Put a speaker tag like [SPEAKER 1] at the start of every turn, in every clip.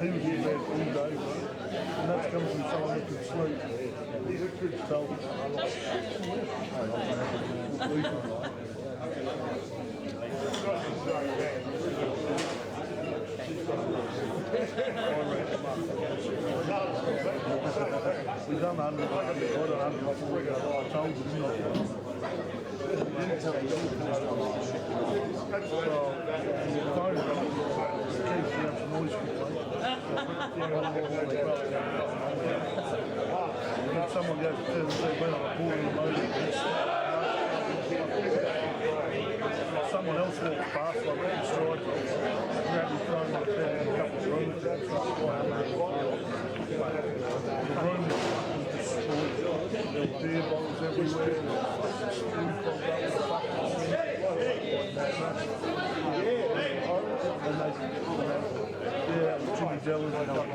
[SPEAKER 1] He was in bed all day, and that's coming from someone who can sleep. So, we've done 100, I told him not. Someone goes to tell them when I'm pouring the motor. Someone else walks past, like that strike, grab his phone like that in a couple of rooms. The room was destroyed. There were beer bottles everywhere. Yeah, Jimmy Dillon's got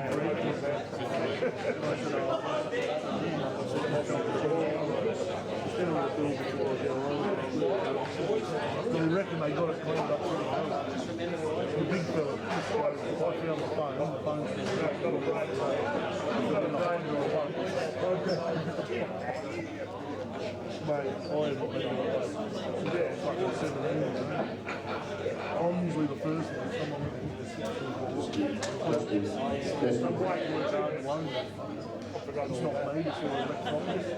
[SPEAKER 1] they reckon they got it cleaned up pretty well. The big fella, I found the phone's mate, I haven't been fucking 17. I'm usually the first one. Some great work on one. It's not me, it's all electronics.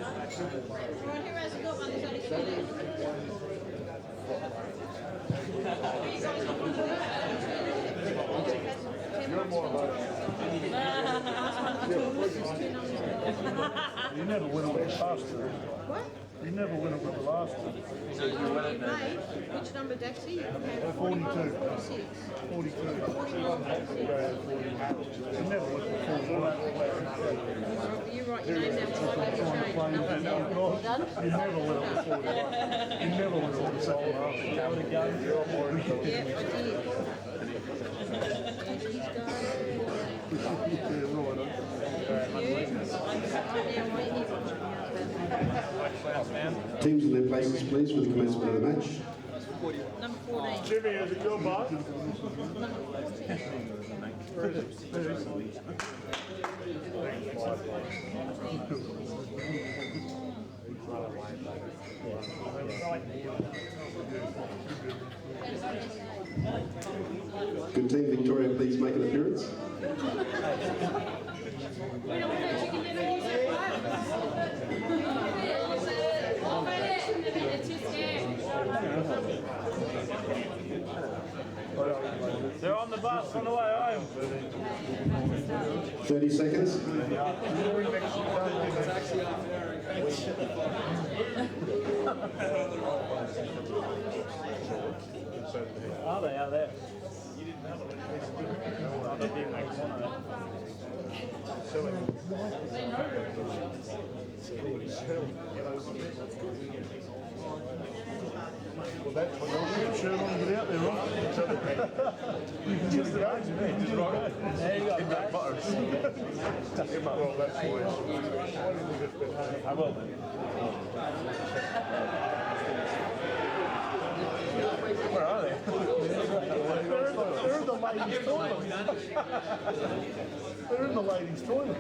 [SPEAKER 1] You're more about you never win it with the last two.
[SPEAKER 2] What?
[SPEAKER 1] You never win it with the last two.
[SPEAKER 2] Mate, which number taxi?
[SPEAKER 1] 42.
[SPEAKER 2] 46.
[SPEAKER 1] 42.
[SPEAKER 2] 41.
[SPEAKER 1] You never win it with the
[SPEAKER 2] You write your name down before I change.
[SPEAKER 1] You never win it with 41. You never win it with the second half.
[SPEAKER 2] Yeah, I
[SPEAKER 3] Teams in their places, please, for the commencement of the match.
[SPEAKER 2] Number 14.
[SPEAKER 1] Jimmy, is it your boss?
[SPEAKER 3] Good team, Victoria, please make an appearance.
[SPEAKER 1] They're on the bus on the way home.
[SPEAKER 3] 30 seconds.
[SPEAKER 1] Are they out there? Well, that's what they'll get shirt on and get out there, right? You can just imagine it. Just rock it. There you go. In that butter. Well, that's the way. I will then. Where are they? They're in the ladies' toilet. They're in the ladies' toilet.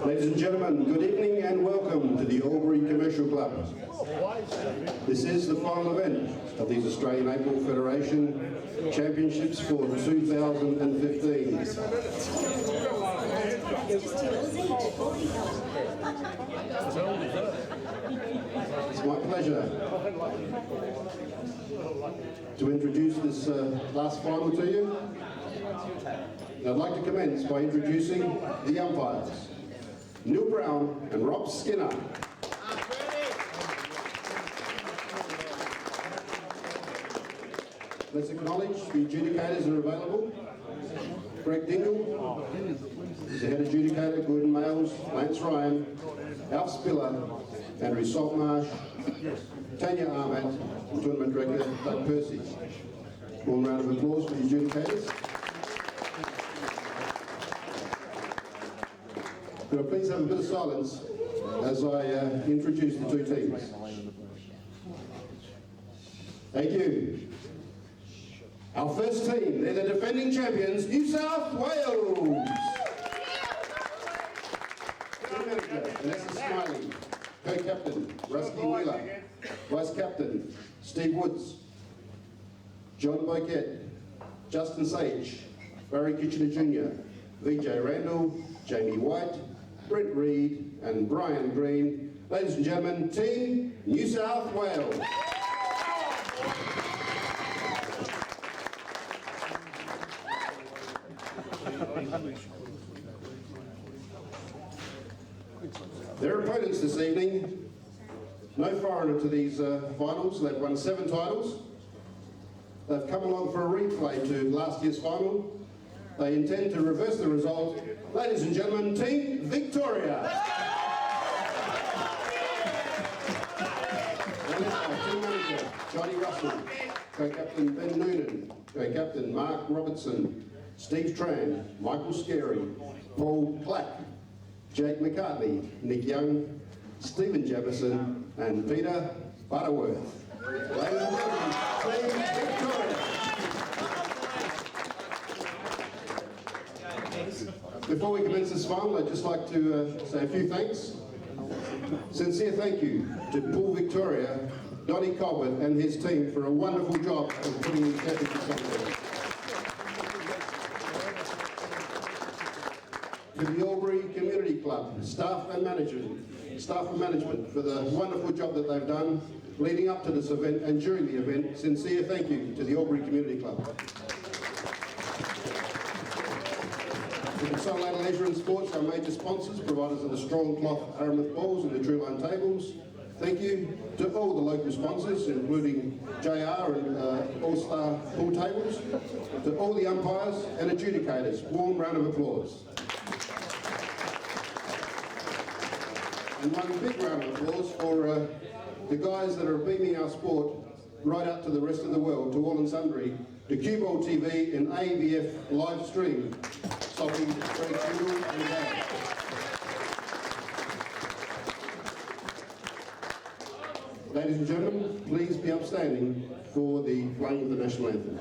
[SPEAKER 3] Ladies and gentlemen, good evening and welcome to the Albury Commercial Club. This is the final event of these Australian Netball Federation Championships for 2015. It's my pleasure to introduce this last final to you. And I'd like to commence by introducing the umpires, Neil Brown and Rob Skinner. Let's acknowledge the adjudicators that are available. Greg Dingle, is the head adjudicator, Gordon Males, Lance Ryan, Alf Spiller, Andrew Saltmarsh, Tanya Ahmed, and Tournament Director Doug Percy. One round of applause for the adjudicators. Could I please have a bit of silence as I introduce the two teams. Thank you. Our first team, they're the defending champions, New South Wales. Team manager, Vanessa Smiley. Co-captain, Rusty Wheeler. Vice-captain, Steve Woods. John Boquette, Justin Sage, Barry Kitchener Jr., VJ Randall, Jamie White, Brent Reed, and Brian Green. Ladies and gentlemen, Team New South Wales. Their opponents this evening, no foreigner to these finals. They've won 7 titles. They've come along for a replay to last year's final. They intend to reverse the result. Ladies and gentlemen, Team Victoria. Team manager, Johnny Russell. Co-captain, Ben Noonan. Co-captain, Mark Robertson. Steve Tran, Michael Scarey, Paul Clack, Jake McCartney, Nick Young, Stephen Jefferson, and Peter Butterworth. Ladies and gentlemen, Team Victoria. Before we commence this final, I'd just like to say a few thanks. Sincere thank you to Paul Victoria, Donnie Colbert and his team for a wonderful job of putting these championships on together. To the Albury Community Club, staff and management for the wonderful job that they've done leading up to this event and during the event. Sincere thank you to the Albury Community Club. The Consolidated Leisure and Sports, our major sponsors, providers of the Strong Cloth Aramis balls and the True Line tables. Thank you to all the local sponsors, including JR and All-Star pool tables. To all the umpires and adjudicators, warm round of applause. And one big round of applause for the guys that are beaming our sport right out to the rest of the world, to all and sundry, to Cue Ball TV and AVF live stream, stopping Greg Dingle and Dad. Ladies and gentlemen, please be upstanding for the playing of the national anthem.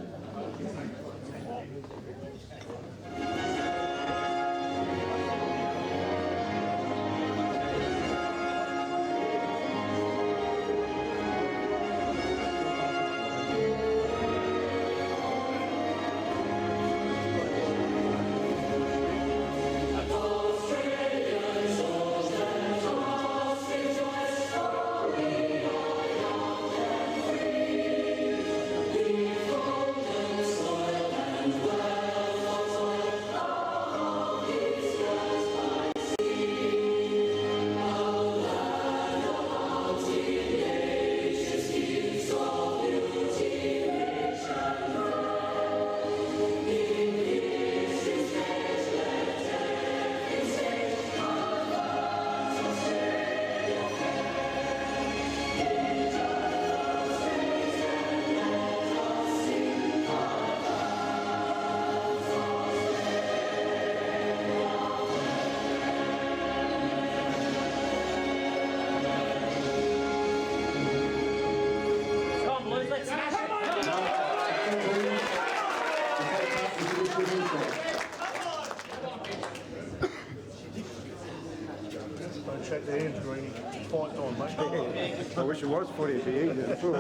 [SPEAKER 1] Check the hands, Greeny. Fight on, mate.
[SPEAKER 4] I wish it was footy, it'd be easier to pull.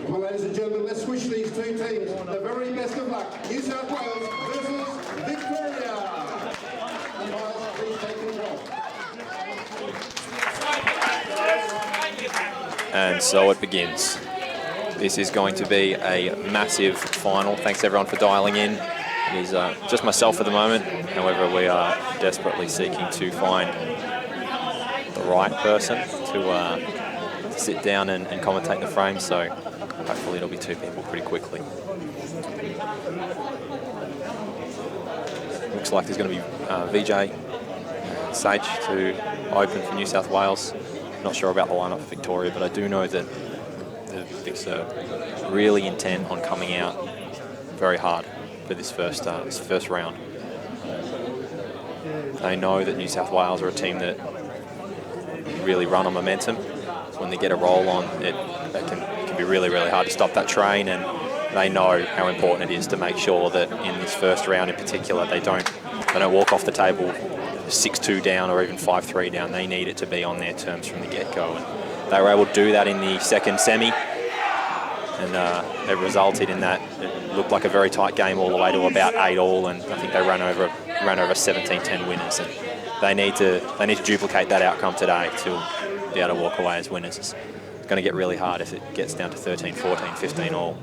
[SPEAKER 3] Well, ladies and gentlemen, let's wish these two teams. The very best of luck. New South Wales versus Victoria. Umpires, please take control.
[SPEAKER 5] And so it begins. This is going to be a massive final. Thanks everyone for dialing in. It is just myself at the moment. However, we are desperately seeking to find the right person to sit down and commentate the frame. So hopefully it'll be two people pretty quickly. Looks like there's going to be VJ Sage to open for New South Wales. Not sure about the lineup for Victoria, but I do know that the Vics are really intent on coming out very hard for this first round. They know that New South Wales are a team that really run on momentum. When they get a roll on, it can be really, really hard to stop that train, and they know how important it is to make sure that in this first round in particular, they don't walk off the table 6-2 down or even 5-3 down. They need it to be on their terms from the get-go, and they were able to do that in the second semi, and it resulted in that. It looked like a very tight game all the way to about 8-all, and I think they ran over 17-10 winners. And they need to duplicate that outcome today to be able to walk away as winners. It's going to get really hard if it gets down to 13, 14, 15 all.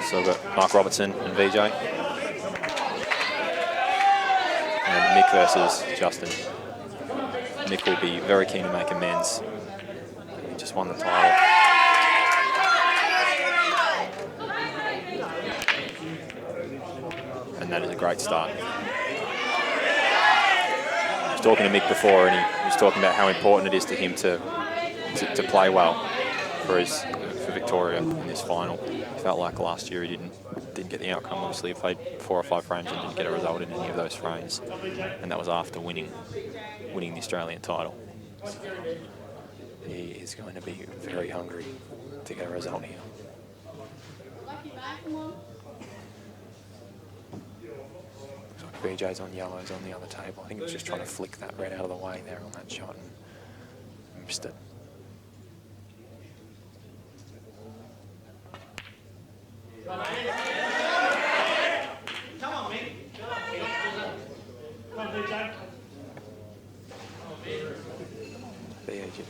[SPEAKER 5] So we've got Mark Robertson and VJ. And Mick versus Justin. Mick will be very keen to make amends. He just won the title. And that is a great start. I was talking to Mick before, and he was talking about how important it is to him to play well for Victoria in this final. He felt like last year he didn't get the outcome. Obviously, he played 4 or 5 frames and didn't get a result in any of those frames, and that was after winning the Australian title. He is going to be very hungry to get a result here. BJ's on yellows on the other table. I think he was just trying to flick that red out of the way there on that shot and missed it.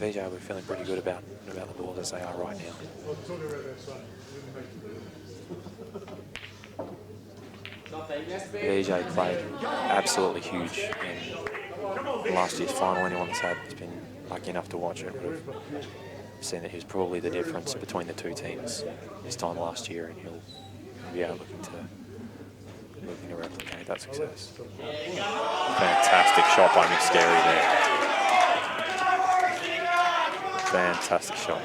[SPEAKER 5] VJ will be feeling pretty good about the balls as they are right now. VJ played absolutely huge in last year's final. Anyone that's been lucky enough to watch it would have seen that he was probably the difference between the two teams this time last year, and he'll be able looking to replicate that success. Fantastic shot by McScarey there. Fantastic shot.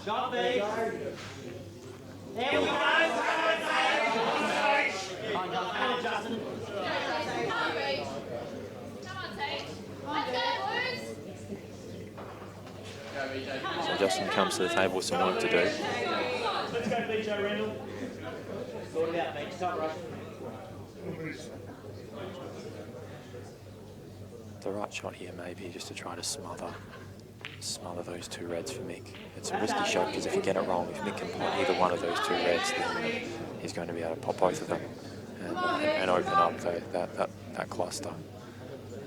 [SPEAKER 6] Shot bait. There we go. Come on, Justin.
[SPEAKER 5] So Justin comes to the table with some work to do.
[SPEAKER 6] Let's go, BJ Randall. Sort it out, mate. Stop rushing.
[SPEAKER 5] The right shot here maybe just to try to smother those two reds for Mick. It's a risky shot because if you get it wrong, if Mick can pop either one of those two reds, then he's going to be able to pop both of them and open up that cluster. So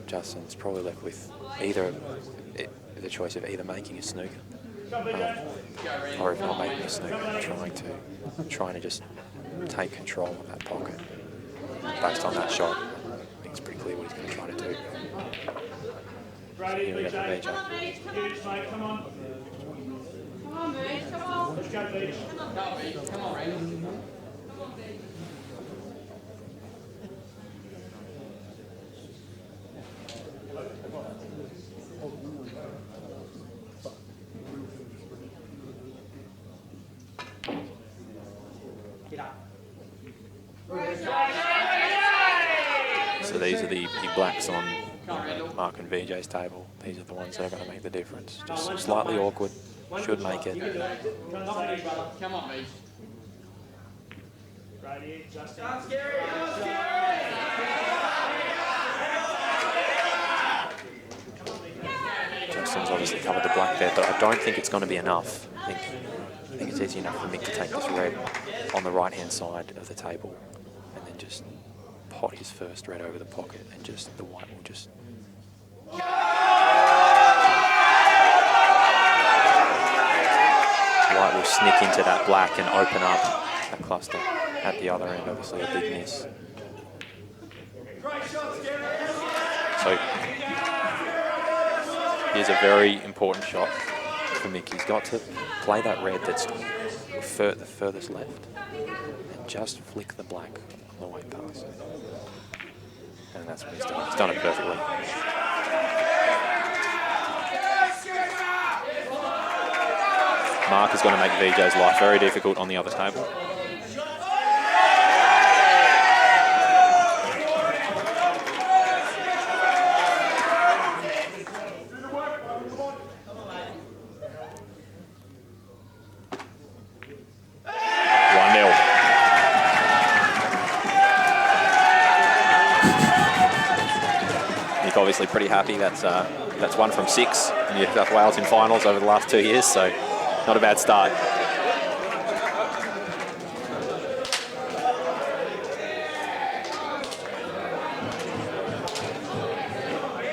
[SPEAKER 5] Justin's probably left with the choice of either making a snooker or if not making a snooker, trying to just take control of that pocket. Based on that shot, I think it's pretty clear what he's going to try to do. So here we go for BJ.
[SPEAKER 6] Come on, mate. Come on. Come on, mate. Come on. Let's go, Beach. Come on, Beach. Come on, Randall. Come on, Beach.
[SPEAKER 5] So these are the blacks on Mark and VJ's table. These are the ones that are going to make the difference. Just slightly awkward, should make it.
[SPEAKER 6] Come on, mate.
[SPEAKER 5] Justin's obviously covered the black there, but I don't think it's going to be enough. I think it's easy enough for Mick to take this red on the right-hand side of the table and then just pot his first red over the pocket, and just the white will just... White will sneak into that black and open up that cluster at the other end, obviously a big miss. So here's a very important shot for Mick. He's got to play that red that's the furthest left and just flick the black on the way past. And that's what he's done. He's done it perfectly. Mark is going to make VJ's life very difficult on the other table. Obviously pretty happy. That's 1 from 6 in New South Wales in finals over the last 2 years, so not a bad start.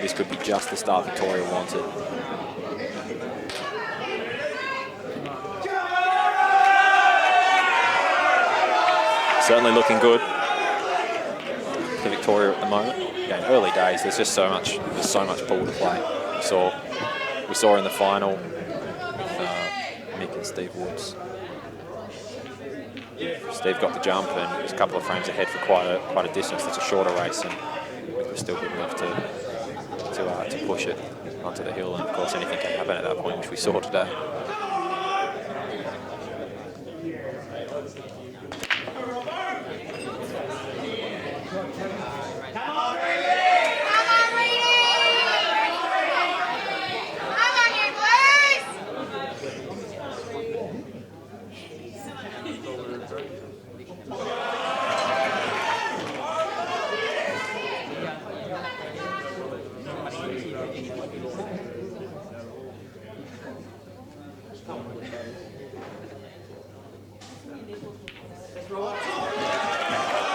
[SPEAKER 5] This could be just the start Victoria wanted. Certainly looking good for Victoria at the moment. Again, early days, there's just so much ball to play. We saw in the final with Mick and Steve Woods. Steve got the jump and was a couple of frames ahead for quite a distance. It's a shorter race, and we're still good enough to push it onto the hill. And of course, anything can happen at that point, which we saw today.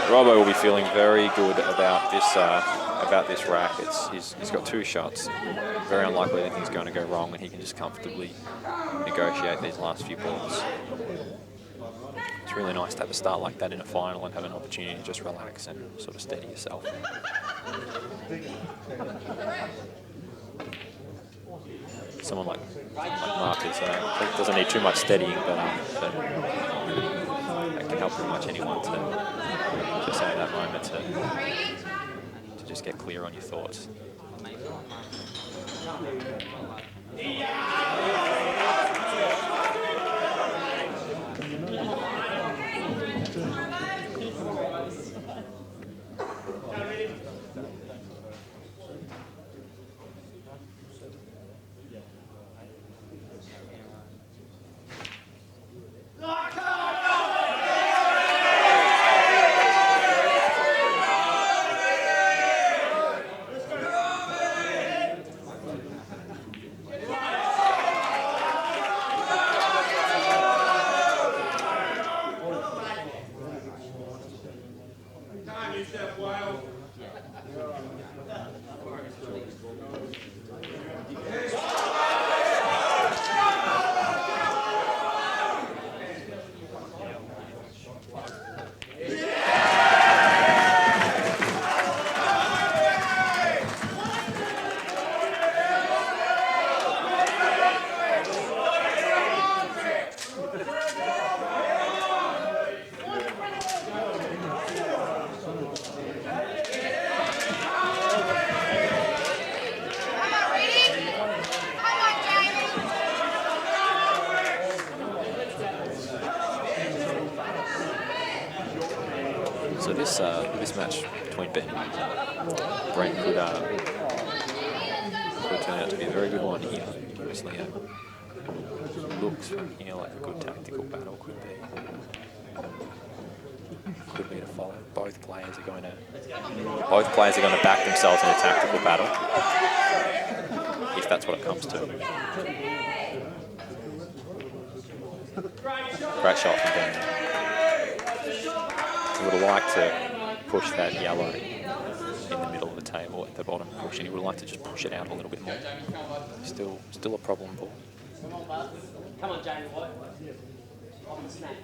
[SPEAKER 5] Robbo will be feeling very good about this rack. He's got 2 shots. Very unlikely anything's going to go wrong, and he can just comfortably negotiate these last few balls. It's really nice to have a start like that in a final and have an opportunity to just relax and sort of steady yourself. Someone like Mark doesn't need too much steadying, but it can help pretty much anyone to just have that moment to just get clear on your thoughts. So this match between Ben. Brent could turn out to be a very good one here. Obviously, looks from here like a good tactical battle could be to follow. Both players are going to back themselves in a tactical battle, if that's what it comes to. Great shot from Ben. He would have liked to push that yellow in the middle of the table at the bottom cushion. He would like to just push it out a little bit more. Still a problem ball.
[SPEAKER 7] Come on, Jamie White. On the snap.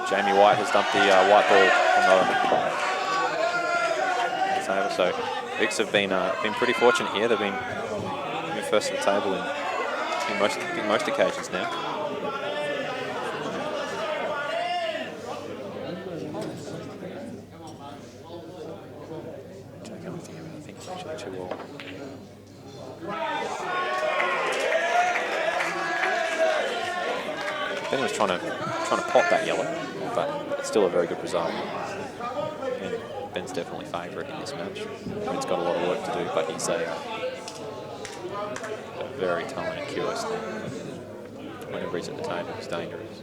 [SPEAKER 5] Jamie White has dumped the white ball on the table, so Vics have been pretty fortunate here. They've been first at the table in most occasions now. I think it's actually 2-all. Ben was trying to pop that yellow, but it's still a very good result. And Ben's definitely favourite in this match. Ben's got a lot of work to do, but he's a very talented curious thing. Whenever he's at the table, he's dangerous.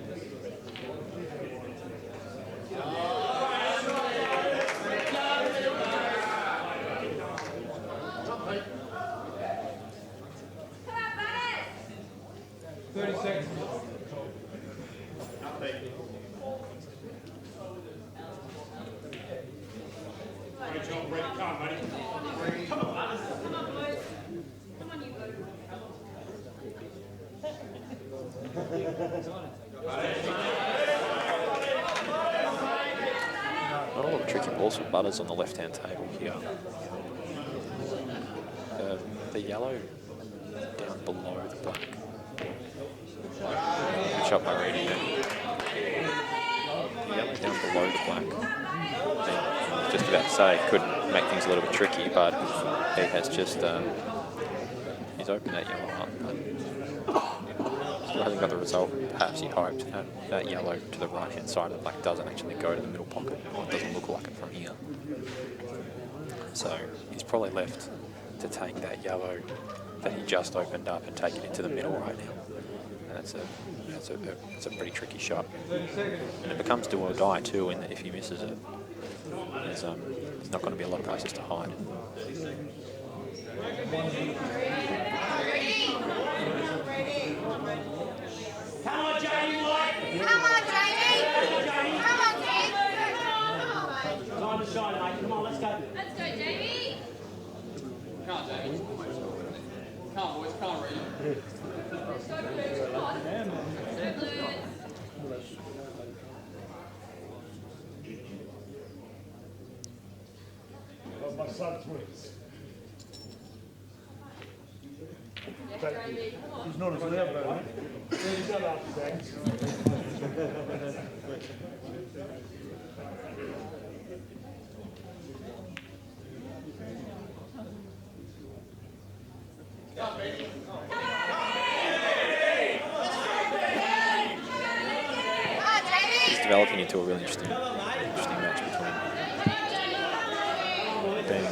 [SPEAKER 5] Not a lot of tricky balls for Butters on the left-hand table here. The yellow down below the black. Good shot by Reedy there. The yellow down below the black. Just about to say, could make things a little bit tricky, but he has just he's opened that yellow up. But still hasn't got the result perhaps he hoped. That yellow to the right-hand side of the black doesn't actually go to the middle pocket, or it doesn't look like it from here. So he's probably left to take that yellow that he just opened up and take it into the middle right now. And that's a pretty tricky shot. And it becomes do or die too, in that if he misses it, there's not going to be a lot of places to hide.
[SPEAKER 7] Come on, Jamie White.
[SPEAKER 8] Come on, Jamie. Come on, Jamie.
[SPEAKER 7] Time to shine, mate. Come on, let's go.
[SPEAKER 8] Let's go, Jamie.
[SPEAKER 9] Come on, Jamie. Come on, boys. Come on, Reedy.
[SPEAKER 8] Let's go, Blues. Come on. Let's go, Blues.
[SPEAKER 1] My son twins. He's not as loud though. He's not up to that.
[SPEAKER 5] It's developing into a really interesting match between Ben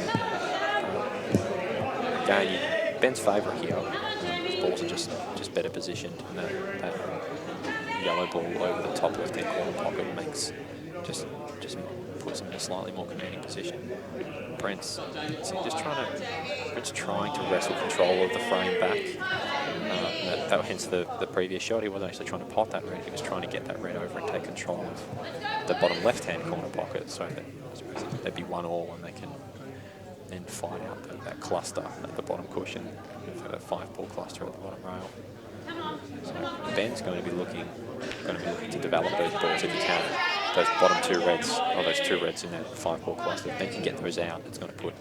[SPEAKER 5] and again, Ben's favourite here. His balls are just better positioned, and that yellow ball over the top left-hand corner pocket makes just puts him in a slightly more commanding position. Brent's trying to wrestle control of the frame back. Hence the previous shot. He wasn't actually trying to pot that red. He was trying to get that red over and take control of the bottom left-hand corner pocket, so that I suppose there'd be 1-all, and they can then fight out that cluster at the bottom cushion for the 5-ball cluster at the bottom rail. So Ben's going to be looking to develop those balls if he can. Those bottom two reds, or those two reds in that 5-ball cluster. If Ben can get those out, it's going to put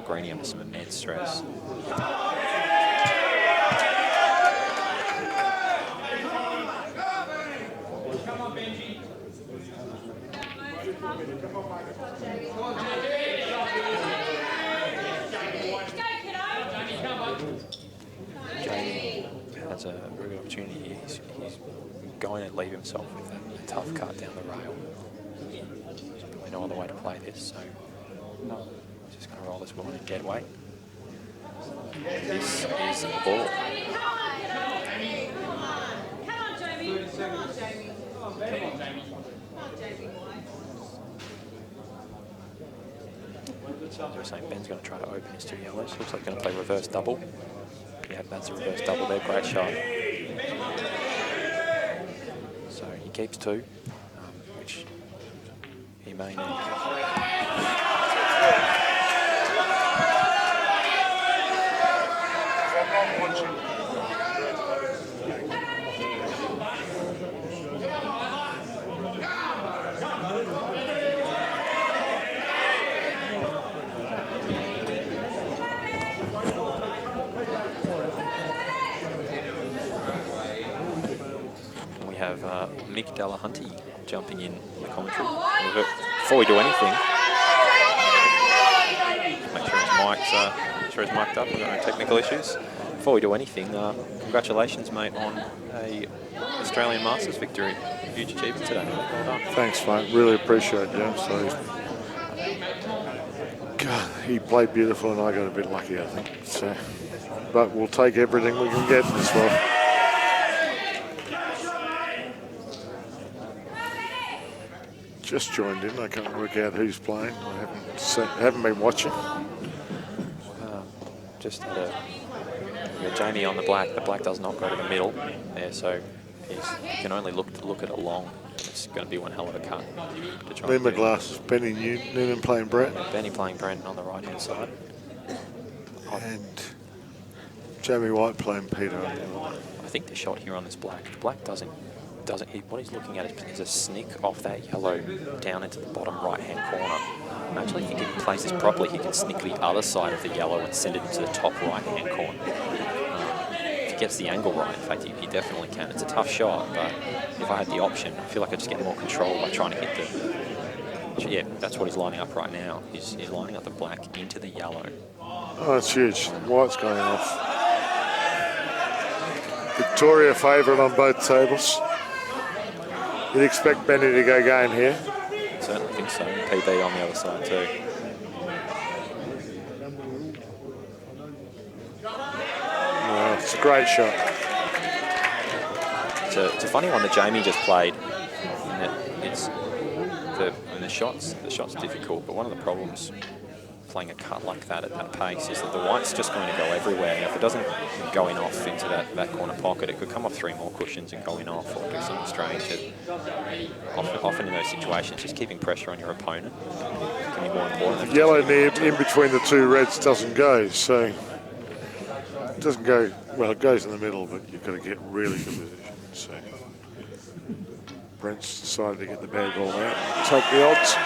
[SPEAKER 5] Greeny under some immense stress. Jamie has a very good opportunity here. He's going to leave himself with a tough cut down the rail. There's probably no other way to play this, so he's just going to roll this ball in dead weight. This is the ball. So as I was saying, Ben's going to try to open his 2 yellows. Looks like he's going to play reverse double. Yeah, that's a reverse double there. Great shot. So he keeps 2, which he may need. We have Mick Delahunty jumping in the commentary. Before we do anything, make sure his mic'd up. We've got no technical issues. Before we do anything, congratulations, mate, on a Australian Masters victory. Huge achievement today. Well done.
[SPEAKER 1] Thanks, mate. Really appreciate it, James. So, God, he played beautiful and I got a bit lucky, I think. So, but we'll take everything we can get as well. Just joined in. I can't work out who's playing. I haven't been watching.
[SPEAKER 5] Just had a Jamie on the black. The black does not go to the middle there, so he can only look at it long. It's going to be one hell of a cut.
[SPEAKER 1] Lee McGlass, Benny Noonan playing Brett.
[SPEAKER 5] Benny playing Brent on the right hand side.
[SPEAKER 1] And Jamie White playing Peter on the other one.
[SPEAKER 5] I think the shot here on this black, the black doesn't. What he's looking at is a snick off that yellow down into the bottom right-hand corner. I actually think if he plays this properly, he can snick the other side of the yellow and send it into the top right-hand corner. If he gets the angle right, in fact, he definitely can. It's a tough shot, but if I had the option, I feel like I'd just get more control by trying to hit the... Yeah, that's what he's lining up right now. He's lining up the black into the yellow.
[SPEAKER 1] Oh, it's huge. White's going off. Victoria favourite on both tables. You'd expect Benny to go game here.
[SPEAKER 5] Certainly think so. PB on the other side too.
[SPEAKER 1] Oh, it's a great shot.
[SPEAKER 5] It's a funny one that Jamie just played. In that it's the shot's difficult, but one of the problems playing a cut like that at that pace is that the white's just going to go everywhere. And if it doesn't go in off into that corner pocket, it could come off 3 more cushions and go in off or do something strange. Often in those situations, just keeping pressure on your opponent can be more important.
[SPEAKER 1] Yellow nib in between the 2 reds doesn't go, so it doesn't go, well, it goes in the middle, but you've got to get really good position. So Brent's decided to get the bad ball out, take the odds.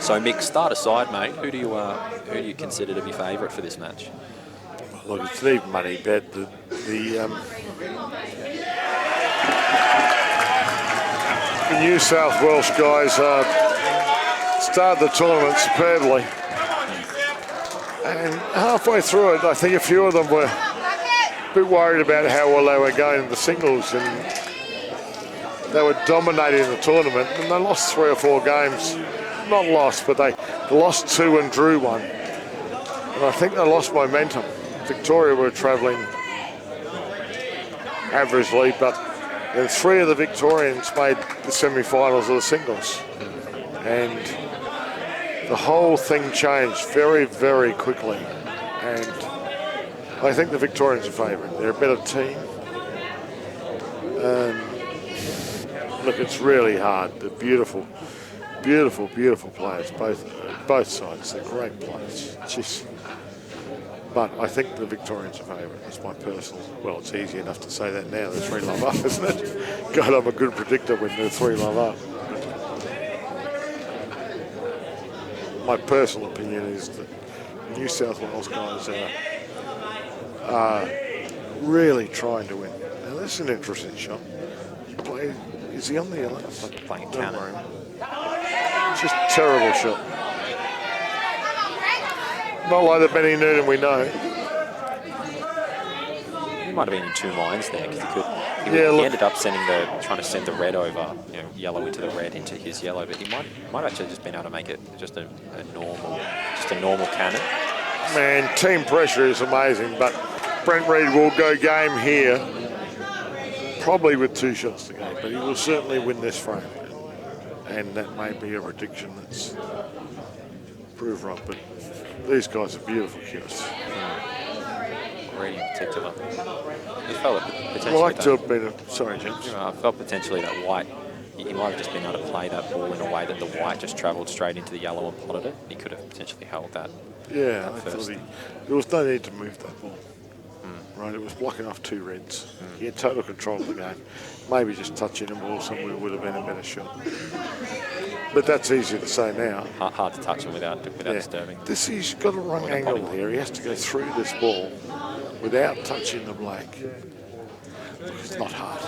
[SPEAKER 5] So Mick, start aside, mate. Who do you consider to be favourite for this match?
[SPEAKER 1] Look, it's an even money bet. The New South Wales guys started the tournament superbly, and halfway through it, I think a few of them were a bit worried about how well they were going in the singles, and they were dominating the tournament, and they lost 3 or 4 games. Not lost, but they lost 2 and drew 1. And I think they lost momentum. Victoria were travelling averagely, but then 3 of the Victorians made the semi-finals of the singles. And the whole thing changed very, very quickly. And I think the Victorians are favourite. They're a better team. Look, it's really hard. They're beautiful. Beautiful, beautiful players, both sides. They're great players. Jeez. But I think the Victorians are favourite. That's my personal... Well, it's easy enough to say that now. They're 3 love up, isn't it? God, I'm a good predictor when they're 3 love up. my personal opinion is that New South Wales guys are really trying to win. Now, that's an interesting shot. Is he on the yellow?
[SPEAKER 5] Playing cannon.
[SPEAKER 1] Just a terrible shot. Not like the Benny Noonan we know.
[SPEAKER 5] He might have been in two minds there because he ended up trying to send the red over, yellow into the red into his yellow, but he might have actually just been able to make it just a normal cannon.
[SPEAKER 1] Man, team pressure is amazing, but Brent Reid will go game here, probably with 2 shots to go, but he will certainly win this frame. And that may be a prediction that's proved wrong, but these guys are beautiful kids.
[SPEAKER 5] Reid in particular. I felt potentially
[SPEAKER 1] Like to have been sorry, James.
[SPEAKER 5] I felt potentially that White, he might have just been able to play that ball in a way that the White just travelled straight into the yellow and potted it. He could have potentially held that.
[SPEAKER 1] Yeah, I thought there was no need to move that ball. Right, it was blocking off 2 reds. He had total control of the game. Maybe just touching a ball somewhere would have been a better shot. But that's easy to say now.
[SPEAKER 5] Hard to touch him without disturbing.
[SPEAKER 1] He's got a wrong angle here. He has to go through this ball without touching the black. It's not hard.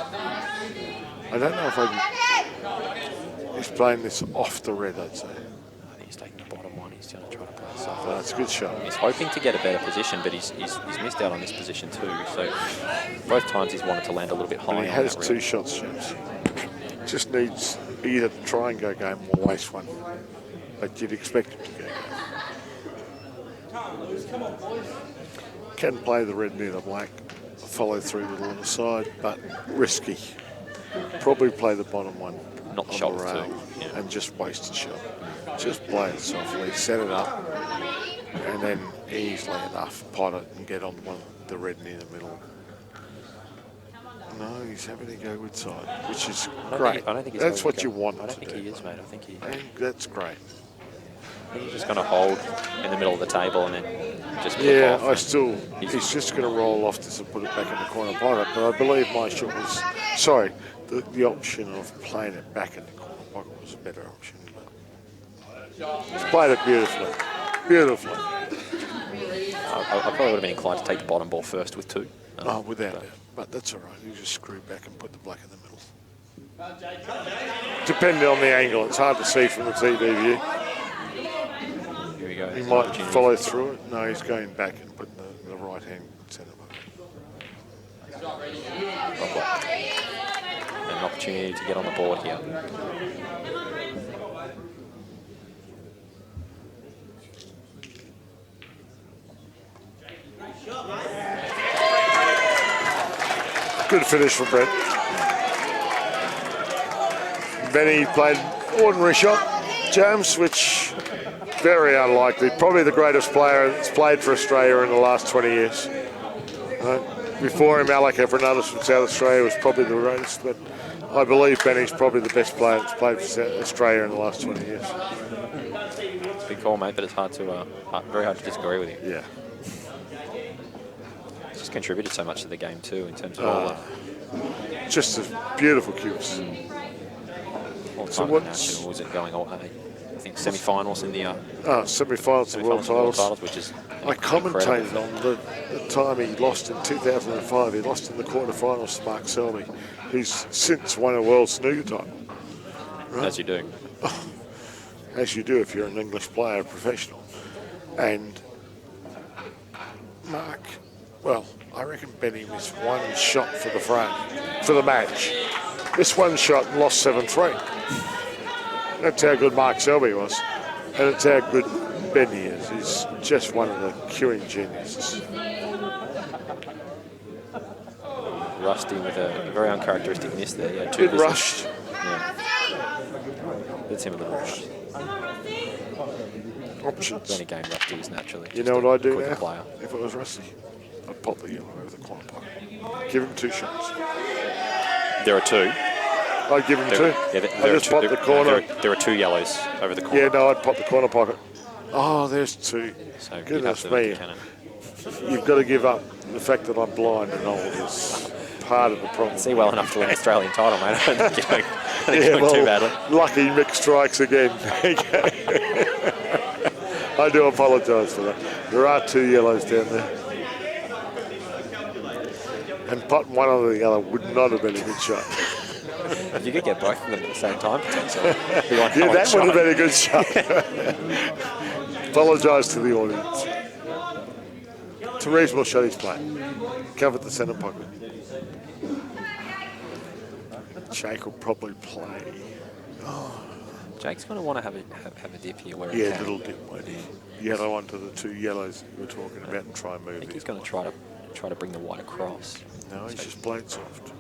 [SPEAKER 1] I don't know if he's playing this off the red, I'd say.
[SPEAKER 5] I think he's taking the bottom one. He's going to try to play soft.
[SPEAKER 1] That's a good shot.
[SPEAKER 5] He's hoping to get a better position, but he's missed out on this position too. So both times he's wanted to land a little bit high.
[SPEAKER 1] And he has 2 shots, James. Just needs either to try and go game or waste one. But you'd expect him to go game. Can play the red near the black, follow through with on the side, but risky. Probably play the bottom one.
[SPEAKER 5] Not
[SPEAKER 1] on
[SPEAKER 5] shot
[SPEAKER 1] the rail and just waste a shot. Just play it softly, set it up, and then easily enough pot it and get on the red near the middle. No, he's having to go with side, which is great.
[SPEAKER 5] I don't think
[SPEAKER 1] that's what you want.
[SPEAKER 5] I don't think he is, mate. I think
[SPEAKER 1] that's great.
[SPEAKER 5] I think he's just going to hold in the middle of the table and then just
[SPEAKER 1] flip off. He's just going to roll off this and put it back in the corner pocket. But I believe my shot was, the option of playing it back in the corner pocket was a better option. But he's played it beautifully. Beautifully.
[SPEAKER 5] I probably would have been inclined to take the bottom ball first with 2.
[SPEAKER 1] Without doubt. But that's all right. You just screw back and put the black in the middle. Depending on the angle, it's hard to see from the TV view.
[SPEAKER 5] Here we go.
[SPEAKER 1] He might follow through it. No, he's going back and putting the right hand centre back.
[SPEAKER 5] An opportunity to get on the board here.
[SPEAKER 1] Good finish from Brent. Benny played ordinary shot, James, which very unlikely. Probably the greatest player that's played for Australia in the last 20 years. Before him, Alec Fernandez from South Australia was probably the greatest, but I believe Benny's probably the best player that's played for Australia in the last 20 years.
[SPEAKER 5] It's a big call, mate, but it's very hard to disagree with you.
[SPEAKER 1] Yeah.
[SPEAKER 5] He's contributed so much to the game too in terms of all the...
[SPEAKER 1] Just a beautiful cues.
[SPEAKER 5] All time nationals and going all, I think semi-finals in the...
[SPEAKER 1] semi-finals of world titles.
[SPEAKER 5] Which is
[SPEAKER 1] I commentated on the time he lost in 2005. He lost in the quarterfinals to Mark Selby, who's since won a world snooker title. Right?
[SPEAKER 5] As you do.
[SPEAKER 1] As you do if you're an English player, professional. And Mark, well, I reckon Benny missed 1 shot for the match. Missed 1 shot and lost 7-3. That's how good Mark Selby was. And it's how good Benny is. He's just one of the queuing geniuses.
[SPEAKER 5] Rusty with a very uncharacteristic miss there. Yeah,
[SPEAKER 1] Bit rushed.
[SPEAKER 5] Yeah. It's him a little rushed.
[SPEAKER 1] Options.
[SPEAKER 5] Any game Rusty is naturally.
[SPEAKER 1] You know what I'd do now?
[SPEAKER 5] Player.
[SPEAKER 1] If it was Rusty, I'd pop the yellow over the corner pocket. Give him 2 shots.
[SPEAKER 5] There are 2.
[SPEAKER 1] I'd give him 2.
[SPEAKER 5] Yeah,
[SPEAKER 1] I just pop the corner.
[SPEAKER 5] There are 2 yellows over the corner.
[SPEAKER 1] Yeah, no, I'd pop the corner pocket. Oh, there's 2.
[SPEAKER 5] So
[SPEAKER 1] goodness me. You've got to give up the fact that I'm blind and old is part of the problem.
[SPEAKER 5] See well enough to win an Australian title, mate. I don't think you're doing too badly.
[SPEAKER 1] Lucky Mick strikes again. I do apologise for that. There are 2 yellows down there. And potting one on the yellow would not have been a good shot.
[SPEAKER 5] You could get both of them at the same time, potentially.
[SPEAKER 1] Yeah, that would have been a good shot. Apologise to the audience. It's a reasonable shot he's playing. Covered the centre pocket. Jake will probably play.
[SPEAKER 5] Jake's going to want to have a dip here where he
[SPEAKER 1] Yeah,
[SPEAKER 5] can.
[SPEAKER 1] little dip, won't he? Yellow onto the 2 yellows that you were talking about and try and move
[SPEAKER 5] I think
[SPEAKER 1] it.
[SPEAKER 5] he's going to try to bring the white across.
[SPEAKER 1] No, he's just blade soft.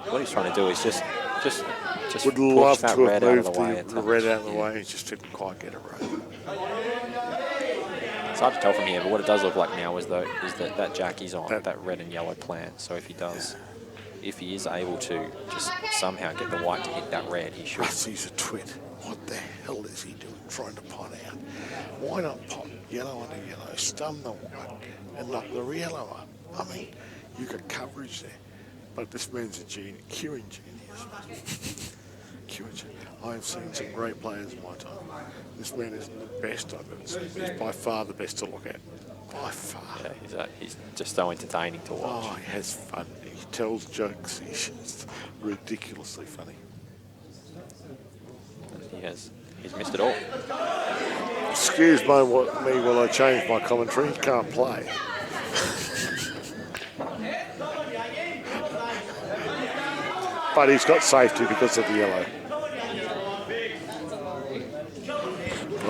[SPEAKER 5] What he's trying to do is just
[SPEAKER 1] Would
[SPEAKER 5] push
[SPEAKER 1] love
[SPEAKER 5] that
[SPEAKER 1] to
[SPEAKER 5] red
[SPEAKER 1] have
[SPEAKER 5] out of
[SPEAKER 1] moved
[SPEAKER 5] the way.
[SPEAKER 1] the red out of the way. He just didn't quite get it right.
[SPEAKER 5] It's hard to tell from here, but what it does look like now is that Jack is on that red and yellow plant. So if he is able to just somehow get the white to hit that red, he should.
[SPEAKER 1] Rusty's a twit. What the hell is he doing trying to pot out? Why not pot yellow on the yellow, stun the white, and knock the yellow up? I mean, you got coverage there. But this man's a genius, curing genius. Curing genius. I've seen some great players in my time. This man is the best I've ever seen. He's by far the best to look at. By far.
[SPEAKER 5] Yeah, he's just so entertaining to watch.
[SPEAKER 1] Oh, he has fun. He tells jokes. He's just ridiculously funny.
[SPEAKER 5] He's missed it all.
[SPEAKER 1] Excuse me while I change my commentary. He can't play. But he's got safety because of the yellow.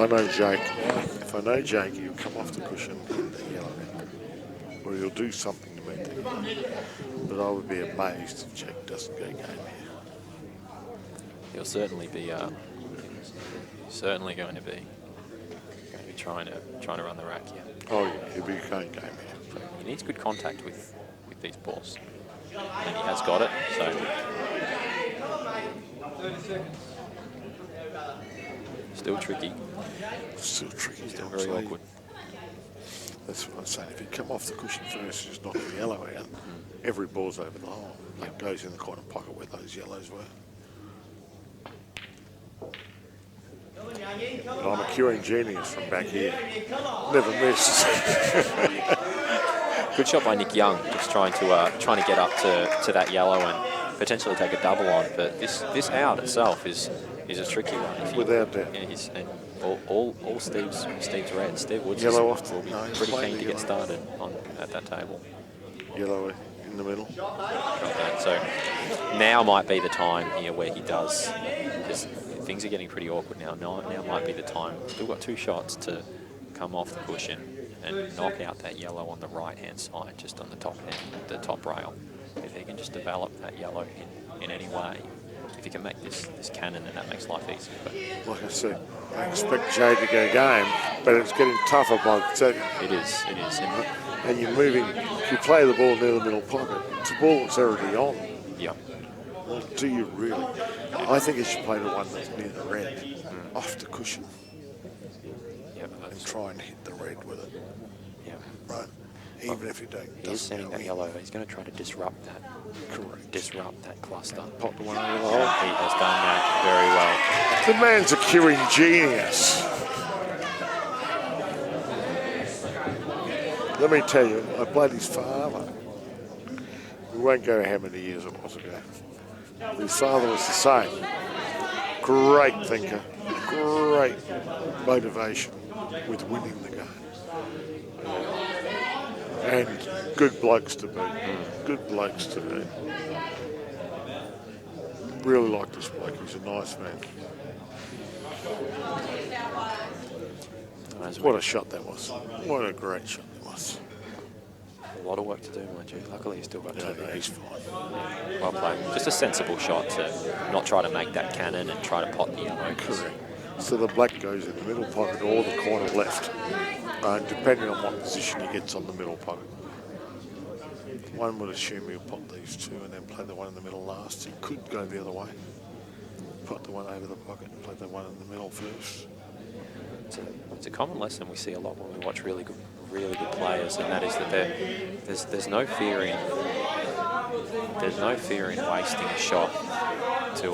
[SPEAKER 1] I know Jake. If I know Jake, he'll come off the cushion and the yellow. Or he'll do something to make the yellow. But I would be amazed if Jake doesn't go game here.
[SPEAKER 5] He'll certainly be going to be trying to run the rack here.
[SPEAKER 1] Oh yeah, he'll be going game here.
[SPEAKER 5] He needs good contact with these balls, and he has got it. So
[SPEAKER 8] 30 seconds.
[SPEAKER 5] still tricky.
[SPEAKER 1] Still tricky.
[SPEAKER 5] Still very awkward.
[SPEAKER 1] That's what I'm saying. If you come off the cushion first, just knock the yellow out. Every ball's over the hole. It goes in the corner pocket where those yellows were. But I'm a curing genius from back here. Never missed.
[SPEAKER 5] Good shot by Nick Young, just trying to get up to that yellow and potentially take a double on. But this out itself is a tricky one.
[SPEAKER 1] Without doubt.
[SPEAKER 5] Yeah, and all Steve's red. Steve Woods
[SPEAKER 1] Yellow
[SPEAKER 5] will
[SPEAKER 1] off
[SPEAKER 5] be
[SPEAKER 1] no,
[SPEAKER 5] pretty
[SPEAKER 1] play
[SPEAKER 5] keen
[SPEAKER 1] the
[SPEAKER 5] to get
[SPEAKER 1] yellow.
[SPEAKER 5] started at that table.
[SPEAKER 1] Yellow in the middle.
[SPEAKER 5] Okay, so now might be the time here where he does. Things are getting pretty awkward now. Now might be the time. Still got 2 shots to come off the cushion and knock out that yellow on the right-hand side, just on the top end, the top rail. If he can just develop that yellow in any way, if he can make this cannon, then that makes life easy. But
[SPEAKER 1] Like I said, I expect Jay to go game, but it's getting tougher by the second.
[SPEAKER 5] it is.
[SPEAKER 1] And you're moving, if you play the ball near the middle pocket, it's a ball that's already on.
[SPEAKER 5] Yeah.
[SPEAKER 1] Well, do you really? I think you should play the one that's near the red, off the cushion,
[SPEAKER 5] Yeah,
[SPEAKER 1] and try and hit the red with it.
[SPEAKER 5] yeah.
[SPEAKER 1] Right? Even if you don't.
[SPEAKER 5] He is sending that yellow. He's going to try to disrupt that.
[SPEAKER 1] Correct.
[SPEAKER 5] Disrupt that cluster.
[SPEAKER 1] Pop the one over the hole.
[SPEAKER 5] He has done that very well.
[SPEAKER 1] The man's a curing genius. Let me tell you, I played his father. We won't go how many years it was ago. His father was the same. Great thinker, great motivation with winning the game. And good blokes to boot. Good blokes to boot. Really like this bloke. He's a nice man. What a shot that was. What a great shot that was.
[SPEAKER 5] A lot of work to do, mind you. Luckily, he's still got 2.
[SPEAKER 1] No, he's fine.
[SPEAKER 5] Well played. Just a sensible shot to not try to make that cannon and try to pot the yellow.
[SPEAKER 1] Correct. So the black goes in the middle pocket or the corner left, depending on what position he gets on the middle pocket. One would assume he'll pot these 2 and then play the one in the middle last. He could go the other way. Pot the one over the pocket and play the one in the middle first.
[SPEAKER 5] It's a common lesson we see a lot when we watch really good players, and that is that there's no fear in wasting a shot to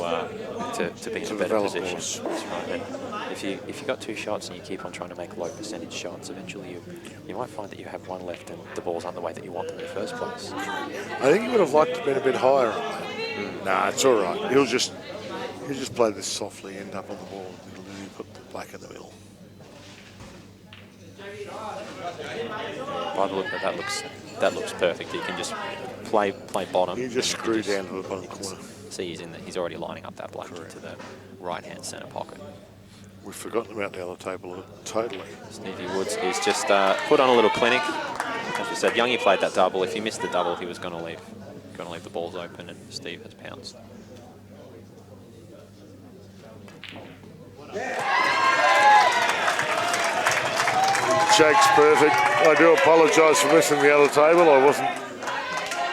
[SPEAKER 5] be in a better position. That's right. And if you got 2 shots and you keep on trying to make low percentage shots, eventually you might find that you have 1 left and the balls aren't the way that you want them in the first place.
[SPEAKER 1] I think he would have liked to have been a bit higher on that. Nah, it's all right. He'll just play this softly, end up on the ball, and literally put the black in the middle.
[SPEAKER 5] By the look at that looks perfect. He can just play bottom.
[SPEAKER 1] You just screw down to the bottom corner.
[SPEAKER 5] See, he's already lining up that black into the right-hand centre pocket.
[SPEAKER 1] We've forgotten about the other table totally.
[SPEAKER 5] Stevie Woods is just put on a little clinic. As we said, Youngie played that double. If he missed the double, he was going to leave the balls open, and Steve has pounced.
[SPEAKER 1] Jake's perfect. I do apologise for missing the other table.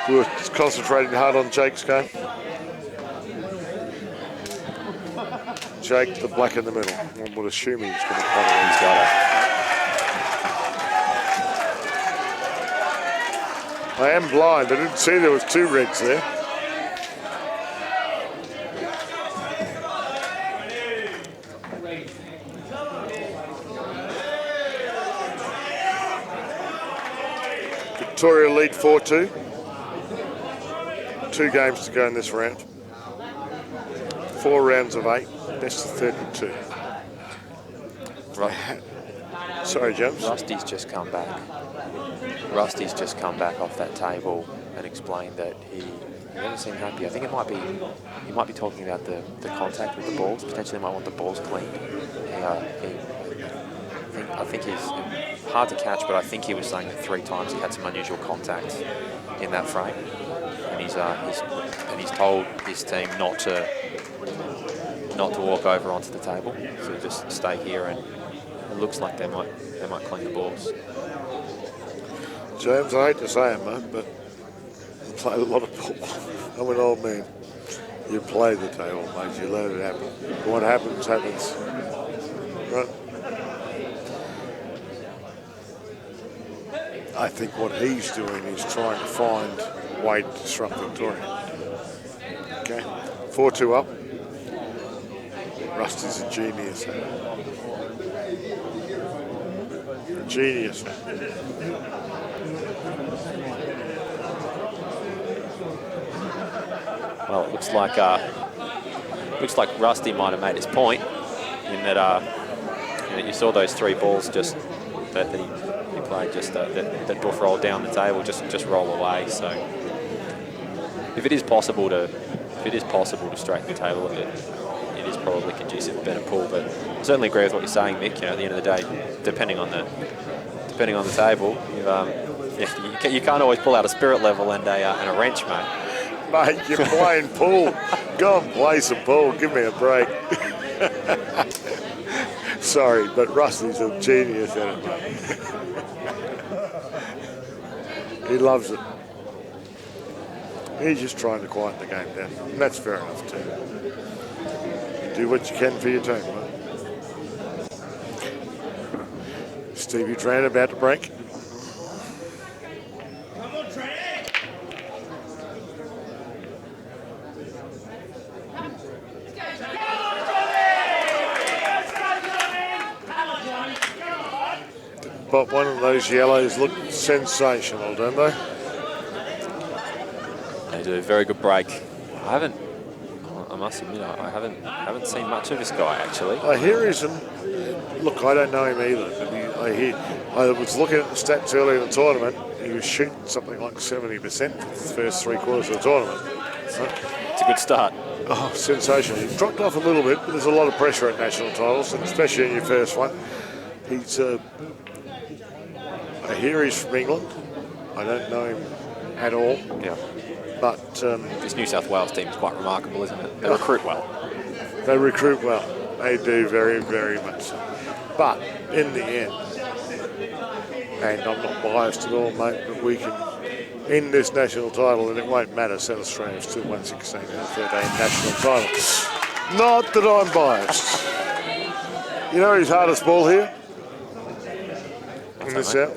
[SPEAKER 1] We were concentrating hard on Jake's game. Jake, the black in the middle. One would assume he's going to play it.
[SPEAKER 5] He's got it.
[SPEAKER 1] I am blind. I didn't see there was 2 reds there. Victoria lead 4-2. 2 games to go in this round. 4 rounds of 8. Best of 32.
[SPEAKER 5] Right.
[SPEAKER 1] Sorry, James.
[SPEAKER 5] Rusty's just come back. Rusty's just come back off that table and explained that he doesn't seem happy. I think he might be talking about the contact with the balls. Potentially might want the balls cleaned. I think he's hard to catch, but I think he was saying that 3 times he had some unusual contact in that frame, and he's told his team not to walk over onto the table, so just stay here, and it looks like they might clean the balls.
[SPEAKER 1] James, I hate to say it, mate, but you play a lot of ball. I'm an old man. You play the table, mate. You let it happen. What happens, happens. Right? I think what he's doing is trying to find a way to disrupt Victoria. Okay, 4-2 up. Rusty's a genius. Genius.
[SPEAKER 5] Well, it looks like Rusty might have made his point in that you saw those 3 balls just that he played just that Buff rolled down the table, just roll away. So if it is possible to straighten the table, it is probably conducive to better pull. But I certainly agree with what you're saying, Mick. You know, at the end of the day, depending on the table, you can't always pull out a spirit level and a wrench, mate.
[SPEAKER 1] Mate, you're playing pool. Go and play some pool. Give me a break. Sorry, but Rusty's a genius at it, mate. He loves it. He's just trying to quieten the game down. And that's fair enough, too. You do what you can for your team, mate. Stevie Tran about to break. But one of those yellows look sensational, don't they?
[SPEAKER 5] They do a very good break. I must admit, I haven't seen much of this guy actually.
[SPEAKER 1] I hear he's look, I don't know him either, but I was looking at the stats earlier in the tournament. He was shooting something like 70% for the first 3 quarters of the tournament.
[SPEAKER 5] It's a good start.
[SPEAKER 1] Oh, sensational. He's dropped off a little bit, but there's a lot of pressure at national titles, and especially in your first one. He's I hear he's from England. I don't know him at all.
[SPEAKER 5] Yeah.
[SPEAKER 1] But
[SPEAKER 5] this New South Wales team is quite remarkable, isn't it? They recruit well.
[SPEAKER 1] They recruit well. They do very, very much so. But in the end, and I'm not biased at all, mate, but we can, in this national title, and it won't matter, South Australia's still 116 and 13 national titles. Not that I'm biased. You know his hardest ball here? In this out?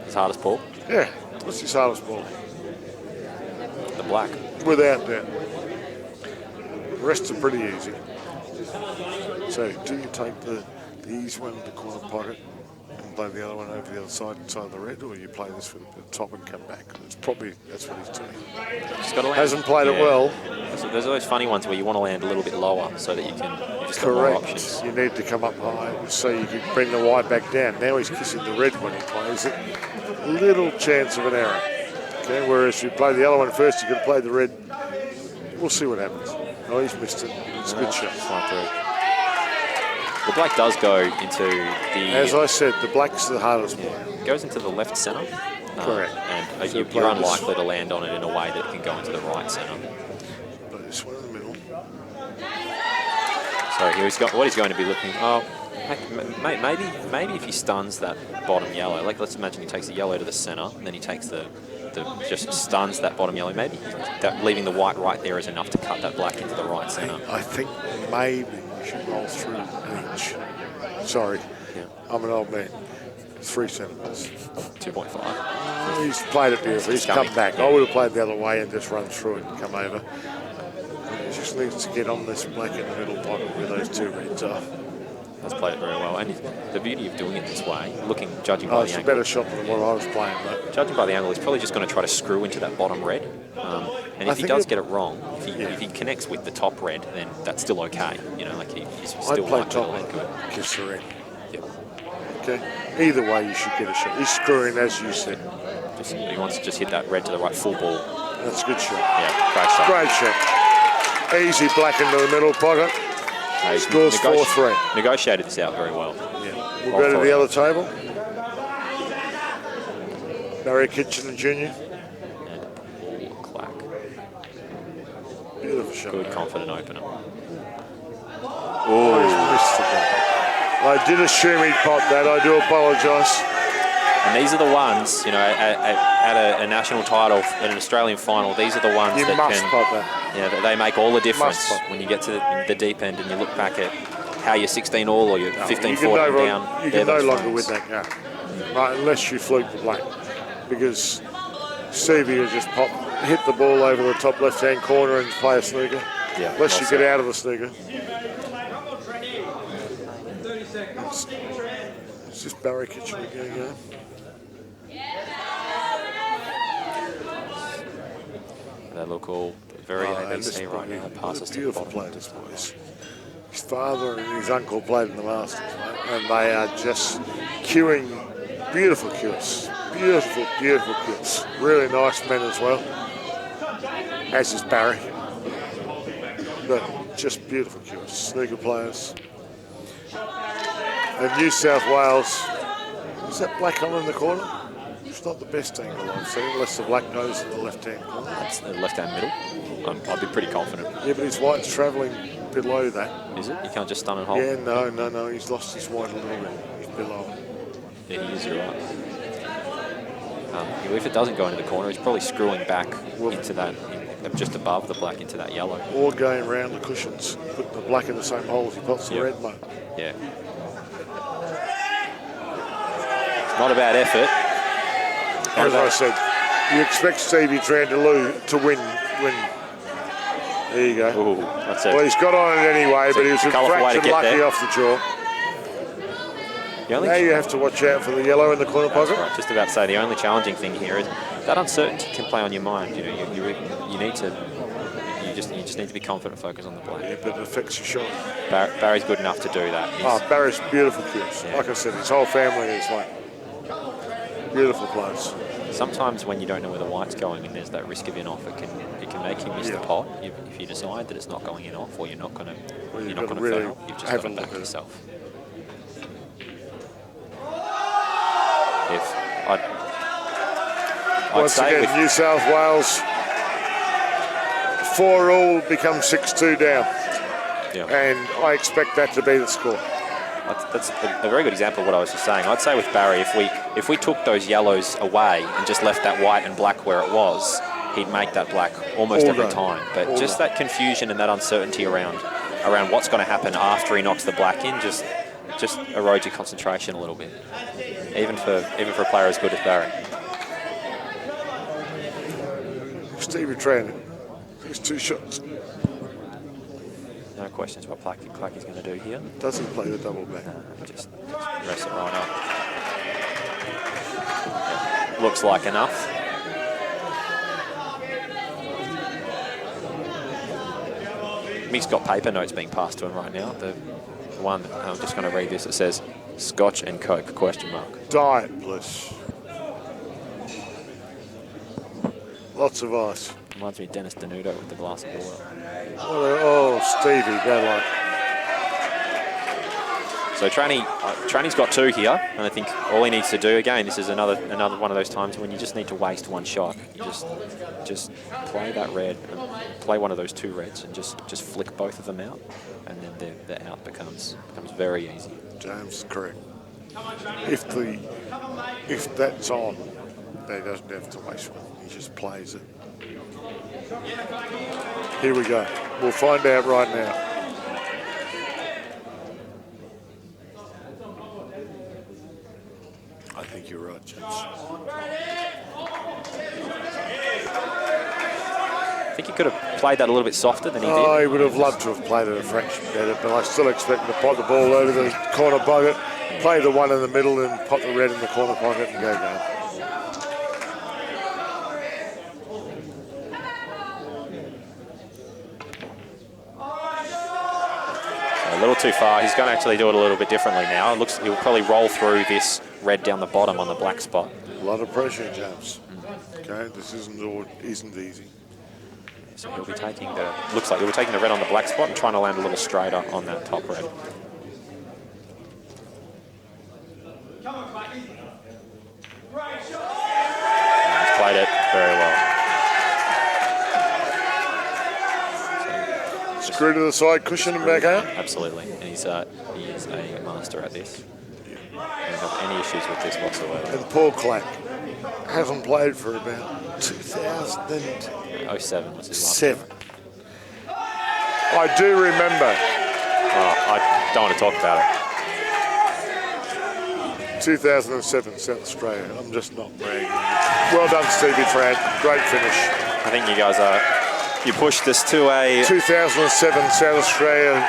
[SPEAKER 5] His hardest ball?
[SPEAKER 1] Yeah. What's his hardest ball?
[SPEAKER 5] The black.
[SPEAKER 1] Without doubt. The rest are pretty easy. So do you take the easy one in the corner pocket and play the other one over the other side of the red, or you play this for the top and come back? That's what he's doing.
[SPEAKER 5] Just got to land.
[SPEAKER 1] Hasn't played it well.
[SPEAKER 5] There's always funny ones where you want to land a little bit lower so that you just got more options.
[SPEAKER 1] You need to come up high so you can bring the white back down. Now he's kissing the red when he plays it. Little chance of an error. Okay, whereas if you play the yellow one first, you can play the red. We'll see what happens. Oh, he's missed it. It's a good shot.
[SPEAKER 5] Right through. The black does go into the...
[SPEAKER 1] As I said, the black's the hardest one.
[SPEAKER 5] It goes into the left centre.
[SPEAKER 1] Correct.
[SPEAKER 5] And
[SPEAKER 1] So
[SPEAKER 5] you're unlikely to land on it in a way that it can go into the right centre.
[SPEAKER 1] Play this one in the middle.
[SPEAKER 5] So here he's got what he's going to be looking... Oh, maybe if he stuns that bottom yellow, like let's imagine he takes the yellow to the centre, and then he takes just stuns that bottom yellow. Maybe that leaving the white right there is enough to cut that black into the right centre.
[SPEAKER 1] I think maybe you should roll through each. Sorry, I'm an old man. 3 centimetres.
[SPEAKER 5] 2.5.
[SPEAKER 1] He's played it beautifully. He's come back. I would have played the other way and just run through it and come over. He just needs to get on this black in the middle pocket where those 2 reds are.
[SPEAKER 5] Has played it very well, and the beauty of doing it this way, judging by the
[SPEAKER 1] it's
[SPEAKER 5] angle.
[SPEAKER 1] a better shot than what I was playing, but
[SPEAKER 5] judging by the angle, he's probably just going to try to screw into that bottom red. And if he does get it wrong, if he connects with the top red, then that's still okay. You know, like he's still likely to land good.
[SPEAKER 1] Kiss the red.
[SPEAKER 5] Yep.
[SPEAKER 1] Okay. Either way, you should get a shot. He's screwing, as you said.
[SPEAKER 5] He wants to just hit that red to the right, full ball.
[SPEAKER 1] That's a good shot.
[SPEAKER 5] Yeah, great shot.
[SPEAKER 1] Great shot. Easy black into the middle pocket. Scores 4-3.
[SPEAKER 5] Negotiated this out very well.
[SPEAKER 1] Yeah. We'll go to the other table. Barry Kitchener Jr.
[SPEAKER 5] And Paul Clack.
[SPEAKER 1] Beautiful shot.
[SPEAKER 5] Good, confident opener.
[SPEAKER 1] Oh, he's missed the ball. I did assume he'd pop that. I do apologise.
[SPEAKER 5] And these are the ones, you know, at a national title, at an Australian final, these are the ones
[SPEAKER 1] that
[SPEAKER 5] must
[SPEAKER 1] can pop that.
[SPEAKER 5] Yeah, they make all the difference when you get to the deep end and you look back at how you're 16 all or you're 15 14 down.
[SPEAKER 1] You can no longer win that game, right? Unless you fluke the black, because Stevie will just hit the ball over the top left-hand corner and play a snooker.
[SPEAKER 5] Yeah,
[SPEAKER 1] unless you get out of the snooker. It's just Barry Kitchener again.
[SPEAKER 5] They look all very ABC right now. Passes to the bottom.
[SPEAKER 1] Beautiful players, boys. His father and his uncle played in the Masters, mate, and they are just cueing beautiful cues. Beautiful, beautiful cues. Really nice men as well, as is Barry. But just beautiful cues. Snooker players. And New South Wales, is that black on in the corner? It's not the best angle I've seen, unless the black goes in the left-hand corner.
[SPEAKER 5] That's the left-hand middle. I'd be pretty confident.
[SPEAKER 1] Yeah, but his white's travelling below that.
[SPEAKER 5] Is it? You can't just stun and hold?
[SPEAKER 1] Yeah, no. He's lost his white a little bit. He's below.
[SPEAKER 5] Yeah, he is, you're right. If it doesn't go into the corner, he's probably screwing back into that, just above the black into that yellow.
[SPEAKER 1] Or going around the cushions, putting the black in the same hole as he puts the red, mate.
[SPEAKER 5] Yeah. It's not a bad effort.
[SPEAKER 1] As I said, you expect Stevie Tran to win. There you go.
[SPEAKER 5] Ooh, that's it.
[SPEAKER 1] Well, he's got on it anyway, but he was a fraction lucky off the jaw. Now you have to watch out for the yellow in the corner pocket.
[SPEAKER 5] Right, just about to say, the only challenging thing here is that uncertainty can play on your mind. You know, you need to, you just need to be confident, focus on the black.
[SPEAKER 1] Yeah, but it affects your shot.
[SPEAKER 5] Barry's good enough to do that.
[SPEAKER 1] Barry's beautiful kids.
[SPEAKER 5] Yeah.
[SPEAKER 1] Like I said, his whole family is like beautiful players.
[SPEAKER 5] Sometimes when you don't know where the white's going and there's that risk of in-off, it can make you miss the pot if you decide that it's not going in off or you're not going to
[SPEAKER 1] really
[SPEAKER 5] fail. You've just got to back yourself.
[SPEAKER 1] Once again, New South Wales 4-all becomes 6-2 down.
[SPEAKER 5] Yeah.
[SPEAKER 1] And I expect that to be the score.
[SPEAKER 5] That's a very good example of what I was just saying. I'd say with Barry, if we took those yellows away and just left that white and black where it was, he'd make that black almost every time. But just that confusion and that uncertainty around what's going to happen after he knocks the black in just erodes your concentration a little bit, even for a player as good as Barry.
[SPEAKER 1] Stevie Tran, his 2 shots.
[SPEAKER 5] No questions what Clacky's going to do here.
[SPEAKER 1] Doesn't play the double back.
[SPEAKER 5] Just rest it right up. Yeah, looks like enough. Mick's got paper notes being passed to him right now. The one, I'm just going to read this. It says, Scotch and Coke, question mark.
[SPEAKER 1] Diet bliss. Lots of ice.
[SPEAKER 5] Reminds me of Dennis Denudo with the glass of water.
[SPEAKER 1] Oh, Stevie, bad luck.
[SPEAKER 5] So Tranny's got 2 here, and I think all he needs to do, again, this is another one of those times when you just need to waste 1 shot. Just play that red, play one of those 2 reds, and just flick both of them out, and then the out becomes very easy.
[SPEAKER 1] James is correct. If that's on, he doesn't have to waste one. He just plays it. Here we go. We'll find out right now. I think you're right, James.
[SPEAKER 5] I think he could have played that a little bit softer than he did.
[SPEAKER 1] Oh, he would have loved to have played it a fraction better, but I still expect him to pot the ball over the corner pocket, play the one in the middle and pot the red in the corner pocket and go down.
[SPEAKER 5] A little too far. He's going to actually do it a little bit differently now. It looks he'll probably roll through this red down the bottom on the black spot.
[SPEAKER 1] A lot of pressure, James. Okay, this isn't easy.
[SPEAKER 5] So he'll be taking the, looks like he'll be taking the red on the black spot and trying to land a little straighter on that top red. And he's played it very well.
[SPEAKER 1] Screw to the side, cushion and back out.
[SPEAKER 5] Absolutely, and he is a master at this. He doesn't have any issues with this whatsoever.
[SPEAKER 1] And Paul Clack hasn't played for about 2007
[SPEAKER 5] was his last game.
[SPEAKER 1] I do remember.
[SPEAKER 5] Oh, I don't want to talk about it.
[SPEAKER 1] 2007 South Australia. I'm just not bragging. Well done, Stevie Fran. Great finish.
[SPEAKER 5] I think you guys are. You pushed us to a
[SPEAKER 1] 2007 South Australia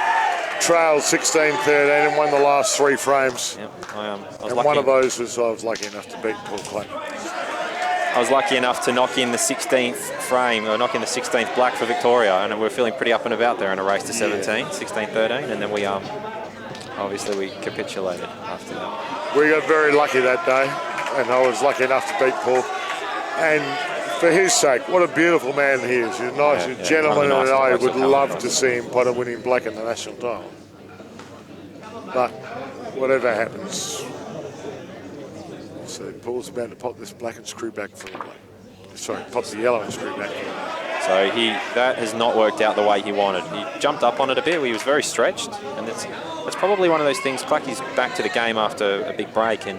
[SPEAKER 1] trailed 16-13 and won the last 3 frames.
[SPEAKER 5] Yep, I was
[SPEAKER 1] and
[SPEAKER 5] lucky.
[SPEAKER 1] one of those was I was lucky enough to beat Paul Clack.
[SPEAKER 5] I was lucky enough to knock in the 16th frame, or knock in the 16th black for Victoria, and we were feeling pretty up and about there in a race to 17, 16-13, and then we obviously we capitulated after that.
[SPEAKER 1] We got very lucky that day, and I was lucky enough to beat Paul. And for his sake, what a beautiful man he is. He's a nice gentleman, and I would love to see him pot a winning black in the national title. But whatever happens, so Paul's about to pot this black and screw back for the black. Sorry, pot the yellow and screw back for the black.
[SPEAKER 5] So that has not worked out the way he wanted. He jumped up on it a bit. He was very stretched, and that's probably one of those things. Clacky's back to the game after a big break, and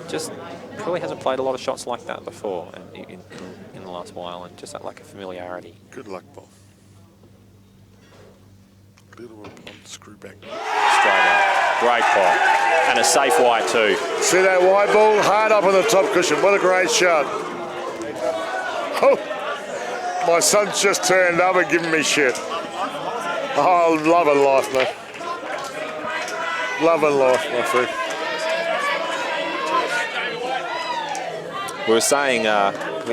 [SPEAKER 5] just probably hasn't played a lot of shots like that before in the last while, and just that lack of familiarity.
[SPEAKER 1] Good luck, Paul. Little pot, screw back.
[SPEAKER 5] Straight out. Great pot. And a safe white too.
[SPEAKER 1] See that white ball? Hard up on the top cushion. What a great shot. Oh, my son's just turned up and giving me shit. Oh, love and life, mate. Love and life, my friend.
[SPEAKER 5] We were saying,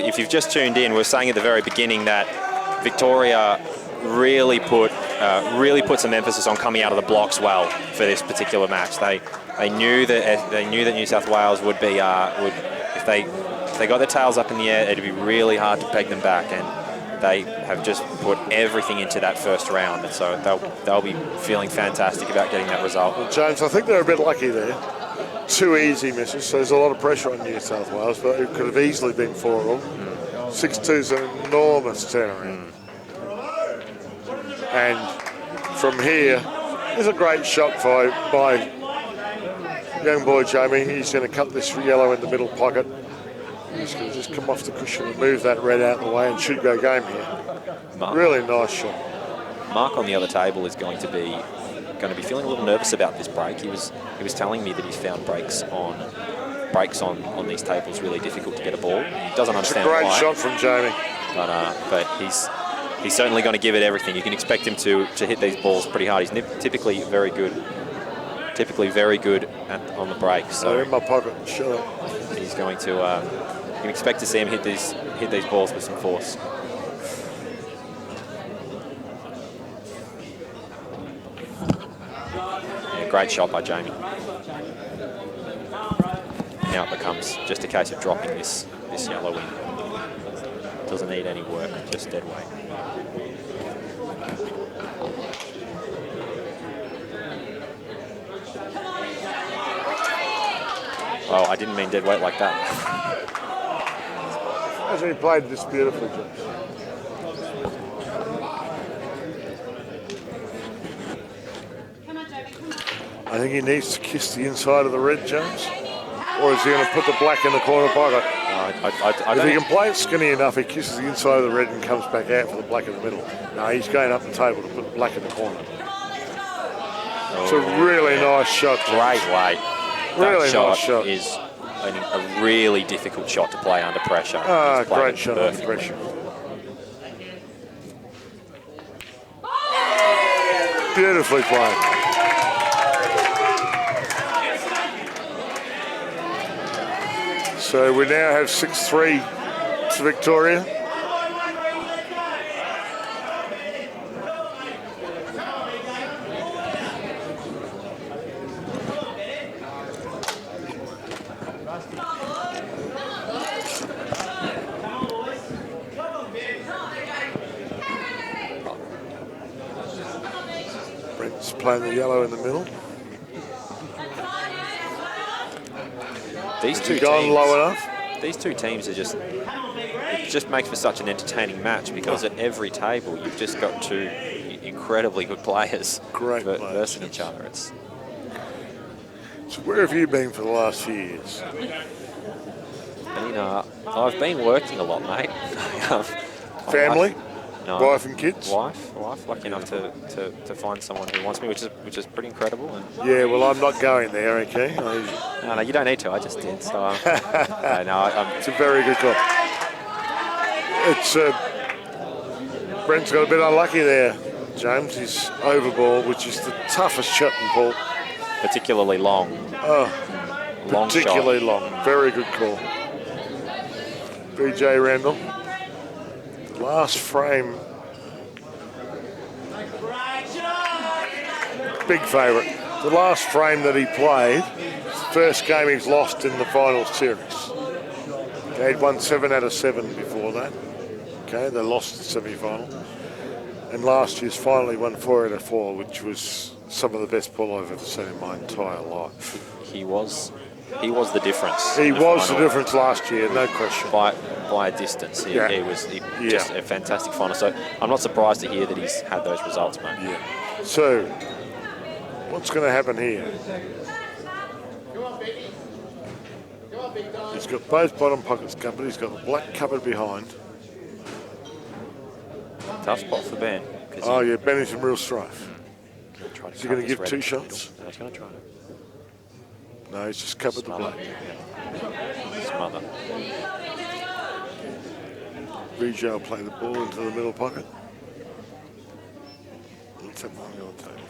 [SPEAKER 5] if you've just tuned in, we were saying at the very beginning that Victoria really put some emphasis on coming out of the blocks well for this particular match. They knew that New South Wales would be if they got their tails up in the air, it'd be really hard to peg them back, and they have just put everything into that first round, and so they'll be feeling fantastic about getting that result.
[SPEAKER 1] Well, James, I think they're a bit lucky there. 2 easy misses, so there's a lot of pressure on New South Wales, but it could have easily been 4 of them. 6-2's an enormous turnaround. And from here, there's a great shot by young boy Jamie. He's going to cut this yellow in the middle pocket. He's going to just come off the cushion and move that red out of the way and should go game here. Really nice shot.
[SPEAKER 5] Mark on the other table is going to be feeling a little nervous about this break. He was telling me that he's found breaks on these tables really difficult to get a ball. He doesn't understand why.
[SPEAKER 1] It's a great shot from Jamie.
[SPEAKER 5] But he's certainly going to give it everything. You can expect him to hit these balls pretty hard. He's typically very good on the break. So
[SPEAKER 1] they're in my pocket. Shut up.
[SPEAKER 5] He's going to. You can expect to see him hit these balls with some force. Yeah, great shot by Jamie. Now it becomes just a case of dropping this yellow in. Doesn't need any work, just dead weight. Oh, I didn't mean dead weight like that.
[SPEAKER 1] Hasn't he played this beautifully, James? I think he needs to kiss the inside of the red, James. Or is he going to put the black in the corner pocket? If he can play it skinny enough, he kisses the inside of the red and comes back out for the black in the middle. No, he's going up the table to put the black in the corner. It's a really nice shot, James.
[SPEAKER 5] Great weight.
[SPEAKER 1] Really nice shot.
[SPEAKER 5] Is a really difficult shot to play under pressure.
[SPEAKER 1] Great shot under pressure. Beautifully played. So we now have 6-3 to Victoria. Brent's playing the yellow in the middle.
[SPEAKER 5] These two
[SPEAKER 1] gone
[SPEAKER 5] teams,
[SPEAKER 1] low enough?
[SPEAKER 5] These two teams are it just makes for such an entertaining match because at every table you've just got two incredibly good players versing each other.
[SPEAKER 1] So where have you been for the last few years?
[SPEAKER 5] I've been working a lot, mate.
[SPEAKER 1] Family?
[SPEAKER 5] No.
[SPEAKER 1] Wife and kids?
[SPEAKER 5] Wife. Lucky enough to find someone who wants me, which is pretty incredible. And
[SPEAKER 1] yeah, well, I'm not going there, okay?
[SPEAKER 5] No, you don't need to. I just did. So
[SPEAKER 1] it's a very good call. It's Brent's got a bit unlucky there, James. He's over ball, which is the toughest shot in pool.
[SPEAKER 5] Particularly long. Long
[SPEAKER 1] particularly
[SPEAKER 5] shot.
[SPEAKER 1] Long. Very good call. BJ Randall. Last frame, big favourite. The last frame that he played, first game he's lost in the final series. Okay, he'd won 7 out of 7 before that. Okay, they lost the semi-final. And last year's finally won 4 out of 4, which was some of the best pool I've ever seen in my entire life.
[SPEAKER 5] He was the difference.
[SPEAKER 1] He was the difference last year, no question.
[SPEAKER 5] By a distance, he was just a fantastic final. So I'm not surprised to hear that he's had those results, mate.
[SPEAKER 1] Yeah. So what's going to happen here? He's got both bottom pockets covered. He's got a black cupboard behind.
[SPEAKER 5] Tough spot for Ben.
[SPEAKER 1] Oh yeah, Ben is in real strife. Is he going to give 2 shots?
[SPEAKER 5] No, he's going to try to.
[SPEAKER 1] No, he's just covered the black.
[SPEAKER 5] Smother.
[SPEAKER 1] VJ will play the ball into the middle pocket. Let's have money on the table.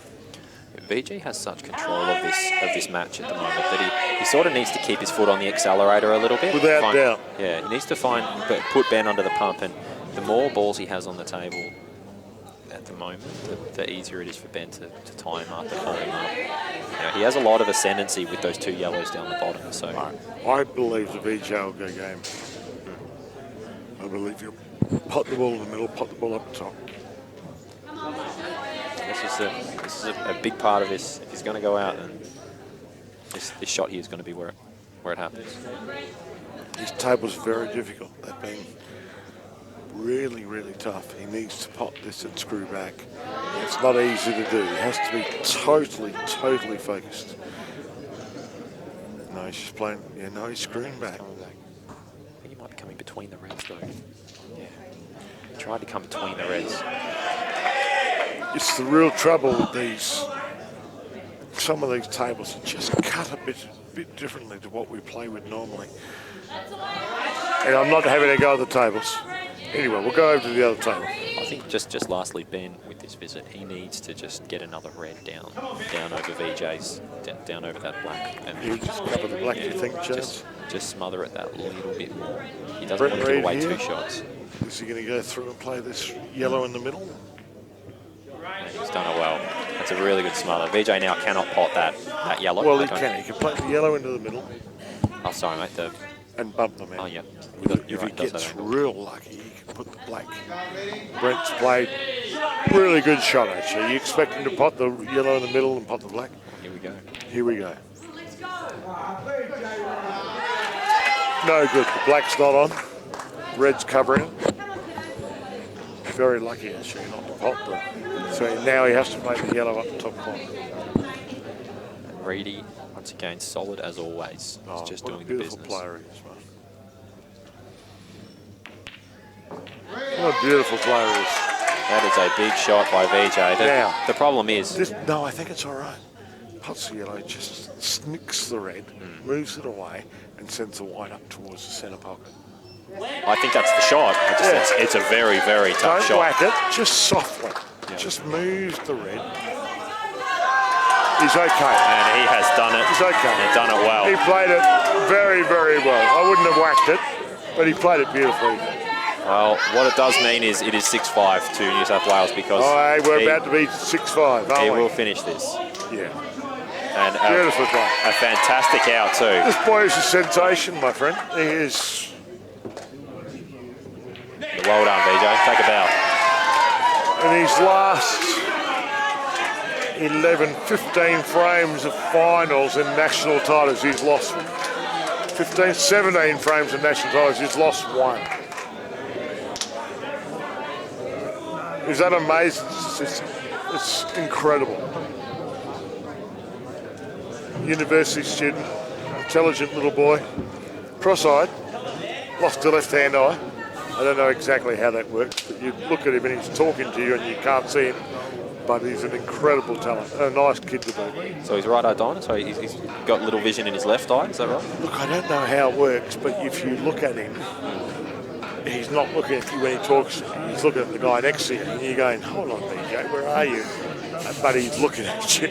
[SPEAKER 5] VG has such control of this match at the moment that he sort of needs to keep his foot on the accelerator a little bit.
[SPEAKER 1] Without doubt.
[SPEAKER 5] Yeah, he needs to put Ben under the pump, and the more balls he has on the table at the moment, the easier it is for Ben to tie him up and hold him up. He has a lot of ascendancy with those 2 yellows down the bottom. So
[SPEAKER 1] I believe the VJ will go game. I believe he'll pot the ball in the middle, pot the ball up top.
[SPEAKER 5] This is a big part of this. If he's going to go out, and this shot here is going to be where it happens.
[SPEAKER 1] His table's very difficult. They've been really, really tough. He needs to pot this and screw back. It's not easy to do. He has to be totally, totally focused. No, he's just playing. Yeah, no, he's screwing back.
[SPEAKER 5] I think he might be coming between the reds, though. Yeah. He tried to come between the reds.
[SPEAKER 1] It's the real trouble with these. Some of these tables are just cut a bit differently to what we play with normally. And I'm not having a go at the tables. Anyway, we'll go over to the other table.
[SPEAKER 5] I think Just lastly, Ben, with this visit, he needs to just get another red down over VJ's, down over that black. And
[SPEAKER 1] You just cover the black, you think, James?
[SPEAKER 5] Just smother it that little bit more. He doesn't want to give away 2 shots.
[SPEAKER 1] Is he going to go through and play this yellow in the middle?
[SPEAKER 5] And he's done it well. That's a really good smother. VJ now cannot pot that yellow.
[SPEAKER 1] Well, he can. He can play the yellow into the middle.
[SPEAKER 5] Oh, sorry, mate.
[SPEAKER 1] And bump them out.
[SPEAKER 5] Oh, yeah.
[SPEAKER 1] If he gets real lucky, he can put the black. Brent's played really good shot, actually. You expect him to pot the yellow in the middle and pot the black?
[SPEAKER 5] Here we go.
[SPEAKER 1] Here we go. No good. The black's not on. Red's covering it. Very lucky, actually, not to pot them. So now he has to make the yellow up the top corner.
[SPEAKER 5] And Reedy, once again, solid as always. He's just doing the business.
[SPEAKER 1] Player he is, man. What a beautiful player he is.
[SPEAKER 5] That is a big shot by VJ. The problem is...
[SPEAKER 1] No, I think it's all right. Pots the yellow, just snicks the red, moves it away, and sends the white up towards the centre pocket.
[SPEAKER 5] I think that's the shot. It's a very, very tough shot.
[SPEAKER 1] Don't whack it, just softly. Yeah. Just moves the red. He's okay.
[SPEAKER 5] And he has done it.
[SPEAKER 1] He's okay.
[SPEAKER 5] And done it well.
[SPEAKER 1] He played it very, very well. I wouldn't have whacked it, but he played it beautifully.
[SPEAKER 5] Well, what it does mean is it is 6-5 to New South Wales because
[SPEAKER 1] we're about to be 6-5, aren't we?
[SPEAKER 5] He will finish this.
[SPEAKER 1] Yeah.
[SPEAKER 5] And
[SPEAKER 1] beautiful play.
[SPEAKER 5] A fantastic out too.
[SPEAKER 1] This boy is a sensation, my friend. He is.
[SPEAKER 5] Well done, VJ. Take a bow.
[SPEAKER 1] In his last 11, 15 frames of finals in national titles, he's lost 15, 17 frames of national titles, he's lost 1. Is that amazing? It's incredible. University student, intelligent little boy, cross-eyed, lost a left-hand eye. I don't know exactly how that works, but you look at him and he's talking to you and you can't see him, but he's an incredible talent, a nice kid to be.
[SPEAKER 5] So he's right-eye dominant, so he's got little vision in his left eye, is that right?
[SPEAKER 1] Look, I don't know how it works, but if you look at him, he's not looking at you when he talks, he's looking at the guy next to you, and you're going, hold on, BJ, where are you? But he's looking at you.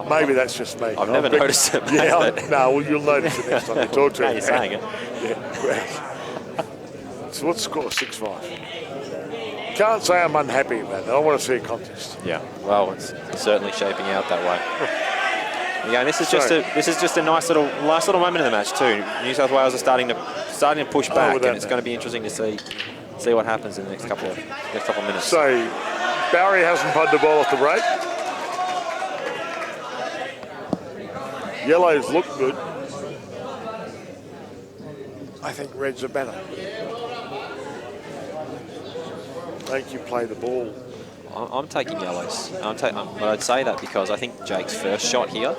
[SPEAKER 1] Maybe that's just me.
[SPEAKER 5] I've never noticed it.
[SPEAKER 1] No, well, you'll notice it next time you talk to him.
[SPEAKER 5] Now you're saying it.
[SPEAKER 1] Yeah. So what's the score? 6-5. Can't say I'm unhappy about it. I want to see a contest.
[SPEAKER 5] Yeah. Well, it's certainly shaping out that way. Yeah, and this is just a nice little moment in the match too. New South Wales are starting to push back, and it's going to be interesting to see what happens in the next couple of minutes.
[SPEAKER 1] So Barry hasn't pulled the ball off the break. Yellows look good. I think reds are better. I think you play the ball.
[SPEAKER 5] I'm taking yellows. But I'd say that because I think Jake's first shot here,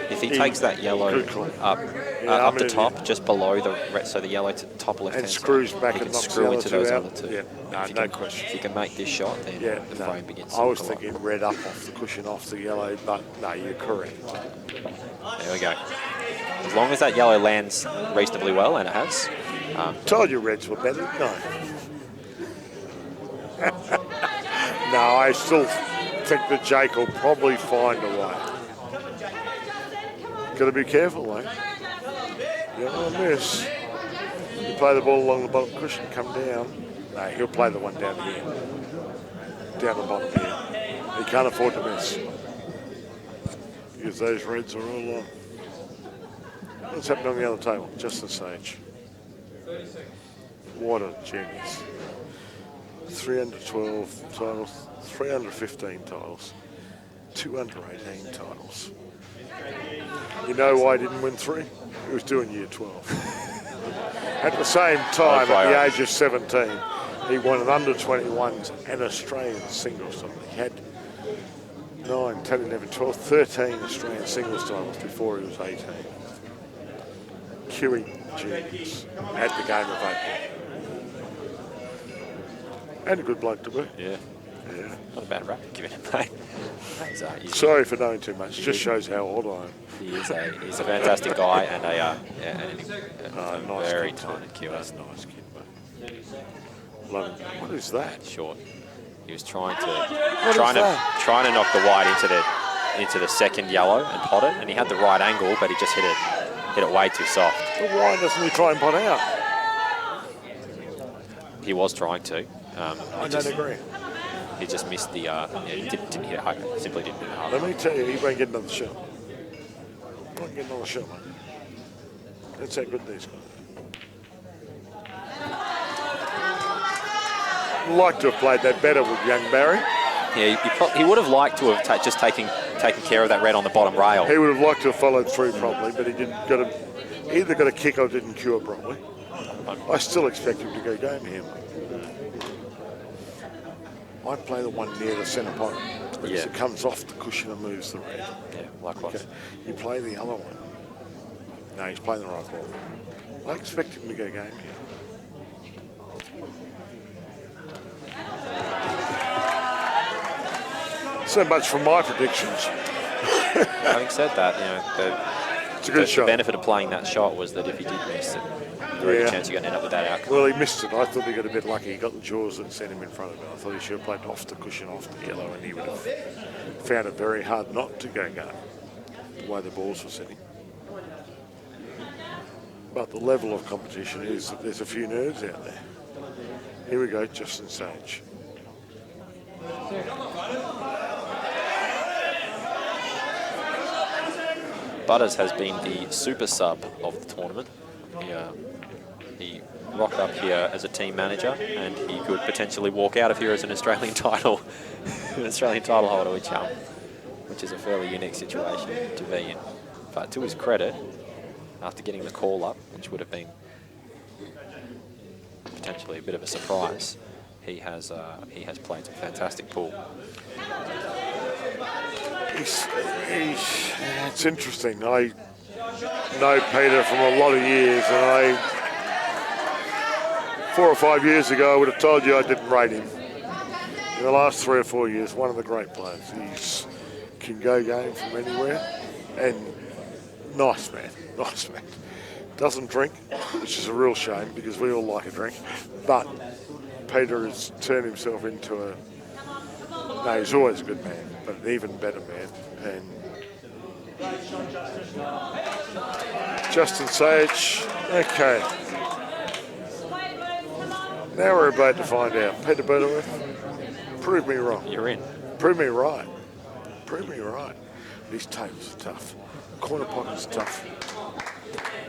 [SPEAKER 5] if he takes that yellow up the top, just below the red, so the yellow to top left hand,
[SPEAKER 1] screws back
[SPEAKER 5] he
[SPEAKER 1] and
[SPEAKER 5] can screw into those
[SPEAKER 1] out.
[SPEAKER 5] other two.
[SPEAKER 1] Yeah, no question.
[SPEAKER 5] If you can make this shot, then the frame begins to
[SPEAKER 1] I was
[SPEAKER 5] look
[SPEAKER 1] thinking red up off the cushion, off the yellow, but no, you're correct.
[SPEAKER 5] There we go. As long as that yellow lands reasonably well, and it has.
[SPEAKER 1] Told you reds were better, no. No, I still think that Jake will probably find a way. Got to be careful, though. You don't want to miss. You play the ball along the bottom cushion, come down. No, he'll play the one down here. Down the bottom here. He can't afford to miss. Because those reds are all on. What's happening on the other table? Just the sage. What a genius. 312 titles, 315 titles, 218 titles. You know why he didn't win 3? He was doing year 12. At the same time, at the age of 17, he won an under-21s and Australian singles title. He had 9, 10, 11, 12, 13 Australian singles titles before he was 18. Queuing genius at the game of 8. And a good bloke to be.
[SPEAKER 5] Yeah. Not a bad rap giving him, mate.
[SPEAKER 1] Sorry for knowing too much. Just shows how old I am.
[SPEAKER 5] He's a fantastic guy and a
[SPEAKER 1] nice
[SPEAKER 5] very
[SPEAKER 1] kid,
[SPEAKER 5] talented kid.
[SPEAKER 1] That's a nice kid, mate. What is that?
[SPEAKER 5] Short. He was trying to
[SPEAKER 1] that?
[SPEAKER 5] knock the white into the second yellow and pot it, and he had the right angle, but he just hit it way too soft.
[SPEAKER 1] Well, why doesn't he try and pot out?
[SPEAKER 5] He was trying to.
[SPEAKER 1] I don't agree.
[SPEAKER 5] He just missed the. He didn't hit it hard. Simply didn't hit it hard.
[SPEAKER 1] Let me tell you, he won't get another shot. He won't get another shot, mate. That's how good these guys are. Like to have played that better with young Barry.
[SPEAKER 5] Yeah, he would have liked to have just taken care of that red on the bottom rail.
[SPEAKER 1] He would have liked to have followed through properly, but he either got a kick or didn't cue it properly. I still expect him to go game here, mate. I'd play the one near the centre pocket because it comes off the cushion and moves the red.
[SPEAKER 5] Yeah, likewise.
[SPEAKER 1] Okay. You play the other one. No, he's playing the right ball. I expect him to go game here. So much for my predictions.
[SPEAKER 5] Having said that,
[SPEAKER 1] it's a good shot.
[SPEAKER 5] The benefit of playing that shot was that if he did miss it, there was a chance you're going to end up with that outcome.
[SPEAKER 1] Well, he missed it. I thought he got a bit lucky. He got the jaws that sent him in front of it. I thought he should have played off the cushion, off the yellow, and he would have found it very hard not to go game, the way the balls were sitting. But the level of competition is that there's a few nerves out there. Here we go, Justin Sage.
[SPEAKER 5] Butters has been the super sub of the tournament. He rocked up here as a team manager, and he could potentially walk out of here as an Australian title, holder, which is a fairly unique situation to be in. But to his credit, after getting the call up, which would have been potentially a bit of a surprise, he has played some fantastic pool.
[SPEAKER 1] It's interesting. I know Peter from a lot of years, and 4 or 5 years ago, I would have told you I didn't rate him. In the last 3 or 4 years, one of the great players. He can go game from anywhere, and nice man. Doesn't drink, which is a real shame because we all like a drink. But Peter has turned himself into he's always a good man, but an even better man. And Justin Sage, okay. Now we're about to find out. Peter Butterworth, prove me wrong.
[SPEAKER 5] You're in.
[SPEAKER 1] Prove me right. Prove me right. These tables are tough. Corner pockets are tough.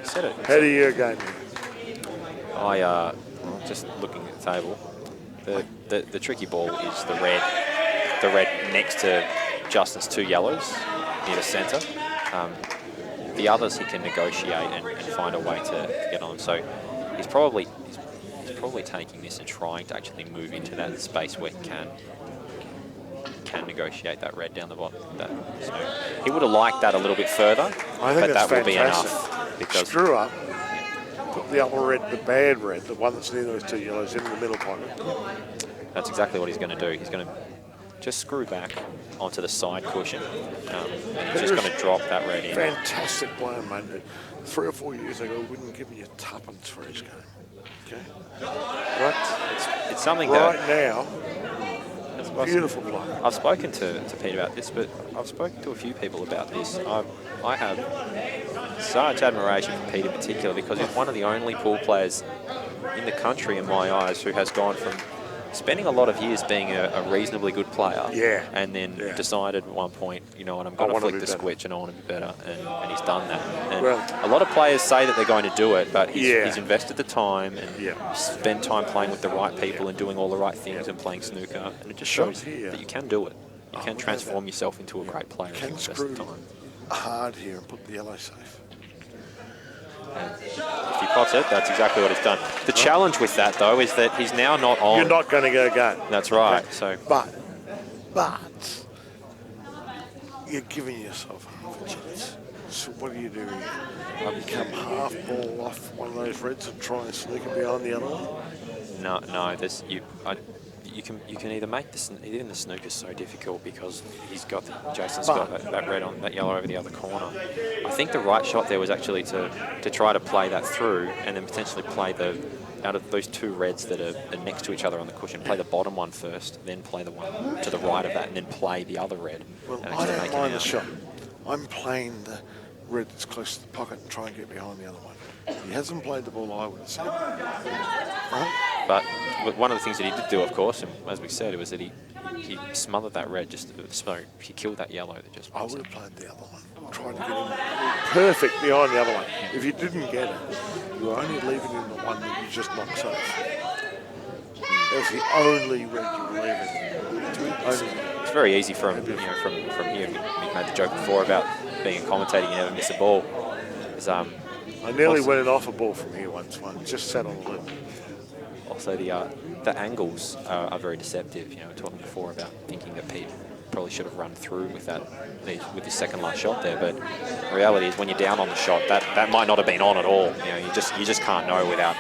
[SPEAKER 5] Said it.
[SPEAKER 1] How do you go game?
[SPEAKER 5] Just looking at the table, the tricky ball is the red next to Justin's 2 yellows near the centre. The others he can negotiate and find a way to get on. So he's probably taking this and trying to actually move into that space where he can negotiate that red down the bottom. So he would have liked that a little bit further, but that would be enough. Because
[SPEAKER 1] screw up. Put the other red, the bad red, the one that's near those 2 yellows, in the middle pocket.
[SPEAKER 5] That's exactly what he's going to do. He's going to just screw back onto the side cushion. And he's just going to drop that red in.
[SPEAKER 1] Fantastic player, mate. 3 or 4 years ago, we wouldn't give you tuppence for his game. Okay? Right?
[SPEAKER 5] It's something
[SPEAKER 1] right
[SPEAKER 5] that...
[SPEAKER 1] now, beautiful player.
[SPEAKER 5] I've spoken to Peter about this, but I've spoken to a few people about this. I have so much admiration for Peter in particular because he's one of the only pool players in the country, in my eyes, who has gone from spending a lot of years being a reasonably good player, and then decided at one point, you know what, I'm going to flick the switch and I want to be better, and he's done that. And a lot of players say that they're going to do it, but he's invested the time and spent time playing with the right people and doing all the right things and playing snooker, and it just shows that you can do it. You can transform yourself into a great player.
[SPEAKER 1] You can screw hard here and put the yellow safe.
[SPEAKER 5] If he pots it, that's exactly what he's done. The challenge with that, though, is that he's now not on.
[SPEAKER 1] You're not going to go game.
[SPEAKER 5] That's right.
[SPEAKER 1] Okay.
[SPEAKER 5] So,
[SPEAKER 1] but you're giving yourself half a chance. So what do you do here? You come half ball off one of those reds and try and sneak it behind the other one?
[SPEAKER 5] No. you can either make this, even the snooker's so difficult because Jason's got that red on, that yellow over the other corner. I think the right shot there was actually to try to play that through and then potentially play out of those two reds that are next to each other on the cushion, play the bottom one first, then play the one to the right of that, and then play the other red.
[SPEAKER 1] Well, I don't mind the shot. I'm playing the red that's close to the pocket and try and get behind the other one. He hasn't played the ball I would have said. Right?
[SPEAKER 5] But one of the things that he did do, of course, and as we said, it was that he smothered that red, he killed that yellow that just
[SPEAKER 1] I would have played the other one. Tried to get him perfect behind the other one. If you didn't get it, you were only leaving in the one that you just knocked safe. That's the only red you were leaving.
[SPEAKER 5] It's very easy from here. We made the joke before about being a commentator, you never miss a ball.
[SPEAKER 1] I nearly went off a ball from here once. One just sat on the lip.
[SPEAKER 5] Also, the angles are very deceptive. You know, we were talking before about thinking that Pete probably should have run through with his second last shot there. But the reality is, when you're down on the shot, that might not have been on at all. You know, you just can't know without.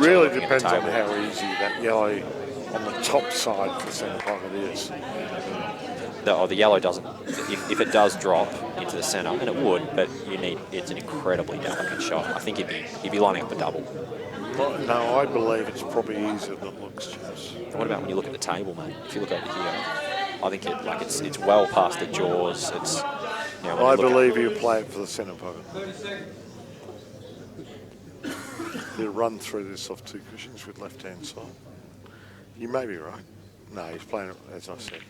[SPEAKER 1] Really depends on how easy that yellow on the top side of the centre pocket is.
[SPEAKER 5] The yellow doesn't. If it does drop into the centre, and it would, but it's an incredibly delicate shot. I think he'd be lining up a double.
[SPEAKER 1] No, I believe it's probably easier than it looks, James.
[SPEAKER 5] What about when you look at the table, mate? If you look over here, I think it's well past the jaws. It's. You know,
[SPEAKER 1] I believe he'll play it for the centre pocket. He'll run through this off two cushions with left-hand side. You may be right. No, he's playing it, as I said,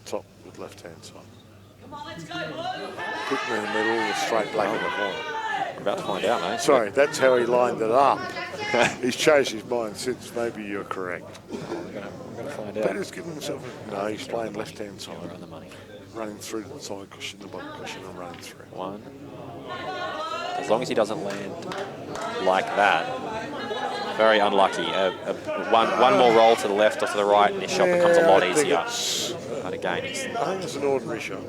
[SPEAKER 1] top with left-hand side.
[SPEAKER 8] Come on, let's go, Blue.
[SPEAKER 1] Put him in the middle with straight black in the corner.
[SPEAKER 5] We're about to find out, mate.
[SPEAKER 1] Sorry, that's how he lined it up. He's changed his mind since. Maybe you're correct.
[SPEAKER 5] We're going to find out.
[SPEAKER 1] But he's given himself no, he's playing left-hand side.
[SPEAKER 5] We're on the money.
[SPEAKER 1] Running through the side cushion, the bottom cushion, and running through.
[SPEAKER 5] One. As long as he doesn't land like that. Very unlucky. One more roll to the left or to the right, and his shot becomes a lot easier. But again,
[SPEAKER 1] I think it's an ordinary shot.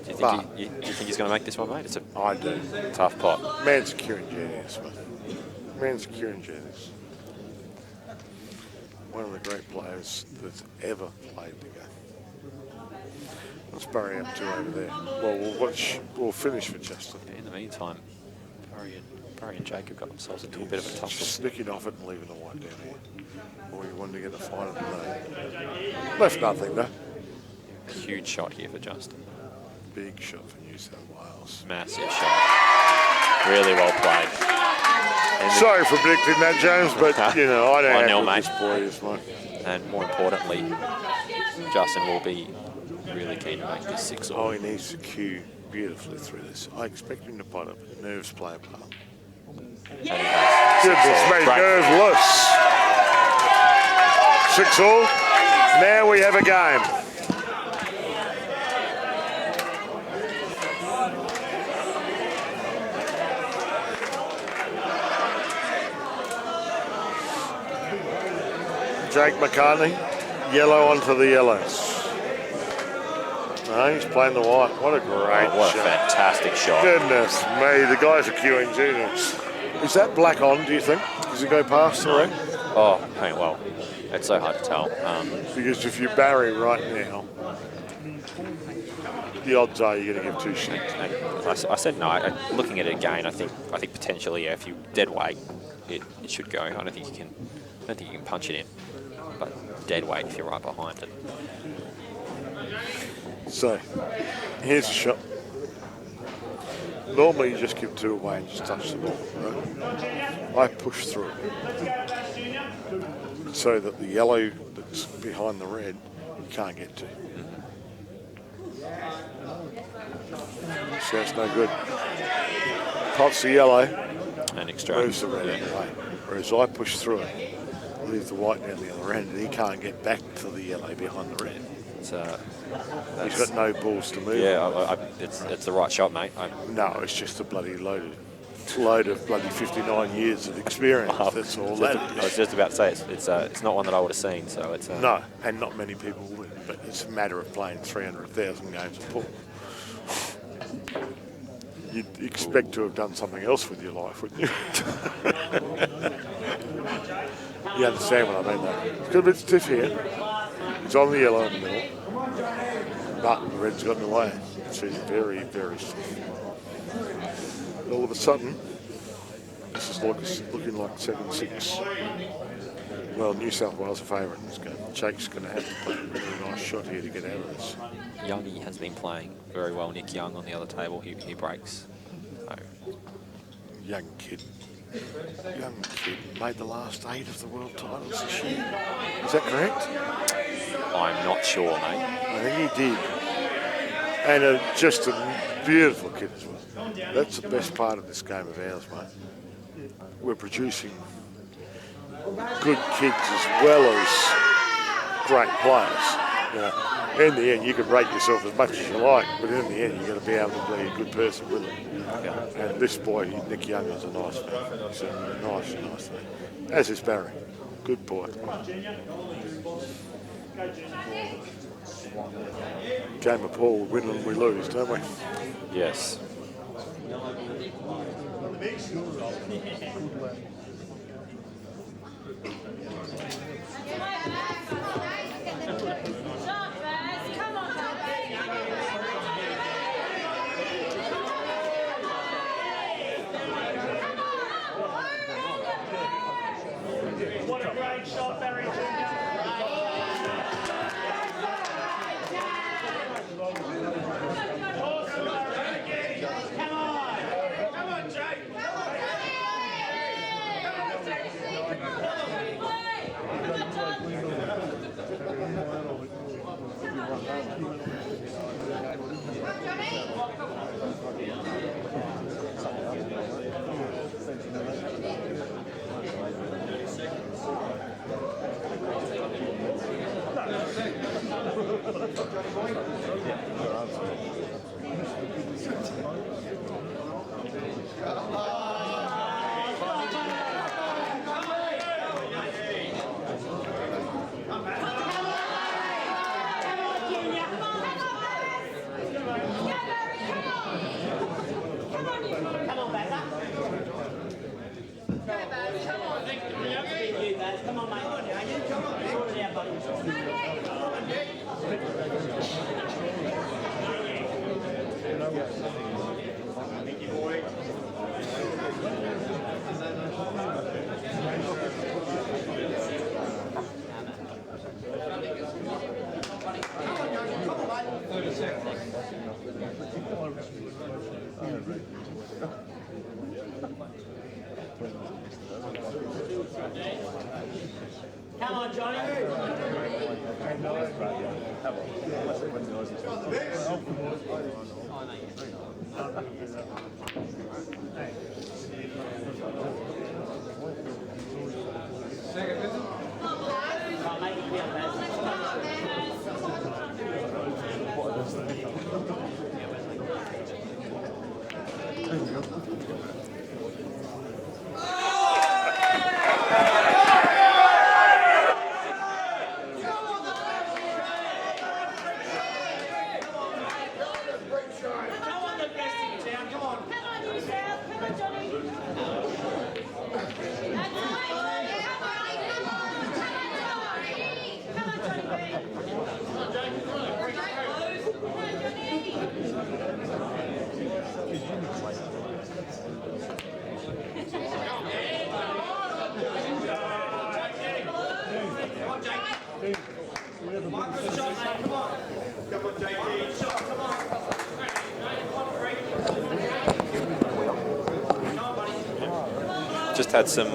[SPEAKER 5] Do you think he's going to make this one, mate?
[SPEAKER 1] I do.
[SPEAKER 5] Tough pot.
[SPEAKER 1] Man's securing genius, mate. Man's securing genius. One of the great players that's ever played the game. Let's bury up two over there. Well, we'll finish for Justin.
[SPEAKER 5] In the meantime, Barry and Jacob got themselves into a bit of a tussle.
[SPEAKER 1] Just snicking off it and leaving the white down here. Or you wanted to get the final today. Left nothing, though.
[SPEAKER 5] Huge shot here for Justin.
[SPEAKER 1] Big shot for New South Wales.
[SPEAKER 5] Massive shot. Really well played. And
[SPEAKER 1] sorry for predicting that, James, but, you know, I don't know what this boy is, mate.
[SPEAKER 5] And more importantly, Justin will be really keen to make this 6-all.
[SPEAKER 1] Oh, he needs to cue beautifully through this. I expect him to pot up. Nerves play a part. Goodness me, nerveless. 6-all. Now we have a game. Jake McCartney, yellow onto the yellows. No, he's playing the white. What a great shot.
[SPEAKER 5] What a fantastic shot.
[SPEAKER 1] Goodness me, the guys are queuing genius. Is that black on, do you think? Does it go past the red?
[SPEAKER 5] Oh, hey, well, it's so hard to tell.
[SPEAKER 1] Because if you bury right now, the odds are you're going to give two shots.
[SPEAKER 5] I said no. Looking at it again, I think potentially, yeah, if you dead weight, it should go. I don't think you can punch it in. But dead weight if you're right behind it.
[SPEAKER 1] So, here's a shot. Normally you just give two away and just touch the ball, right? I push through it so that the yellow that's behind the red you can't get to. So that's no good. Pops the yellow
[SPEAKER 5] and extract.
[SPEAKER 1] Moves the red anyway. Whereas I push through it, leave the white down the other end, and he can't get back to the yellow behind the red. He's got no balls to move.
[SPEAKER 5] Yeah, it's the right shot, mate.
[SPEAKER 1] No, it's just a bloody load of bloody 59 years of experience. That's all that is.
[SPEAKER 5] I was just about to say it's not one that I would have seen. So it's
[SPEAKER 1] no, and not many people would. But it's a matter of playing 300,000 games of pool. you'd expect to have done something else with your life, wouldn't you? You understand what I mean, though? It's got a bit stiff here. It's on the yellow in the middle, but the red's got in the way. It's very, very stiff. All of a sudden, this is looking like 7-6. Well, New South Wales are favourite. Jake's going to have to play a really nice shot here to get out of this.
[SPEAKER 5] Youngie has been playing very well. Nick Young on the other table, he breaks. So.
[SPEAKER 1] Young kid made the last 8 of the world titles this year. Is that correct?
[SPEAKER 5] I'm not sure, mate.
[SPEAKER 1] I think he did. And just a beautiful kid as well. That's the best part of this game of ours, mate. We're producing good kids as well as great players. You know, in the end, you can rate yourself as much as you like, but in the end, you've got to be able to be a good person with it. Yeah. And this boy, Nick Young, is a nice man. He's a nice man. As is Barry. Good boy. Game of pool, we win and we lose, don't we?
[SPEAKER 5] Yes.
[SPEAKER 6] What a great shot, Barry Jr.
[SPEAKER 7] Come on, Johnny.
[SPEAKER 5] Just had some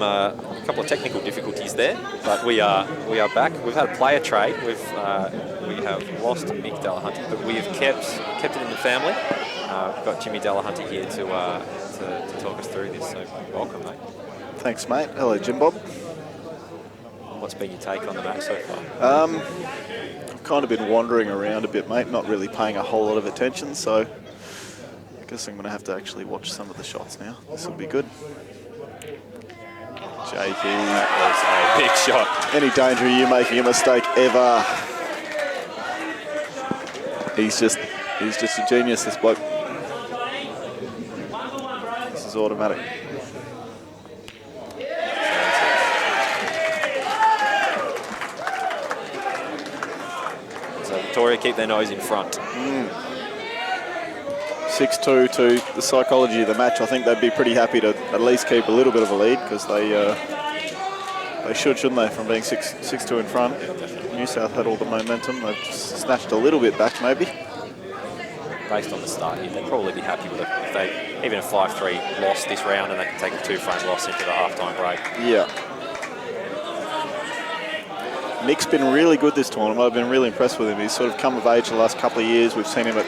[SPEAKER 5] couple of technical difficulties there, but we are back. We've had a player trade. We have lost Mick Delahunty, but we have kept it in the family. We've got Jimmy Delahunty here to talk us through this. So welcome, mate.
[SPEAKER 10] Thanks, mate. Hello, Jim Bob.
[SPEAKER 5] What's been your take on the match so far?
[SPEAKER 10] I've kind of been wandering around a bit, mate, not really paying a whole lot of attention, so I guess I'm going to have to actually watch some of the shots now. This will be good. JP.
[SPEAKER 5] That was a big shot.
[SPEAKER 10] Any danger of you making a mistake ever? He's just a genius, this bloke. is automatic.
[SPEAKER 5] So Victoria keep their nose in front.
[SPEAKER 10] 6-2 to the psychology of the match. I think they'd be pretty happy to at least keep a little bit of a lead because they shouldn't they, from being 6-2 in front. New South had all the momentum. They've just snatched a little bit back, maybe.
[SPEAKER 5] Based on the start here, they'd probably be happy with it if they, even a 5-3 loss this round, and they can take a 2-frame loss into the halftime break.
[SPEAKER 10] Yeah. Nick's been really good this tournament. I've been really impressed with him. He's sort of come of age the last couple of years. We've seen him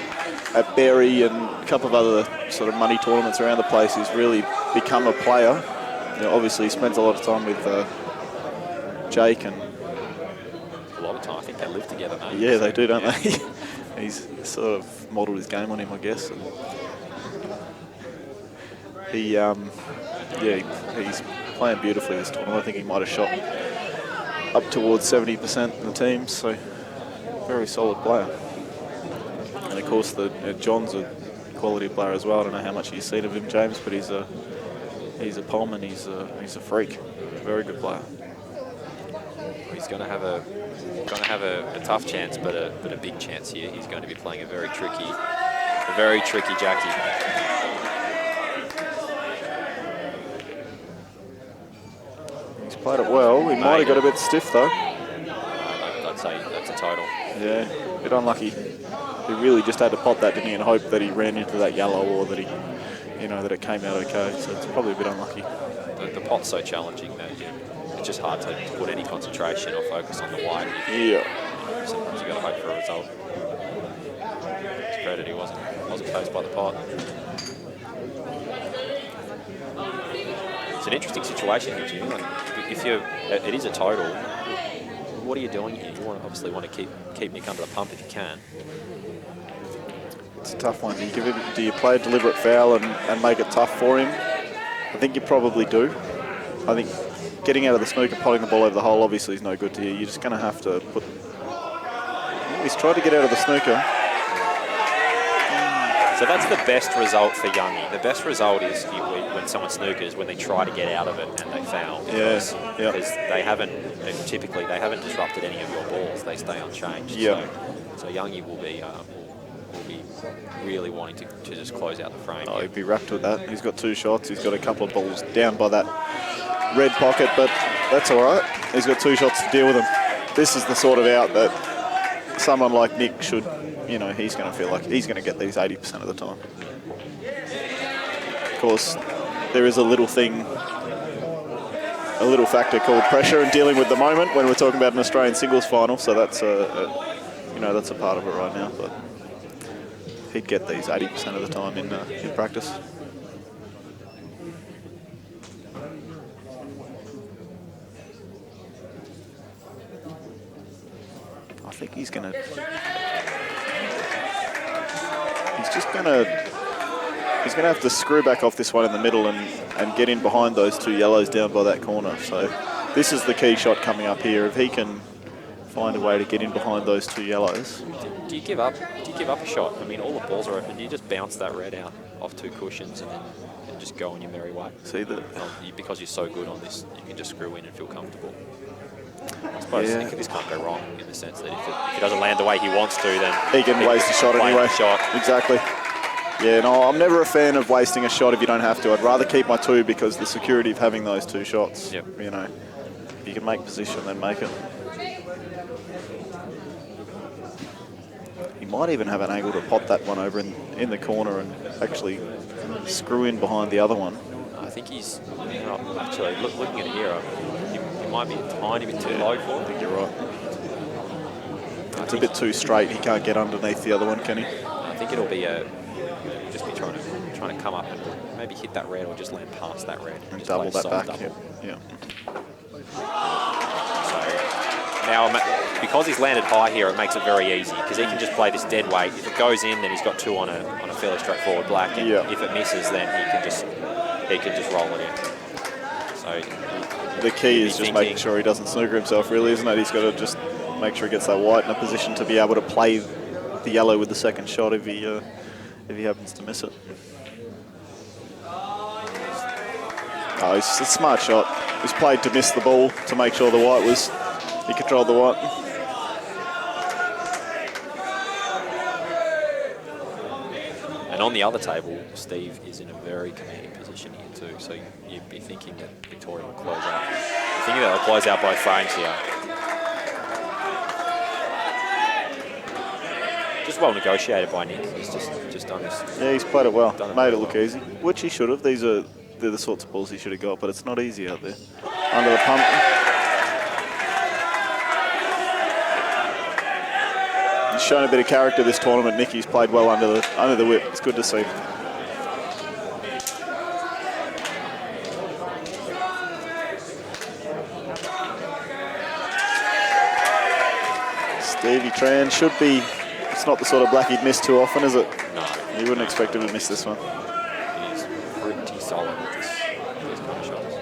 [SPEAKER 10] at Berry and a couple of other sort of money tournaments around the place. He's really become a player. You know, obviously, he spends a lot of time with Jake and...
[SPEAKER 5] A lot of time. I think they live together, mate.
[SPEAKER 10] Yeah, they do, don't they? He's sort of modelled his game on him, I guess. And he's playing beautifully this tournament. I think he might have shot up towards 70% in the team, so very solid player. And of course, John's a quality player as well. I don't know how much you've seen of him, James, but he's a pom and he's a freak. Very good player.
[SPEAKER 5] He's going to have a tough chance, but a big chance here. He's going to be playing a very tricky Jackie.
[SPEAKER 10] He's played it well. He might have got a bit stiff though.
[SPEAKER 5] I'd say that's a total.
[SPEAKER 10] Yeah, a bit unlucky. He really just had to pot that, didn't he, and hope that he ran into that yellow or that that it came out okay. So it's probably a bit unlucky.
[SPEAKER 5] The pot's so challenging that it's just hard to put any concentration or focus on the white.
[SPEAKER 10] Yeah.
[SPEAKER 5] Sometimes you've got to hope for a result. It's credit he wasn't faced by the pot. It's an interesting situation here, Jimmy. Like, if it is a total, what are you doing here? You obviously want to keep Nick under the pump if you can.
[SPEAKER 10] It's a tough one. Do you play a deliberate foul and make it tough for him? I think you probably do. I think getting out of the snooker, potting the ball over the hole, obviously is no good to you. You're just going to have to put... He's tried to get out of the snooker.
[SPEAKER 5] So that's the best result for Youngie. The best result is when someone snookers, when they try to get out of it and they foul. Because they haven't disrupted any of your balls. They stay unchanged.
[SPEAKER 10] Yeah.
[SPEAKER 5] So Youngie will be really wanting to just close out the frame.
[SPEAKER 10] Oh, he'd be wrapped with that. He's got 2 shots. He's got a couple of balls down by that red pocket, but that's all right. He's got 2 shots to deal with them. This is the sort of out that someone like Nick should, he's going to feel like he's going to get these 80% of the time. Of course, there is a little factor called pressure and dealing with the moment when we're talking about an Australian singles final, so that's that's a part of it right now. But he'd get these 80% of the time in practice. I think he's going to... He's going to have to screw back off this one in the middle and get in behind those 2 yellows down by that corner. So this is the key shot coming up here. If he can find a way to get in behind those 2 yellows.
[SPEAKER 5] Do you give up a shot? I mean, all the balls are open. Do you just bounce that red out off 2 cushions and just go on your merry way?
[SPEAKER 10] See that?
[SPEAKER 5] Because you're so good on this, you can just screw in and feel comfortable. I suppose this can't go wrong in the sense that if it doesn't land the way he wants to, then
[SPEAKER 10] he can waste a shot anyway. Exactly. Yeah, no, I'm never a fan of wasting a shot if you don't have to. I'd rather keep my 2 because the security of having those 2 shots.
[SPEAKER 5] Yep.
[SPEAKER 10] If you can make position, then make it. He might even have an angle to pot that one over in the corner and actually screw in behind the other one.
[SPEAKER 5] I think he's actually looking at it here. He might be a tiny bit too low for it.
[SPEAKER 10] I think you're right. It's a bit too straight. He can't get underneath the other one, can he?
[SPEAKER 5] I think it'll be just be trying to come up and maybe hit that red or just land past that red
[SPEAKER 10] and double that back.
[SPEAKER 5] Double.
[SPEAKER 10] Yeah.
[SPEAKER 5] So now, because he's landed high here, it makes it very easy because he can just play this dead weight. If it goes in, then he's got 2 on a fairly straightforward black, and if it misses, then he can just roll it in. So
[SPEAKER 10] the key is just making sure he doesn't snooker himself, really, isn't it? He's got to just make sure he gets that white in a position to be able to play the yellow with the second shot if he happens to miss it. Oh, it's a smart shot. He's played to miss the ball to make sure the white was, he controlled the white.
[SPEAKER 5] And on the other table, Steve is in a very commanding position here too. So you'd be thinking that Victoria will close out. You're thinking that they'll close out both frames here. Just well negotiated by Nick. He's just done this.
[SPEAKER 10] Yeah, he's played it well. Made it look easy, which he should have. They're the sorts of balls he should have got, but it's not easy out there. Under the pump. He's shown a bit of character this tournament. Nicky's played well under the whip. It's good to see. Stevie Tran should be. It's not the sort of black he'd miss too often, is it?
[SPEAKER 5] No.
[SPEAKER 10] You wouldn't expect him to miss this one.
[SPEAKER 5] He's pretty solid with these kind of shots.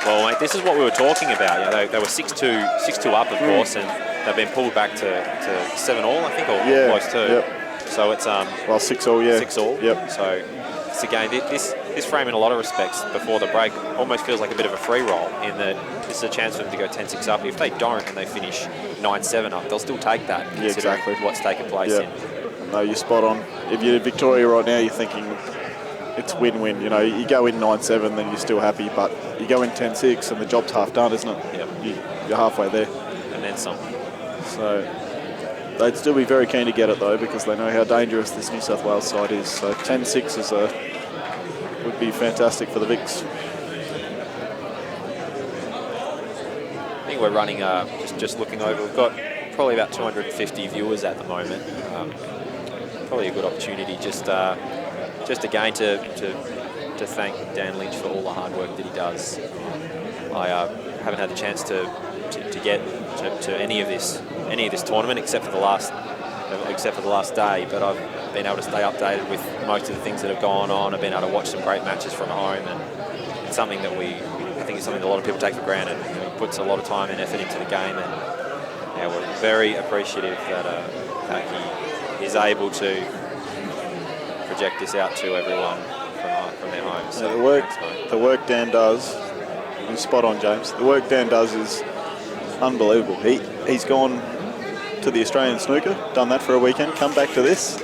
[SPEAKER 5] Well, mate, this is what we were talking about. You know, they were 6-2 up, of course, and they've been pulled back to 7-all, I think, or close to.
[SPEAKER 10] Yep.
[SPEAKER 5] So it's
[SPEAKER 10] well, 6-all, yeah.
[SPEAKER 5] 6-all.
[SPEAKER 10] Yep.
[SPEAKER 5] So it's again this frame in a lot of respects before the break almost feels like a bit of a free roll in that this is a chance for them to go 10-6 up. If they don't and they finish 9-7 up, they'll still take that.
[SPEAKER 10] Yeah, exactly.
[SPEAKER 5] What's taken place in.
[SPEAKER 10] No, you're spot on. If you're Victoria right now, you're thinking it's win-win. You know, you go in 9-7, then you're still happy, but you go in 10-6 and the job's half done, isn't it?
[SPEAKER 5] Yep.
[SPEAKER 10] You're halfway there.
[SPEAKER 5] And then some.
[SPEAKER 10] So they'd still be very keen to get it though, because they know how dangerous this New South Wales side is. So 10-6 would be fantastic for the Vics.
[SPEAKER 5] I think we're running, just looking over, we've got probably about 250 viewers at the moment. Probably a good opportunity just again to thank Dan Lynch for all the hard work that he does. I haven't had the chance to get to any of this tournament except for the last day, but I've been able to stay updated with most of the things that have gone on. I've been able to watch some great matches from home, and it's something that I think it's something that a lot of people take for granted. You know, he puts a lot of time and effort into the game, and yeah, we're very appreciative that he is able to project this out to everyone from their homes. So
[SPEAKER 10] the work Dan does, you're spot on, James. The work Dan does is unbelievable. He's gone to the Australian snooker, done that for a weekend, come back to this,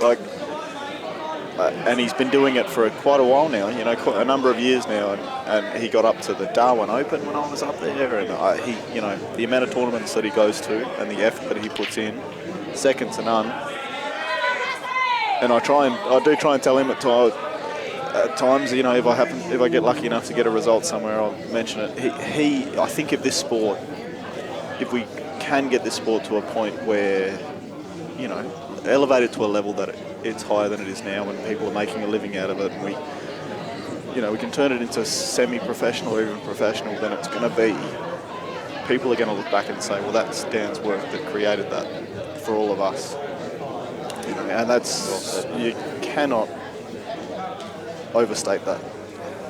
[SPEAKER 10] and he's been doing it for quite a while now. You know, a number of years now, and he got up to the Darwin Open when I was up there, and you know, the amount of tournaments that he goes to and the effort that he puts in, second to none. And I do try and tell him at times, you know, if I get lucky enough to get a result somewhere, I'll mention it. I think if we can get this sport to a point where, you know, elevate it to a level that it's higher than it is now, and people are making a living out of it, and we can turn it into semi-professional or even professional, then it's going to be, people are going to look back and say, well, that's Dan's work that created that for all of us. You know, and that's, you cannot overstate that.